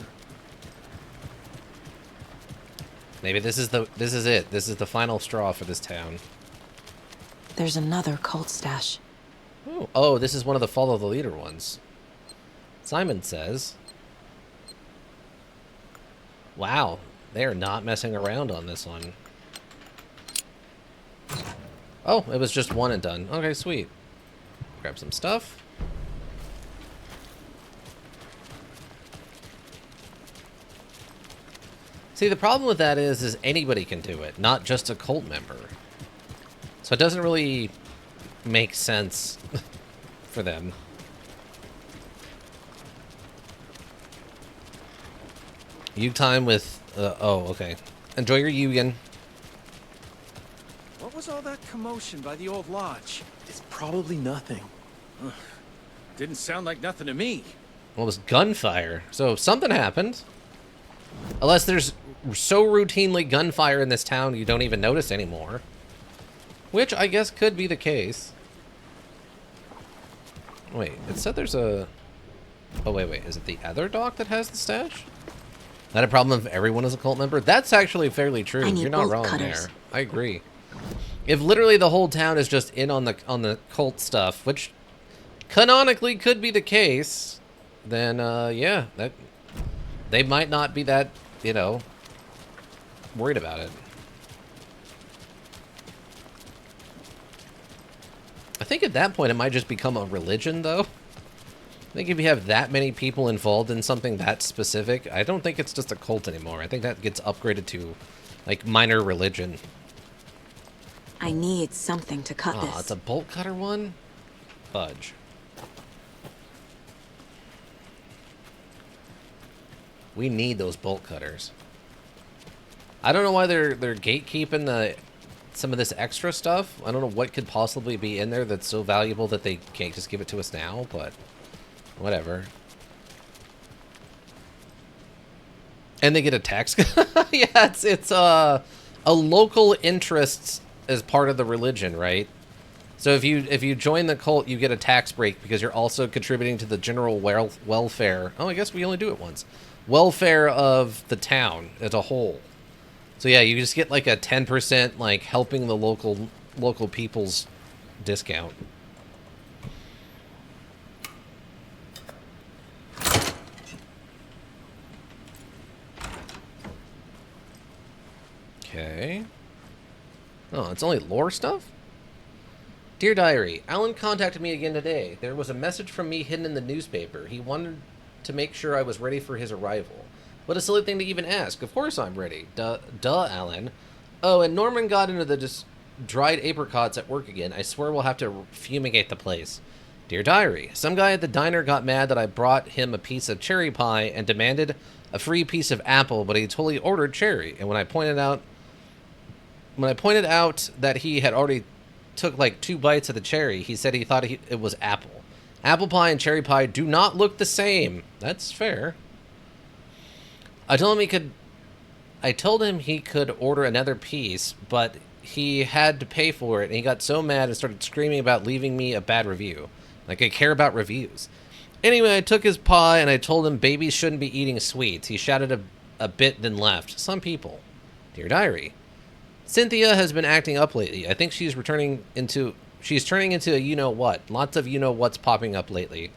Speaker 1: Maybe this is it. This is the final straw for this town.
Speaker 5: There's another cult stash.
Speaker 1: Oh, this is one of the follow the leader ones. Simon says. Wow, they're not messing around on this one. Oh, it was just one and done. Okay, sweet. Grab some stuff. See, the problem with that is anybody can do it, not just a cult member. So it doesn't really make sense for them. You time with... oh, okay. Enjoy your Yugen.
Speaker 15: What was all that commotion by the old lodge? It's probably nothing. Ugh. Didn't sound like nothing to me.
Speaker 1: Well, it was gunfire. So something happened. Unless there's so routinely gunfire in this town you don't even notice anymore. Which I guess could be the case. Wait, it said there's a... Oh, wait. Is it the other dock that has the stash? Not a problem if everyone is a cult member? That's actually fairly true. You're not wrong there. I agree. If literally the whole town is just in on the cult stuff, which canonically could be the case, then yeah, that they might not be that, you know, worried about it. I think at that point it might just become a religion, though. I think if you have that many people involved in something that specific, I don't think it's just a cult anymore. I think that gets upgraded to, like, minor religion.
Speaker 5: I need something to cut this.
Speaker 1: Oh, it's a bolt cutter one? Fudge. We need those bolt cutters. I don't know why they're gatekeeping some of this extra stuff. I don't know what could possibly be in there that's so valuable that they can't just give it to us now, but whatever. And they get a tax. Yeah, it's a local interest as part of the religion, right? So if you join the cult, you get a tax break because you're also contributing to the general welfare. Oh, I guess we only do it once. Welfare of the town as a whole. So yeah, you just get like a 10% like helping the local people's discount. Okay. Oh, it's only lore stuff? Dear Diary, Alan contacted me again today. There was a message from me hidden in the newspaper. He wanted to make sure I was ready for his arrival. What a silly thing to even ask. Of course I'm ready. Duh, Alan. Oh, and Norman got into the dried apricots at work again. I swear we'll have to fumigate the place. Dear Diary, some guy at the diner got mad that I brought him a piece of cherry pie and demanded a free piece of apple, but he totally ordered cherry. And when I pointed out that he had already took like 2 bites of the cherry, he said he thought it was apple. Apple pie and cherry pie do not look the same. That's fair. I told him he could order another piece, but he had to pay for it, and he got so mad and started screaming about leaving me a bad review. Like I care about reviews. Anyway, I took his pie and I told him babies shouldn't be eating sweets. He shouted a bit, then left. Some people. Dear Diary, Cynthia has been acting up lately. I think she's turning into a you-know-what. Lots of you-know-what's popping up lately.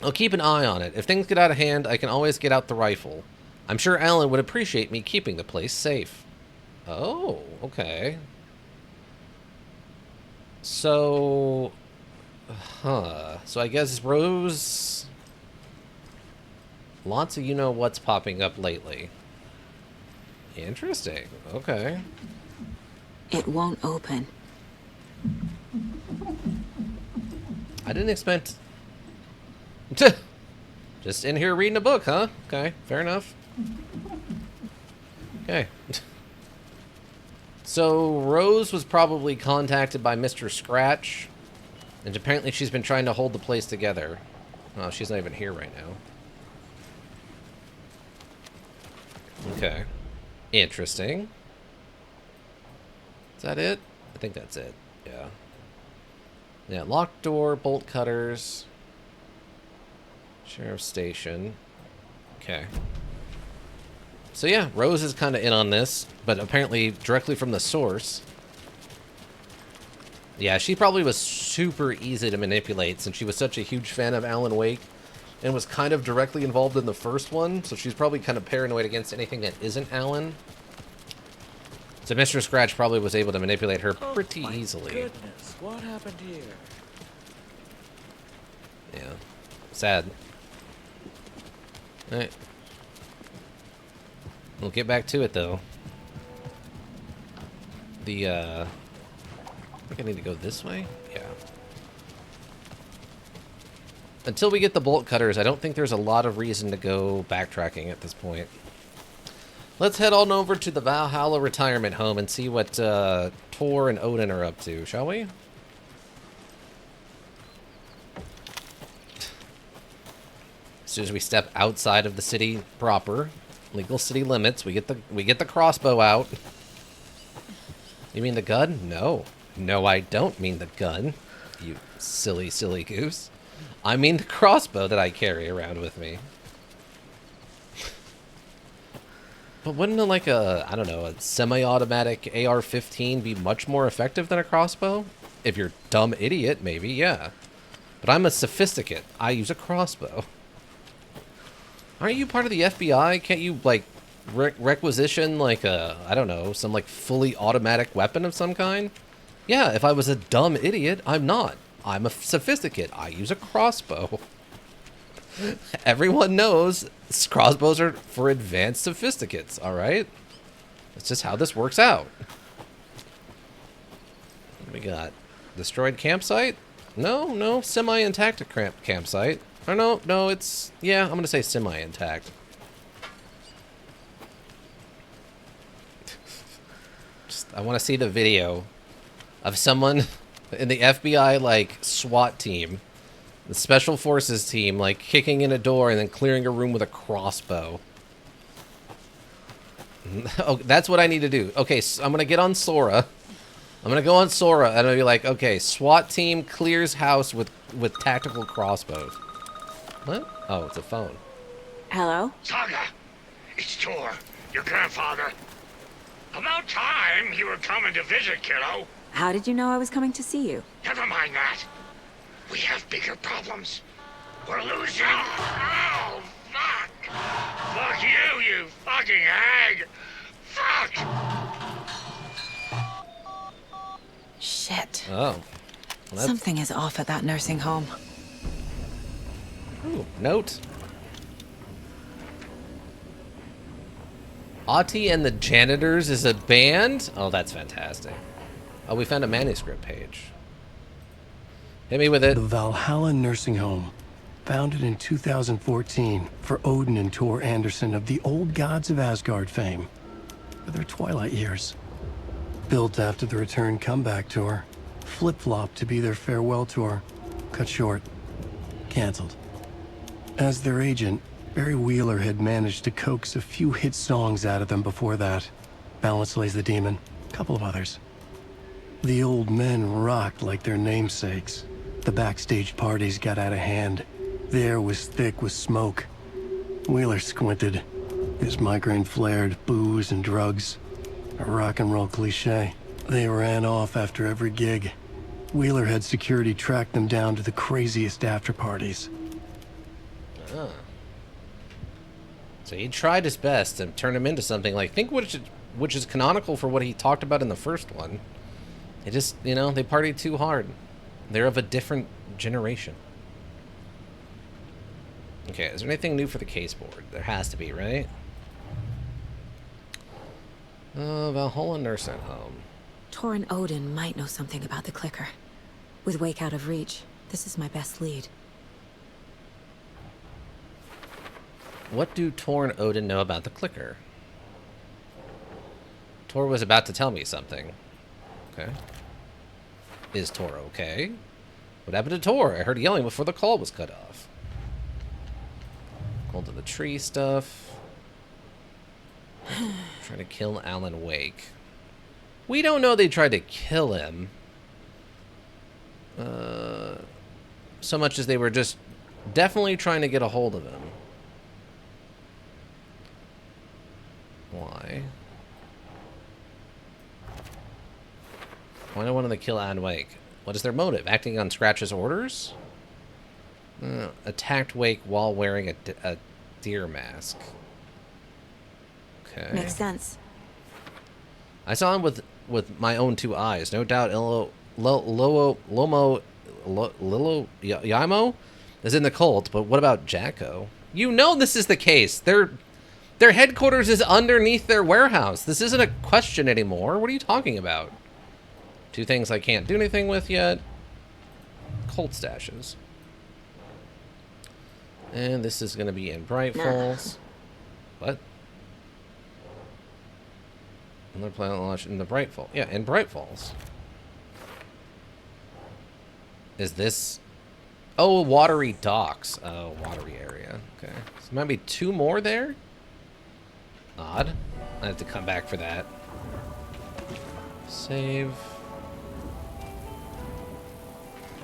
Speaker 1: I'll keep an eye on it. If things get out of hand, I can always get out the rifle. I'm sure Alan would appreciate me keeping the place safe. Oh, okay. So... So I guess Rose... Lots of you-know-what's popping up lately. Interesting. Okay.
Speaker 5: It won't open.
Speaker 1: I didn't expect... Just in here reading a book, huh? Okay, fair enough. Okay. So, Rose was probably contacted by Mr. Scratch, and apparently she's been trying to hold the place together. Oh, she's not even here right now. Okay. Interesting. Is that it? I think that's it. Yeah. Yeah, locked door, bolt cutters. Sheriff's station. Okay. So yeah, Rose is kind of in on this, but apparently directly from the source. Yeah, she probably was super easy to manipulate since she was such a huge fan of Alan Wake and was kind of directly involved in the first one, so she's probably kind of paranoid against anything that isn't Alan. So Mr. Scratch probably was able to manipulate her pretty easily.
Speaker 15: Goodness, what happened here?
Speaker 1: Yeah. Sad. Alright. We'll get back to it, though. I think I need to go this way? Yeah. Until we get the bolt cutters, I don't think there's a lot of reason to go backtracking at this point. Let's head on over to the Valhalla retirement home and see what Tor and Odin are up to, shall we? As soon as we step outside of the city proper, legal city limits, we get the crossbow out. You mean the gun? No. No, I don't mean the gun, you silly, silly goose. I mean the crossbow that I carry around with me. But wouldn't like a, I don't know, a semi-automatic AR-15 be much more effective than a crossbow? If you're a dumb idiot, maybe, yeah. But I'm a sophisticate. I use a crossbow. Aren't you part of the FBI? Can't you, like, requisition, like, a, I don't know, some, like, fully automatic weapon of some kind? Yeah, if I was a dumb idiot, I'm not. I'm a sophisticate. I use a crossbow. Everyone knows crossbows are for advanced sophisticates, alright? That's just how this works out. What we got? Destroyed campsite? No, semi-intact campsite. Or no, it's... Yeah, I'm gonna say semi-intact. I want to see the video of someone in the FBI, like, SWAT team, the Special Forces team, like, kicking in a door and then clearing a room with a crossbow. Oh, that's what I need to do. Okay, so I'm going to get on Sora. I'm going to go on Sora, and I'll be like, okay, SWAT team clears house with tactical crossbows. What? Oh, it's a phone.
Speaker 5: Hello?
Speaker 6: Saga, it's Tor, your grandfather. About time you were coming to visit, kiddo.
Speaker 5: How did you know I was coming to see you?
Speaker 6: Never mind that. We have bigger problems. We're losing. Oh, fuck. Fuck you, you fucking hag. Fuck.
Speaker 5: Shit.
Speaker 1: Oh. Well,
Speaker 5: Something is off at that nursing home.
Speaker 1: Ooh, note. Auntie and the Janitors is a band? Oh, that's fantastic. Oh, we found a manuscript page. Hit me with it.
Speaker 3: The Valhalla Nursing Home, founded in 2014 for Odin and Tor Anderson of the Old Gods of Asgard fame, for their twilight years. Built after the return comeback tour, flip-flopped to be their farewell tour, cut short, canceled. As their agent, Barry Wheeler had managed to coax a few hit songs out of them before that. Balance Lays the Demon, a couple of others. The old men rocked like their namesakes. The backstage parties got out of hand. The air was thick with smoke. Wheeler squinted. His migraine flared, booze and drugs. A rock and roll cliche. They ran off after every gig. Wheeler had security track them down to the craziest after parties.
Speaker 1: Ah. So he tried his best to turn him into something like, which is canonical for what he talked about in the first one. They just, they partied too hard. They're of a different generation. Okay, is there anything new for the case board? There has to be, right? Valhalla Nursing Home.
Speaker 5: Tor and Odin might know something about the clicker. With Wake out of reach, this is my best lead.
Speaker 1: What do Tor and Odin know about the clicker? Tor was about to tell me something. Okay. Is Tor okay? What happened to Tor? I heard yelling before the call was cut off. Hold to the tree stuff. Trying to kill Alan Wake. We don't know they tried to kill him. So much as they were just definitely trying to get a hold of him. Why? Why do I want to kill Alan Wake? What is their motive? Acting on Scratch's orders? Attacked Wake while wearing a deer mask. Okay.
Speaker 5: Makes sense.
Speaker 1: I saw him with my own two eyes. No doubt Lilo Yamo is in the cult, but what about Jacko? You know this is the case. Their headquarters is underneath their warehouse. This isn't a question anymore. What are you talking about? Two things I can't do anything with yet. Cult stashes. And this is going to be in Bright Falls. What? Another planet launch in the Bright Falls. Yeah, in Bright Falls. Is this... Oh, watery docks. Oh, watery area. Okay. So there might be two more there? Odd. I have to come back for that. Save.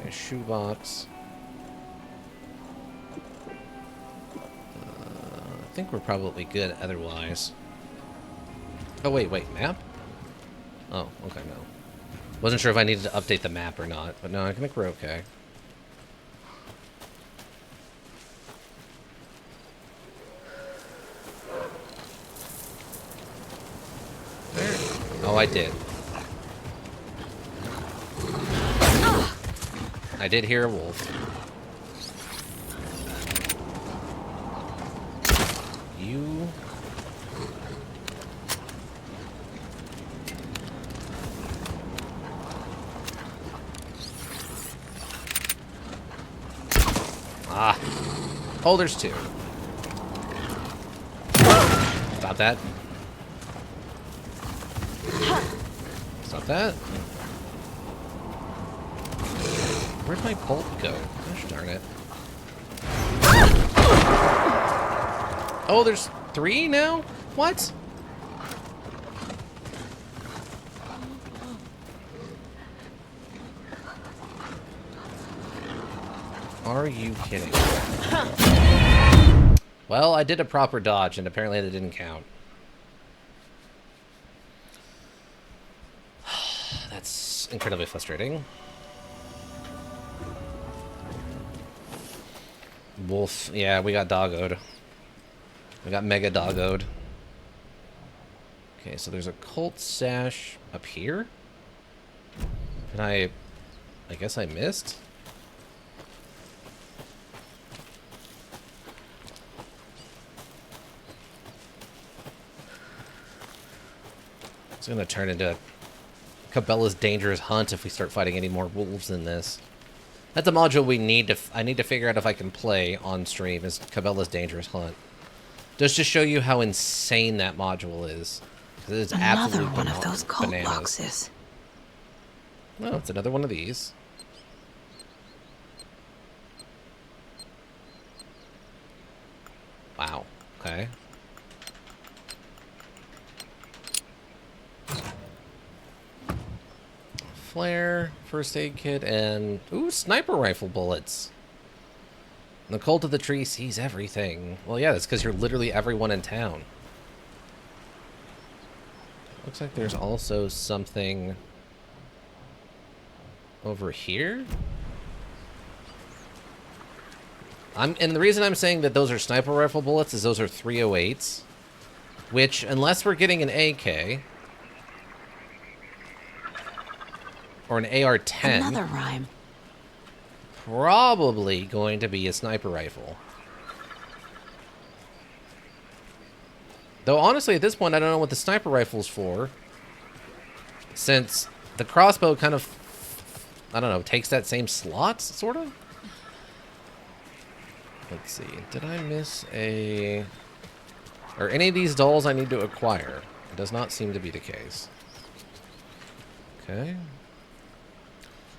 Speaker 1: Okay, shoebox. I think we're probably good otherwise. Oh, wait, map? Oh, okay, no. Wasn't sure if I needed to update the map or not, but no, I think we're okay. Oh, I did. I did hear a wolf. you. Ah. Oh, there's two. Stop that. Stop that. Where'd my bolt go? Gosh darn it. Oh, there's 3 now? What? Are you kidding? Well, I did a proper dodge, and apparently that didn't count. That's incredibly frustrating. Wolf. Yeah, we got doggoed. We got mega doggoed. Okay, so there's a cult sash up here. And I guess I missed? It's gonna turn into Cabela's Dangerous Hunt if we start fighting any more wolves in this. That's a module we need to... I need to figure out if I can play on stream, is Cabela's Dangerous Hunt. Just to show you how insane that module is. It's
Speaker 5: Another
Speaker 1: absolutely
Speaker 5: one of those cult
Speaker 1: bananas.
Speaker 5: boxes.
Speaker 1: Oh, it's another one of these. Wow. Okay. Flare, first aid kit, and... Ooh, sniper rifle bullets. The cult of the tree sees everything. Well, yeah, that's because you're literally everyone in town. Looks like there's also something over here. And the reason I'm saying that those are sniper rifle bullets is those are 308s, which, unless we're getting an AK or an AR-10,
Speaker 5: Another rhyme.
Speaker 1: Probably going to be a sniper rifle. Though honestly, at this point, I don't know what the sniper rifle's for, since the crossbow kind of, I don't know, takes that same slot, sort of? Let's see, did I miss a... Are any of these dolls I need to acquire? It does not seem to be the case. Okay.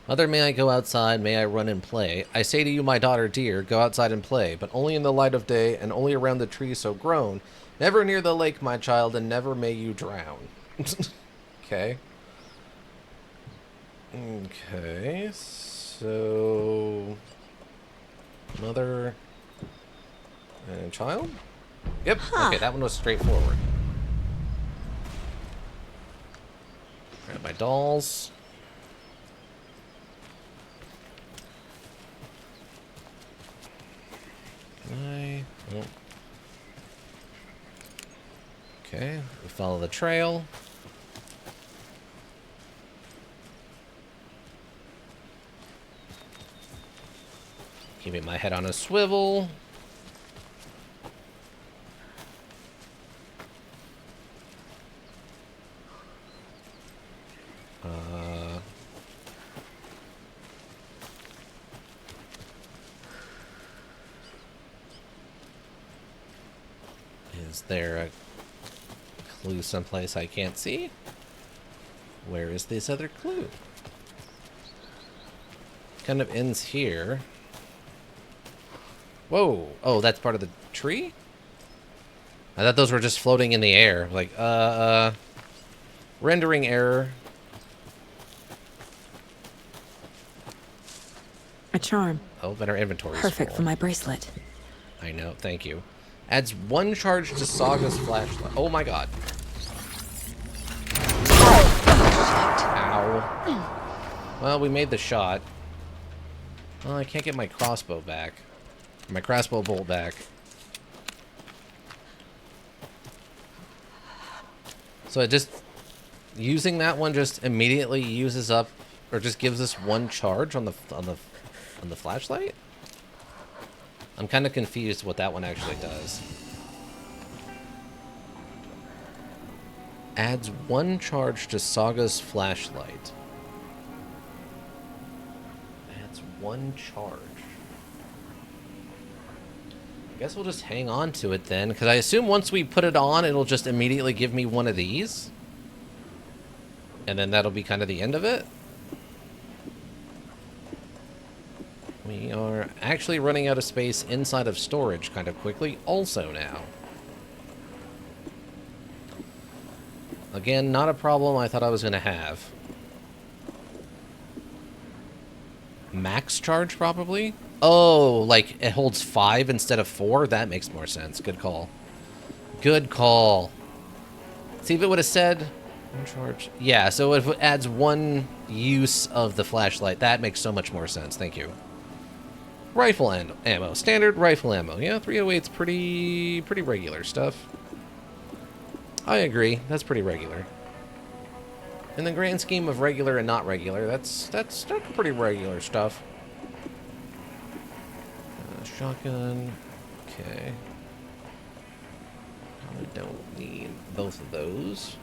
Speaker 1: Mother, may I go outside? May I run and play? I say to you, my daughter dear, go outside and play, but only in the light of day and only around the trees so grown. Never near the lake, my child, and never may you drown. Okay. Okay, so... Mother and child? Yep, okay, that one was straightforward. Grab my dolls. Oh. Okay, we follow the trail. Keeping my head on a swivel. Is there a clue someplace I can't see? Where is this other clue? Kind of ends here. Whoa! Oh, that's part of the tree? I thought those were just floating in the air. Like, rendering error.
Speaker 5: A charm.
Speaker 1: Oh, but our inventory's
Speaker 5: Perfect
Speaker 1: full.
Speaker 5: for my bracelet.
Speaker 1: I know, thank you. Adds 1 charge to Saga's flashlight. Oh my god. Ow. Well, we made the shot. Well, I can't get my crossbow back. My crossbow bolt back. So it just... Using that one just immediately uses up... Or just gives us 1 charge on the flashlight? I'm kind of confused what that one actually does. Adds 1 charge to Saga's flashlight. Adds 1 charge. I guess we'll just hang on to it then, because I assume once we put it on, it'll just immediately give me one of these. And then that'll be kind of the end of it. We are actually running out of space inside of storage kind of quickly also now. Again, not a problem I thought I was going to have. Max charge, probably? Oh, like it holds 5 instead of 4? That makes more sense. Good call. Good call. See, if it would have said... one charge. Yeah, so if it adds 1 use of the flashlight, that makes so much more sense. Thank you. Rifle ammo. Standard rifle ammo. Yeah, 308's pretty regular stuff. I agree. That's pretty regular. In the grand scheme of regular and not regular, that's pretty regular stuff. Shotgun. Okay. Probably don't need both of those.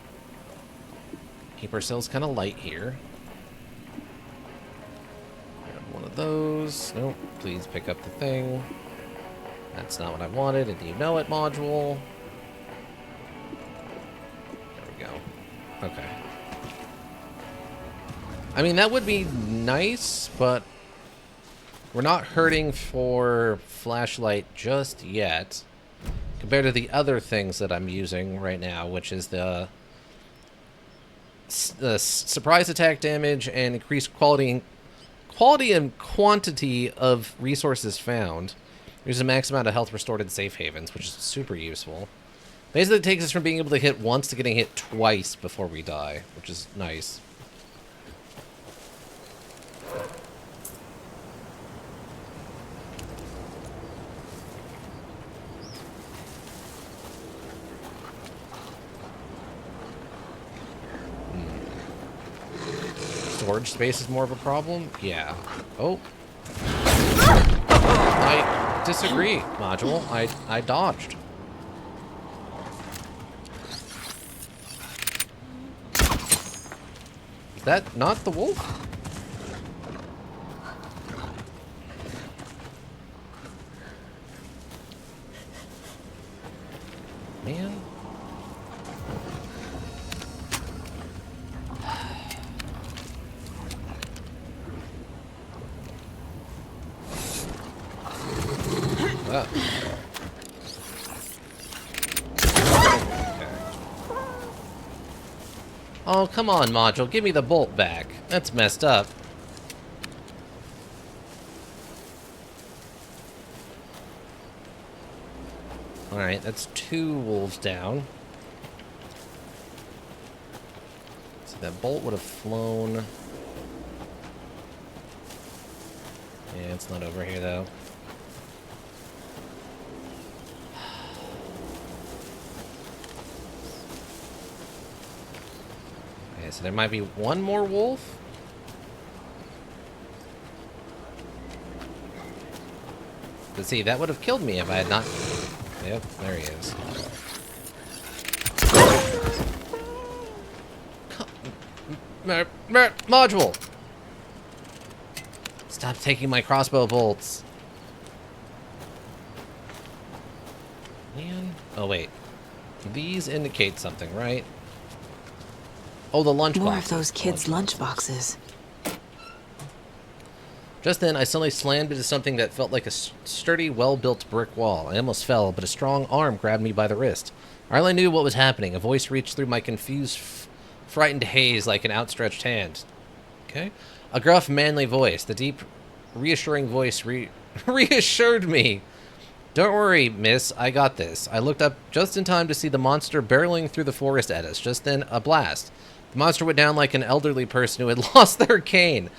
Speaker 1: Keep ourselves kind of light here. Grab one of those. Nope. Please pick up the thing. That's not what I wanted, and you know it, module. Okay. I mean, that would be nice, but we're not hurting for flashlight just yet. Compared to the other things that I'm using right now, which is the surprise attack damage and increased quality and quantity of resources found. There's a max amount of health restored in safe havens, which is super useful. Basically, it takes us from being able to hit once to getting hit twice before we die, which is nice. Storage space is more of a problem? Yeah. Oh. I disagree, module. I dodged. Is that not the wolf? Man. Ah. Oh, come on, module. Give me the bolt back. That's messed up. Alright, that's 2 wolves down. So that bolt would have flown. Yeah, it's not over here, though. Okay, so there might be one more wolf. But see, that would have killed me if I had not... Yep, there he is. Module! Stop taking my crossbow bolts. Man. Oh, wait. These indicate something, right? Oh, the lunchboxes.
Speaker 5: More of those kids' lunchboxes.
Speaker 1: Just then, I suddenly slammed into something that felt like a sturdy, well-built brick wall. I almost fell, but a strong arm grabbed me by the wrist. I hardly knew what was happening. A voice reached through my confused, frightened haze like an outstretched hand. Okay? A gruff, manly voice. The deep, reassuring voice reassured me. Don't worry, miss. I got this. I looked up just in time to see the monster barreling through the forest at us. Just then, a blast. The monster went down like an elderly person who had lost their cane.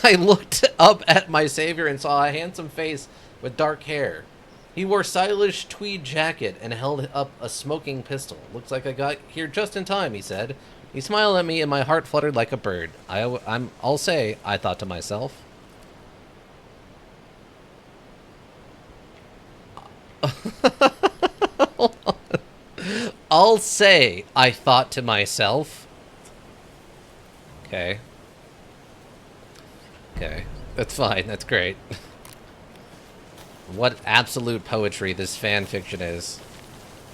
Speaker 1: I looked up at my savior and saw a handsome face with dark hair. He wore a stylish tweed jacket and held up a smoking pistol. Looks like I got here just in time, he said. He smiled at me and my heart fluttered like a bird. I'll say, I thought to myself. I'll say I thought to myself. Okay. Okay. That's fine. That's great. What absolute poetry this fan fiction is.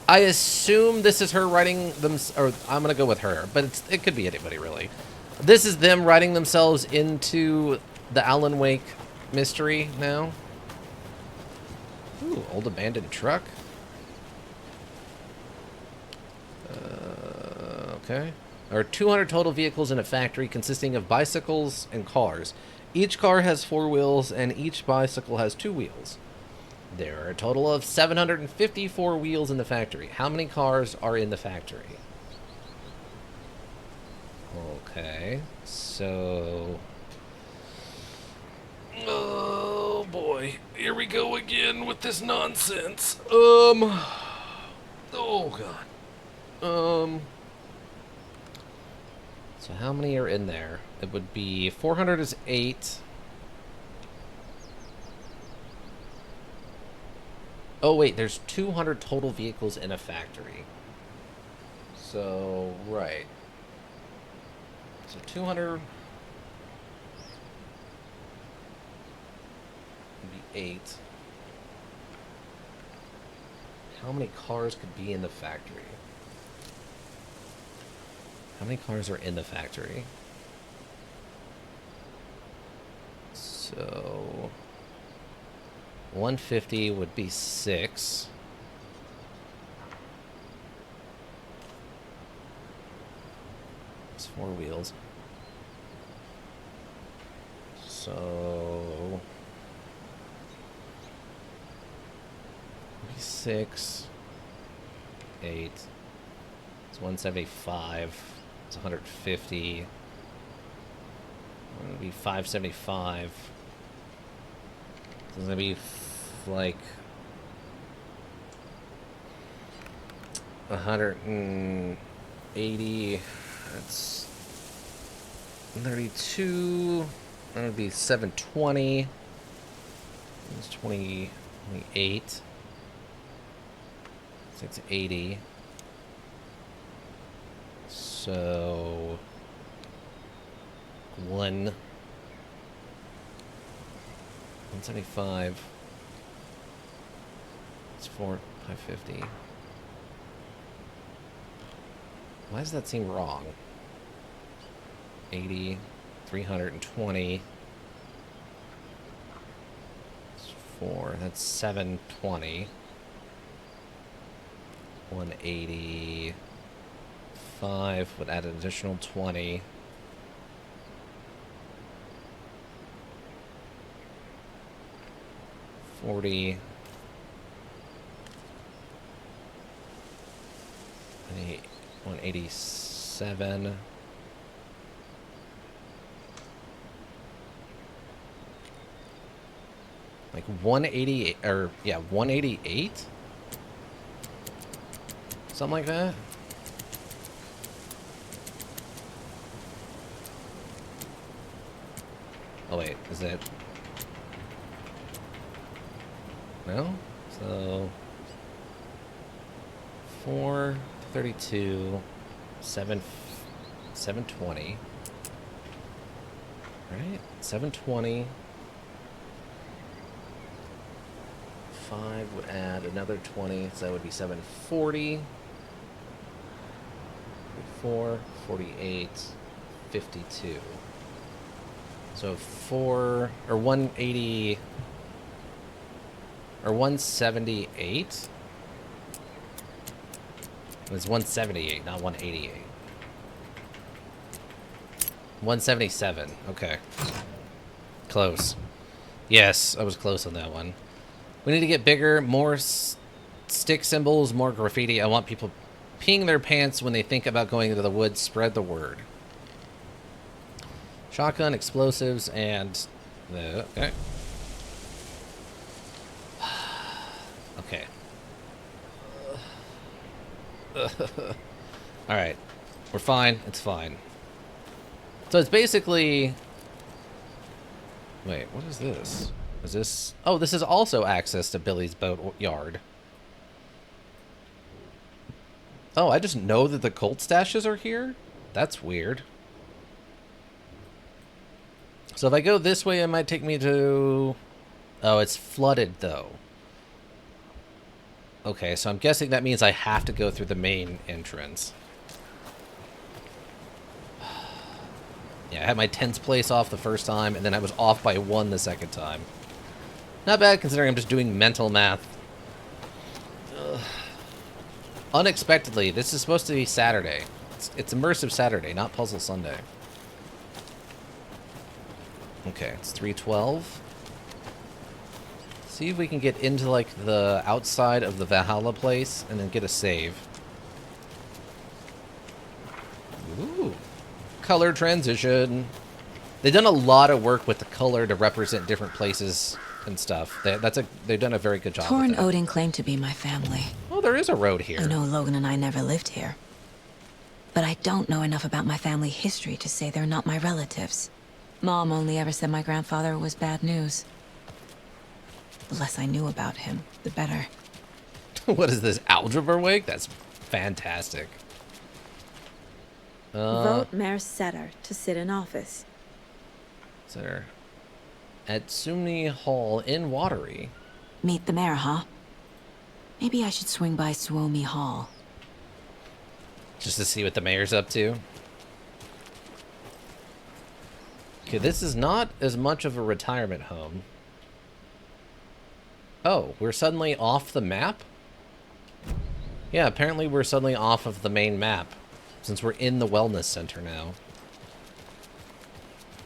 Speaker 1: I assume this is her writing them, or I'm gonna go with her, but it could be anybody really. This is them writing themselves into the Alan Wake mystery now. Ooh, old abandoned truck. Okay. There are 200 total vehicles in a factory consisting of bicycles and cars. Each car has 4 wheels and each bicycle has 2 wheels. There are a total of 754 wheels in the factory. How many cars are in the factory? Okay, so... Oh boy, here we go again with this nonsense. Oh god. So how many are in there? It would be 400 is 8. Oh wait, there's 200 total vehicles in a factory. So, right. So 200 would be 8. How many cars could be in the factory? How many cars are in the factory? So 150 would be 6. It's 4 wheels. So 6, 8. It's 175. It's 150. It would be 575. So it's gonna be like 180. That's 32. That would be 720. It's 28. 680. So 175. It's 550. Why does that seem wrong? 80, 320. It's 4. That's 720. 185 would add an additional 20. $40. 187. Like 188, or yeah, 188? Something like that? Oh wait, is it? No? So 432, 720. Right? 720. 5 would add another 20, so that would be 740. 4, 48, 52. So 4 or 180 or 178. It was 178, not 188. 177. Okay. Close. Yes, I was close on that one. We need to get bigger, more stick symbols, more graffiti. I want people peeing their pants when they think about going into the woods. Spread the word. Shotgun, explosives, and... okay. Okay. Alright. We're fine. It's fine. So it's basically... Wait, what is this? Is this... Oh, this is also access to Billy's boat yard. Oh, I just know that the cult stashes are here? That's weird. So if I go this way, it might take me to... Oh, it's flooded, though. Okay, so I'm guessing that means I have to go through the main entrance. Yeah, I had my tens place off the first time, and then I was off by 1 the second time. Not bad, considering I'm just doing mental math. Ugh. Unexpectedly, this is supposed to be Saturday. It's Immersive Saturday, not Puzzle Sunday. Okay, it's 3:12. See if we can get into, like, the outside of the Valhalla place, and then get a save. Ooh. Color transition. They've done a lot of work with the color to represent different places and stuff. They've done a very good job
Speaker 5: Tor
Speaker 1: with
Speaker 5: and
Speaker 1: that.
Speaker 5: Odin claim to be my family.
Speaker 1: Oh, there is a road here.
Speaker 5: I know Logan and I never lived here. But I don't know enough about my family history to say they're not my relatives. Mom only ever said my grandfather was bad news. The less I knew about him, the better.
Speaker 1: What is this, algebra week? That's fantastic.
Speaker 5: Vote Mayor Setter to sit in office.
Speaker 1: Setter. At Sumney Hall in Watery.
Speaker 5: Meet the mayor, huh? Maybe I should swing by Suomi Hall.
Speaker 1: Just to see what the mayor's up to. Okay, this is not as much of a retirement home. Oh, we're suddenly off the map? Yeah, apparently we're suddenly off of the main map, since we're in the wellness center now.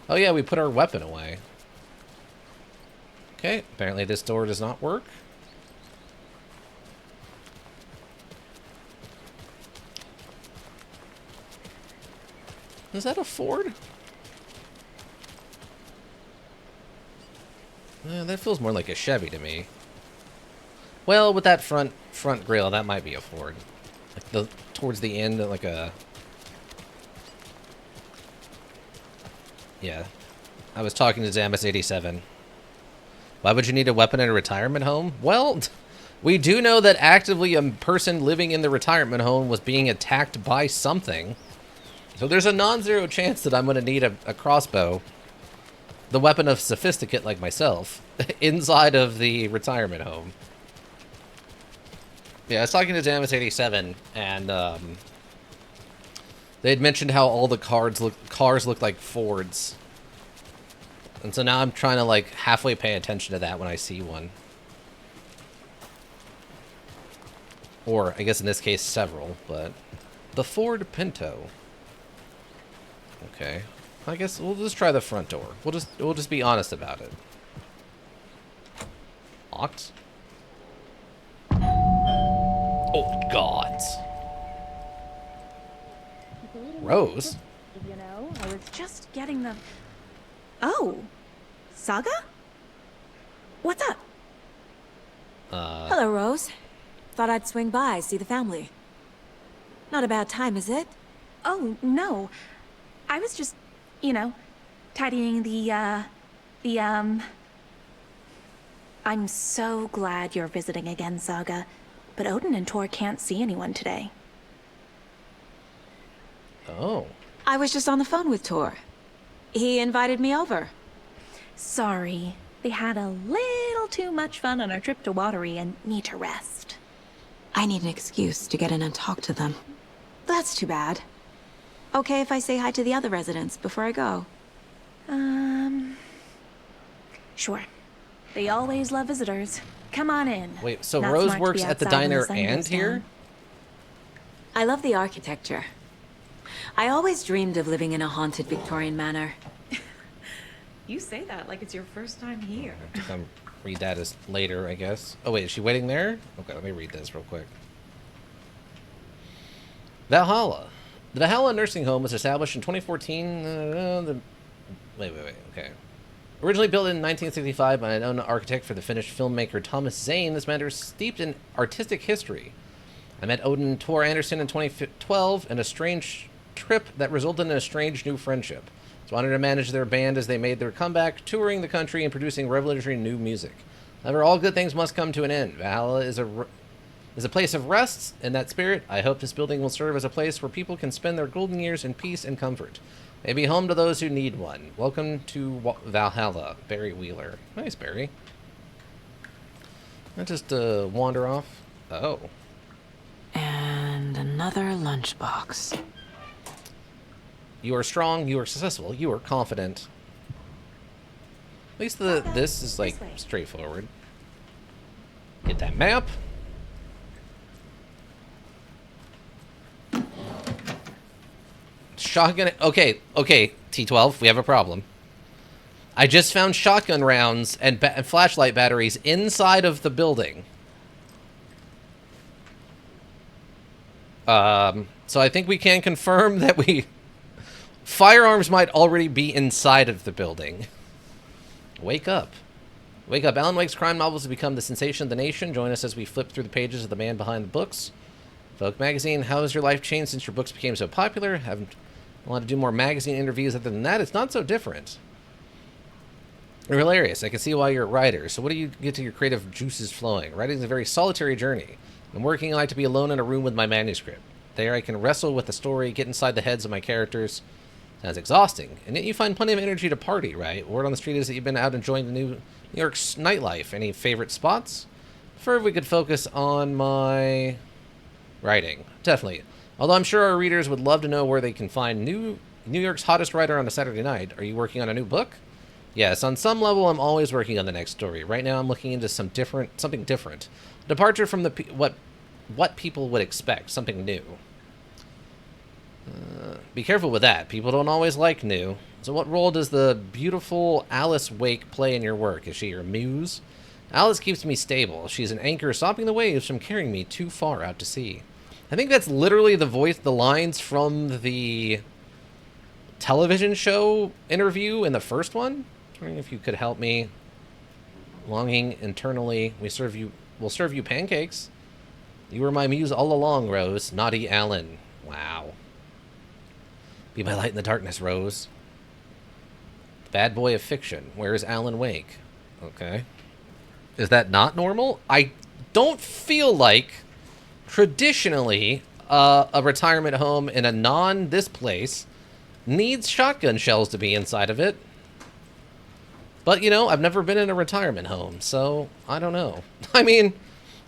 Speaker 1: Oh yeah, we put our weapon away. Okay, apparently this door does not work. Is that a Ford? That feels more like a Chevy to me. Well, with that front grille, that might be a Ford. Like towards the end, like a... Yeah. I was talking to Zamus87. Why would you need a weapon in a retirement home? Well, we do know that actively a person living in the retirement home was being attacked by something. So there's a non-zero chance that I'm going to need a crossbow, the weapon of sophisticate like myself, inside of the retirement home. Yeah, I was talking to Zamus87, and they had mentioned how all the cars look like Fords. And so now I'm trying to, like, halfway pay attention to that when I see one. Or, I guess in this case, several, but... The Ford Pinto. Okay. I guess we'll just try the front door. We'll just be honest about it. Locked? Oh, God. Rose?
Speaker 21: You know, I was just getting the...
Speaker 5: Oh. Saga? What's up? Hello, Rose. Thought I'd swing by, see the family. Not a bad time, is it?
Speaker 21: Oh, no. I was just, you know, tidying I'm so glad you're visiting again, Saga. But Odin and Tor can't see anyone today.
Speaker 1: Oh.
Speaker 5: I was just on the phone with Tor. He invited me over.
Speaker 21: Sorry. They had a little too much fun on our trip to Watery and need to rest.
Speaker 5: I need an excuse to get in and talk to them. That's too bad. Okay if I say hi to the other residents before I go?
Speaker 21: Sure. They always love visitors. Come on in.
Speaker 1: Wait, so
Speaker 21: Not
Speaker 1: Rose
Speaker 21: smart to
Speaker 1: works
Speaker 21: be
Speaker 1: at the
Speaker 21: outside when
Speaker 1: diner
Speaker 21: sun
Speaker 1: and
Speaker 21: goes
Speaker 1: here?
Speaker 21: down.
Speaker 5: I love the architecture. I always dreamed of living in a haunted Victorian manor.
Speaker 21: You say that like it's your first time here.
Speaker 1: I have to come read that as later, I guess. Oh, wait, is she waiting there? Okay, let me read this real quick. Valhalla. The Valhalla nursing home was established in 2014. Wait, okay. Originally built in 1965 by an unknown architect for the Finnish filmmaker Thomas Zane, this manor is steeped in artistic history. I met Odin and Tor Anderson in 2012 in a strange trip that resulted in a strange new friendship. I was honored to manage their band as they made their comeback, touring the country and producing revolutionary new music. However, all good things must come to an end. Valhalla is is a place of rest. In that spirit, I hope this building will serve as a place where people can spend their golden years in peace and comfort. Maybe home to those who need one. Welcome to Valhalla, Barry Wheeler. Nice, Barry. I just wander off. Oh.
Speaker 5: And another lunchbox.
Speaker 1: You are strong, you are successful, you are confident. At least this is like straightforward. Get that map. Shotgun. Okay, T12, we have a problem. I just found shotgun rounds and flashlight batteries inside of the building. So I think we can confirm that firearms might already be inside of the building. Wake up. Wake up. Alan Wake's crime novels have become the sensation of the nation. Join us as we flip through the pages of the man behind the books. Vogue magazine, how has your life changed since your books became so popular? Haven't wanted to do more magazine interviews. Other than that, it's not so different. You're hilarious. I can see why you're a writer. So what do you get to your creative juices flowing? Writing is a very solitary journey. I'm working. I like to be alone in a room with my manuscript. There I can wrestle with the story, get inside the heads of my characters. Sounds exhausting. And yet you find plenty of energy to party, right? Word on the street is that you've been out enjoying the New York's nightlife. Any favorite spots? Prefer if we could focus on my writing. Definitely. Although I'm sure our readers would love to know where they can find New York's hottest writer on a Saturday night. Are you working on a new book? Yes, on some level I'm always working on the next story. Right now I'm looking into something different. Departure from what people would expect, something new. Be careful with that. People don't always like new. So what role does the beautiful Alice Wake play in your work? Is she your muse? Alice keeps me stable. She's an anchor stopping the waves from carrying me too far out to sea. I think that's literally the lines from the television show interview in the first one. I'm wondering if you could help me. Longing internally, we'll serve you pancakes. You were my muse all along, Rose. Naughty Alan. Wow. Be my light in the darkness, Rose. Bad boy of fiction. Where is Alan Wake? Okay. Is that not normal? I don't feel like traditionally a retirement home in a this place needs shotgun shells to be inside of it. But, you know, I've never been in a retirement home, so I don't know. I mean,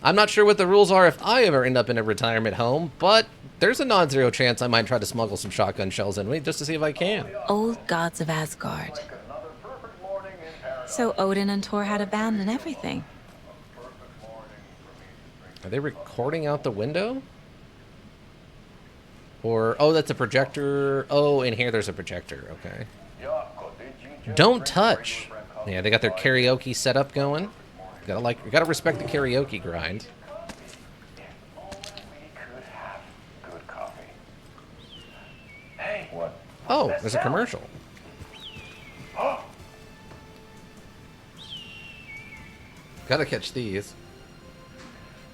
Speaker 1: I'm not sure what the rules are if I ever end up in a retirement home, but there's a non-zero chance I might try to smuggle some shotgun shells in me just to see if I can.
Speaker 5: Old gods of Asgard. So Odin and Thor had a band and everything.
Speaker 1: Are they recording out the window? Or, oh, that's a projector. Oh, in here there's a projector. Okay. Don't touch. Yeah, they got their karaoke setup going. You gotta respect the karaoke grind.
Speaker 6: Hey, what?
Speaker 1: Oh, there's a commercial. Gotta catch these.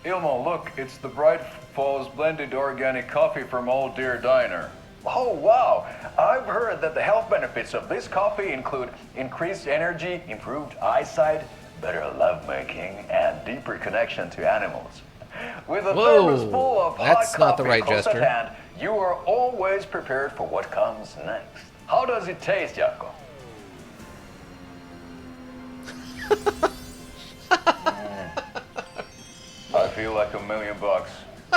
Speaker 4: Ilmo, look, it's the Bright Falls blended organic coffee from Old Deer Diner.
Speaker 6: Oh, wow. I've heard that the health benefits of this coffee include increased energy, improved eyesight, better lovemaking, and deeper connection to animals. With a thermos full of hot coffee close at hand, you are always prepared for what comes next. How does it taste, Jaakko?
Speaker 4: I feel like $1 million.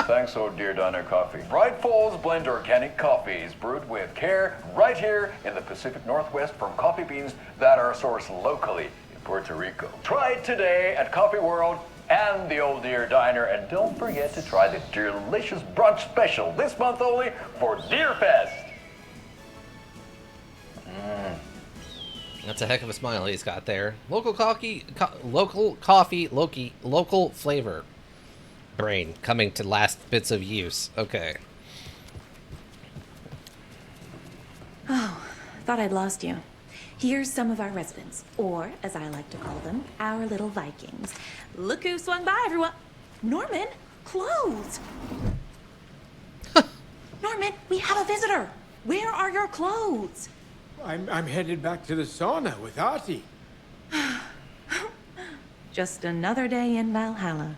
Speaker 4: Thanks, Old Deer Diner Coffee. Bright Falls Blend Organic Coffee is brewed with care right here in the Pacific Northwest from coffee beans that are sourced locally in Puerto Rico. Try it today at Coffee World and the Old Deer Diner, and don't forget to try the delicious brunch special this month only for Deer Fest.
Speaker 1: That's a heck of a smile he's got there. Local coffee, local flavor. Brain coming to last bits of use. Okay.
Speaker 21: Oh, thought I'd lost you. Here's some of our residents, or as I like to call them, our little Vikings. Look who swung by, everyone. Norman, clothes. Norman, we have a visitor. Where are your clothes?
Speaker 20: I'm headed back to the sauna with Artie.
Speaker 21: Just another day in Valhalla.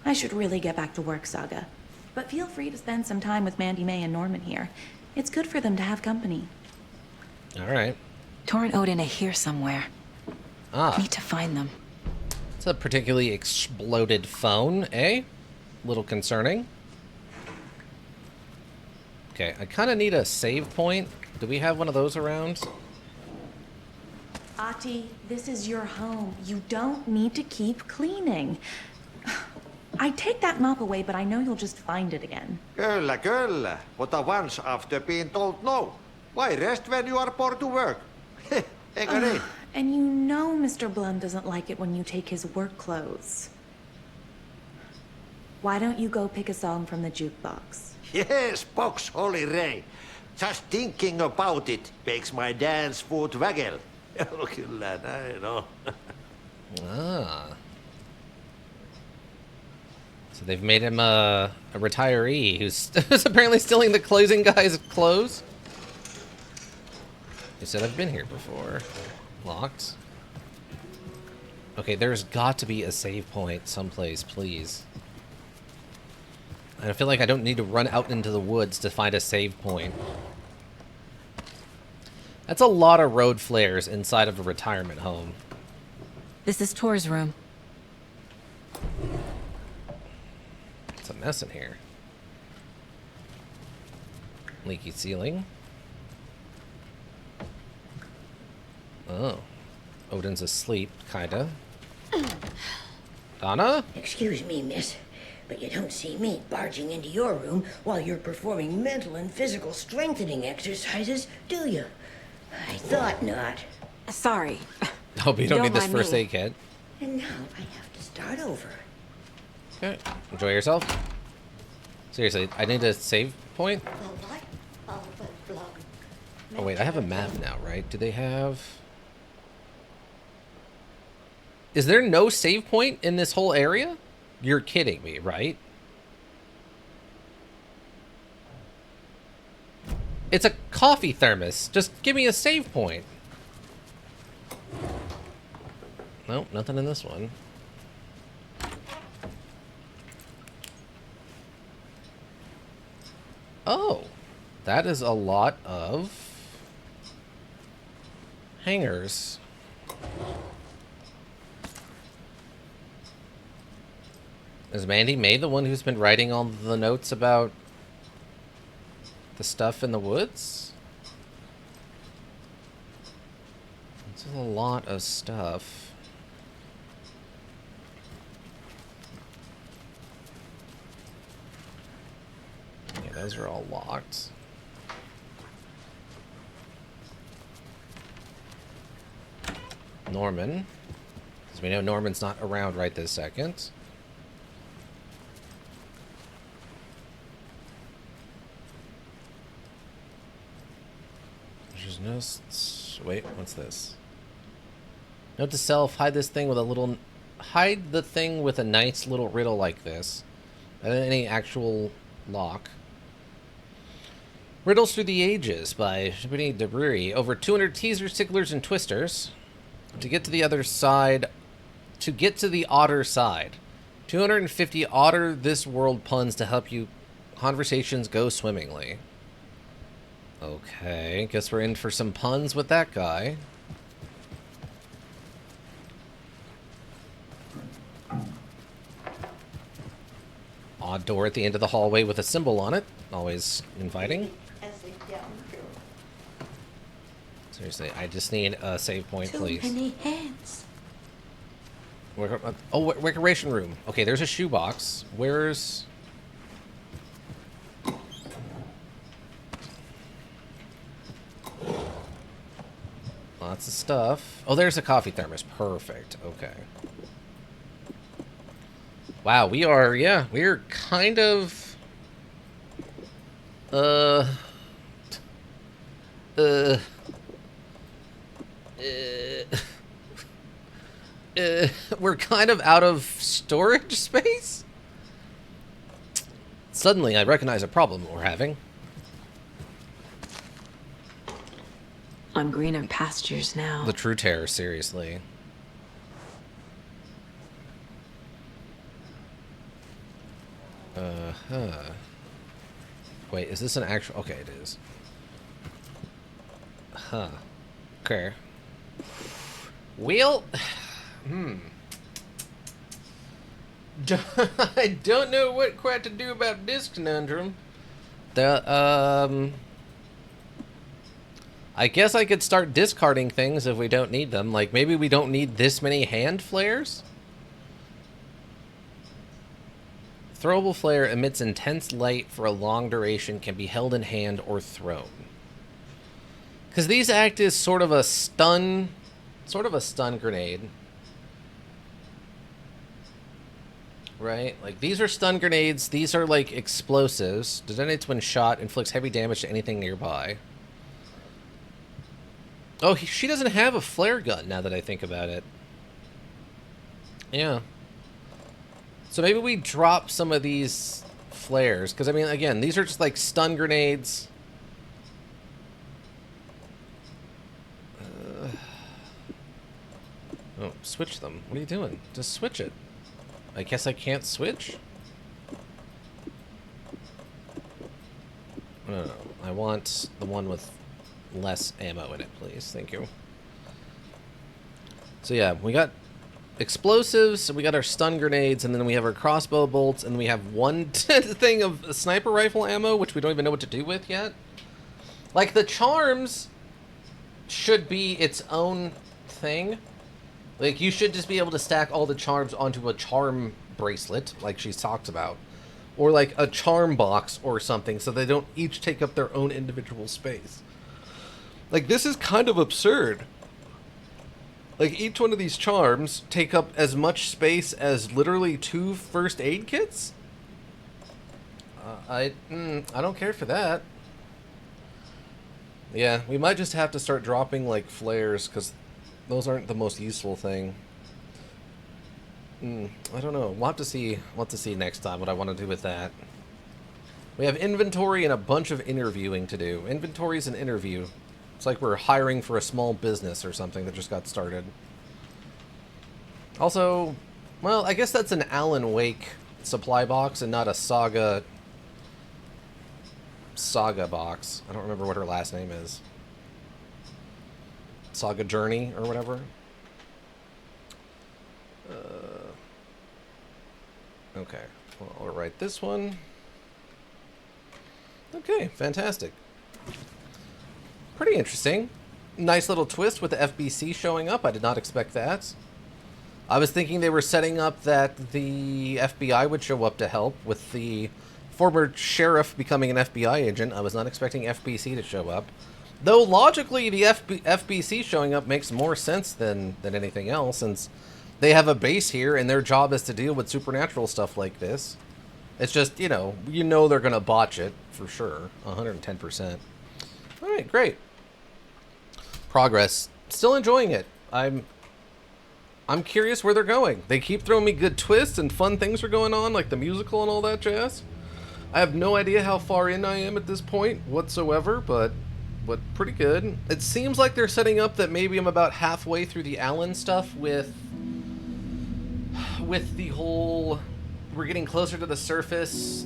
Speaker 21: I should really get back to work, Saga. But feel free to spend some time with Mandy May and Norman here. It's good for them to have company.
Speaker 1: All right.
Speaker 5: Torn Odin are here somewhere.
Speaker 1: Ah.
Speaker 5: Need to find them.
Speaker 1: It's a particularly exploded phone, eh? Little concerning. Okay, I kind of need a save point. Do we have one of those around?
Speaker 21: Ati, this is your home. You don't need to keep cleaning. I take that mop away, but I know you'll just find it again.
Speaker 8: Kyllä. But once after being told no. Why rest when you are bored to work? Eikö niin?
Speaker 21: And you know Mr. Blum doesn't like it when you take his work clothes. Why don't you go pick a song from the jukebox?
Speaker 8: Yes, box Holy Ray. Just thinking about it makes my dance foot waggle. Kyllä näin on.
Speaker 1: Ah. So they've made him a retiree who's apparently stealing the closing guy's clothes. He said, I've been here before. Locked. Okay, there's got to be a save point someplace, please. I feel like I don't need to run out into the woods to find a save point. That's a lot of road flares inside of a retirement home.
Speaker 5: This is Tor's room.
Speaker 1: It's a mess in here. Leaky ceiling. Oh. Odin's asleep, kinda. Donna?
Speaker 22: Excuse me, miss, but you don't see me barging into your room while you're performing mental and physical strengthening exercises, do you? I thought not.
Speaker 5: Sorry.
Speaker 1: Hope you don't need this first aid kit.
Speaker 22: And now I have to start over.
Speaker 1: Okay. Enjoy yourself. Seriously, I need a save point? Oh wait, I have a map now, right? Do they have... Is there no save point in this whole area? You're kidding me, right? It's a coffee thermos. Just give me a save point. Nope, nothing in this one. Oh, that is a lot of hangers. Is Mandy May the one who's been writing all the notes about the stuff in the woods? It's a lot of stuff. Yeah, those are all locked. Norman. Because we know Norman's not around right this second. There's no... Wait, what's this? Note to self, hide this thing with a little... Hide the thing with a nice little riddle like this. Any actual lock. Riddles Through the Ages by Shibini Debris. Over 200 teasers, ticklers, and twisters. To get to the other side... To get to the otter side. 250 otter this world puns to help you conversations go swimmingly. Okay, guess we're in for some puns with that guy. Odd door at the end of the hallway with a symbol on it. Always inviting. Seriously, I just need a save point, please.
Speaker 22: Too many hands.
Speaker 1: Oh, recreation room. Okay, there's a shoebox. Where's... Lots of stuff. Oh, there's a coffee thermos. Perfect. Okay. Wow, we are, yeah, we're kind of... we're kind of out of storage space? Suddenly, I recognize a problem we're having.
Speaker 5: On greener pastures now.
Speaker 1: The true terror, seriously. Wait, is this an actual... Okay, it is. Huh. Okay. Well... I don't know what quite to do about this conundrum. I guess I could start discarding things if we don't need them. Like, maybe we don't need this many hand flares? Throwable flare emits intense light for a long duration, can be held in hand or thrown. Because these act as sort of a stun grenade. Right? Like, these are stun grenades. These are, like, explosives. Detonates when shot. Inflicts heavy damage to anything nearby. Oh, she doesn't have a flare gun, now that I think about it. Yeah. So maybe we drop some of these flares. Because, I mean, again, these are just, like, stun grenades. Oh, switch them. What are you doing? Just switch it. I guess I can't switch? No, I want the one with less ammo in it, please. Thank you. So yeah, we got explosives, we got our stun grenades, and then we have our crossbow bolts, and we have one thing of sniper rifle ammo, which we don't even know what to do with yet. Like, the charms should be its own thing. Like, you should just be able to stack all the charms onto a charm bracelet, like she's talked about. Or, like, a charm box or something, so they don't each take up their own individual space. Like, this is kind of absurd. Like, each one of these charms take up as much space as literally 2 first aid kits? I don't care for that. Yeah, we might just have to start dropping, like, flares, because those aren't the most useful thing. I don't know. We'll have to see next time what I want to do with that. We have inventory and a bunch of interviewing to do. Inventory's an interview. It's like we're hiring for a small business or something that just got started. Also, well, I guess that's an Alan Wake supply box and not a Saga box. I don't remember what her last name is. Saga Journey or whatever. Okay, well, I'll write this one. Okay, fantastic. Pretty interesting. Nice little twist with the FBC showing up. I did not expect that. I was thinking they were setting up that the FBI would show up to help with the former sheriff becoming an FBI agent. I was not expecting FBC to show up. Though logically, the FBC showing up makes more sense than anything else, since they have a base here and their job is to deal with supernatural stuff like this. It's just, you know they're going to botch it, for sure. 110%. Alright, great. Progress. Still enjoying it. I'm curious where they're going. They keep throwing me good twists and fun things are going on, like the musical and all that jazz. I have no idea how far in I am at this point whatsoever, but pretty good. It seems like they're setting up that maybe I'm about halfway through the Alan stuff with the whole we're getting closer to the surface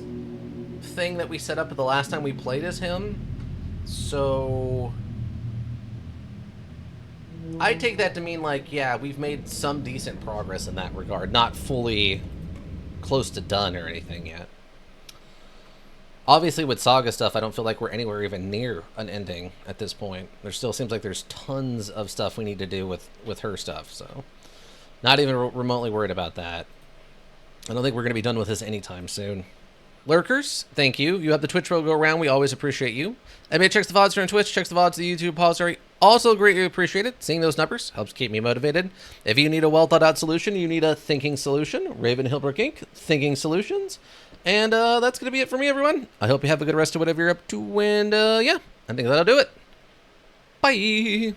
Speaker 1: thing that we set up the last time we played as him. So I take that to mean, like, yeah, we've made some decent progress in that regard. Not fully close to done or anything yet. Obviously, with Saga stuff, I don't feel like we're anywhere even near an ending at this point. There still seems like there's tons of stuff we need to do with her stuff, so not even remotely worried about that. I don't think we're going to be done with this anytime soon. Lurkers, thank you. You have the Twitch logo around. We always appreciate you. Everybody checks the VODs here on Twitch, checks the VODs to the YouTube repository. Also greatly appreciated. Seeing those numbers helps keep me motivated. If you need a well-thought-out solution, you need a thinking solution. Raven Hillbrook Inc., Thinking Solutions. And that's going to be it for me, everyone. I hope you have a good rest of whatever you're up to. And yeah, I think that'll do it. Bye.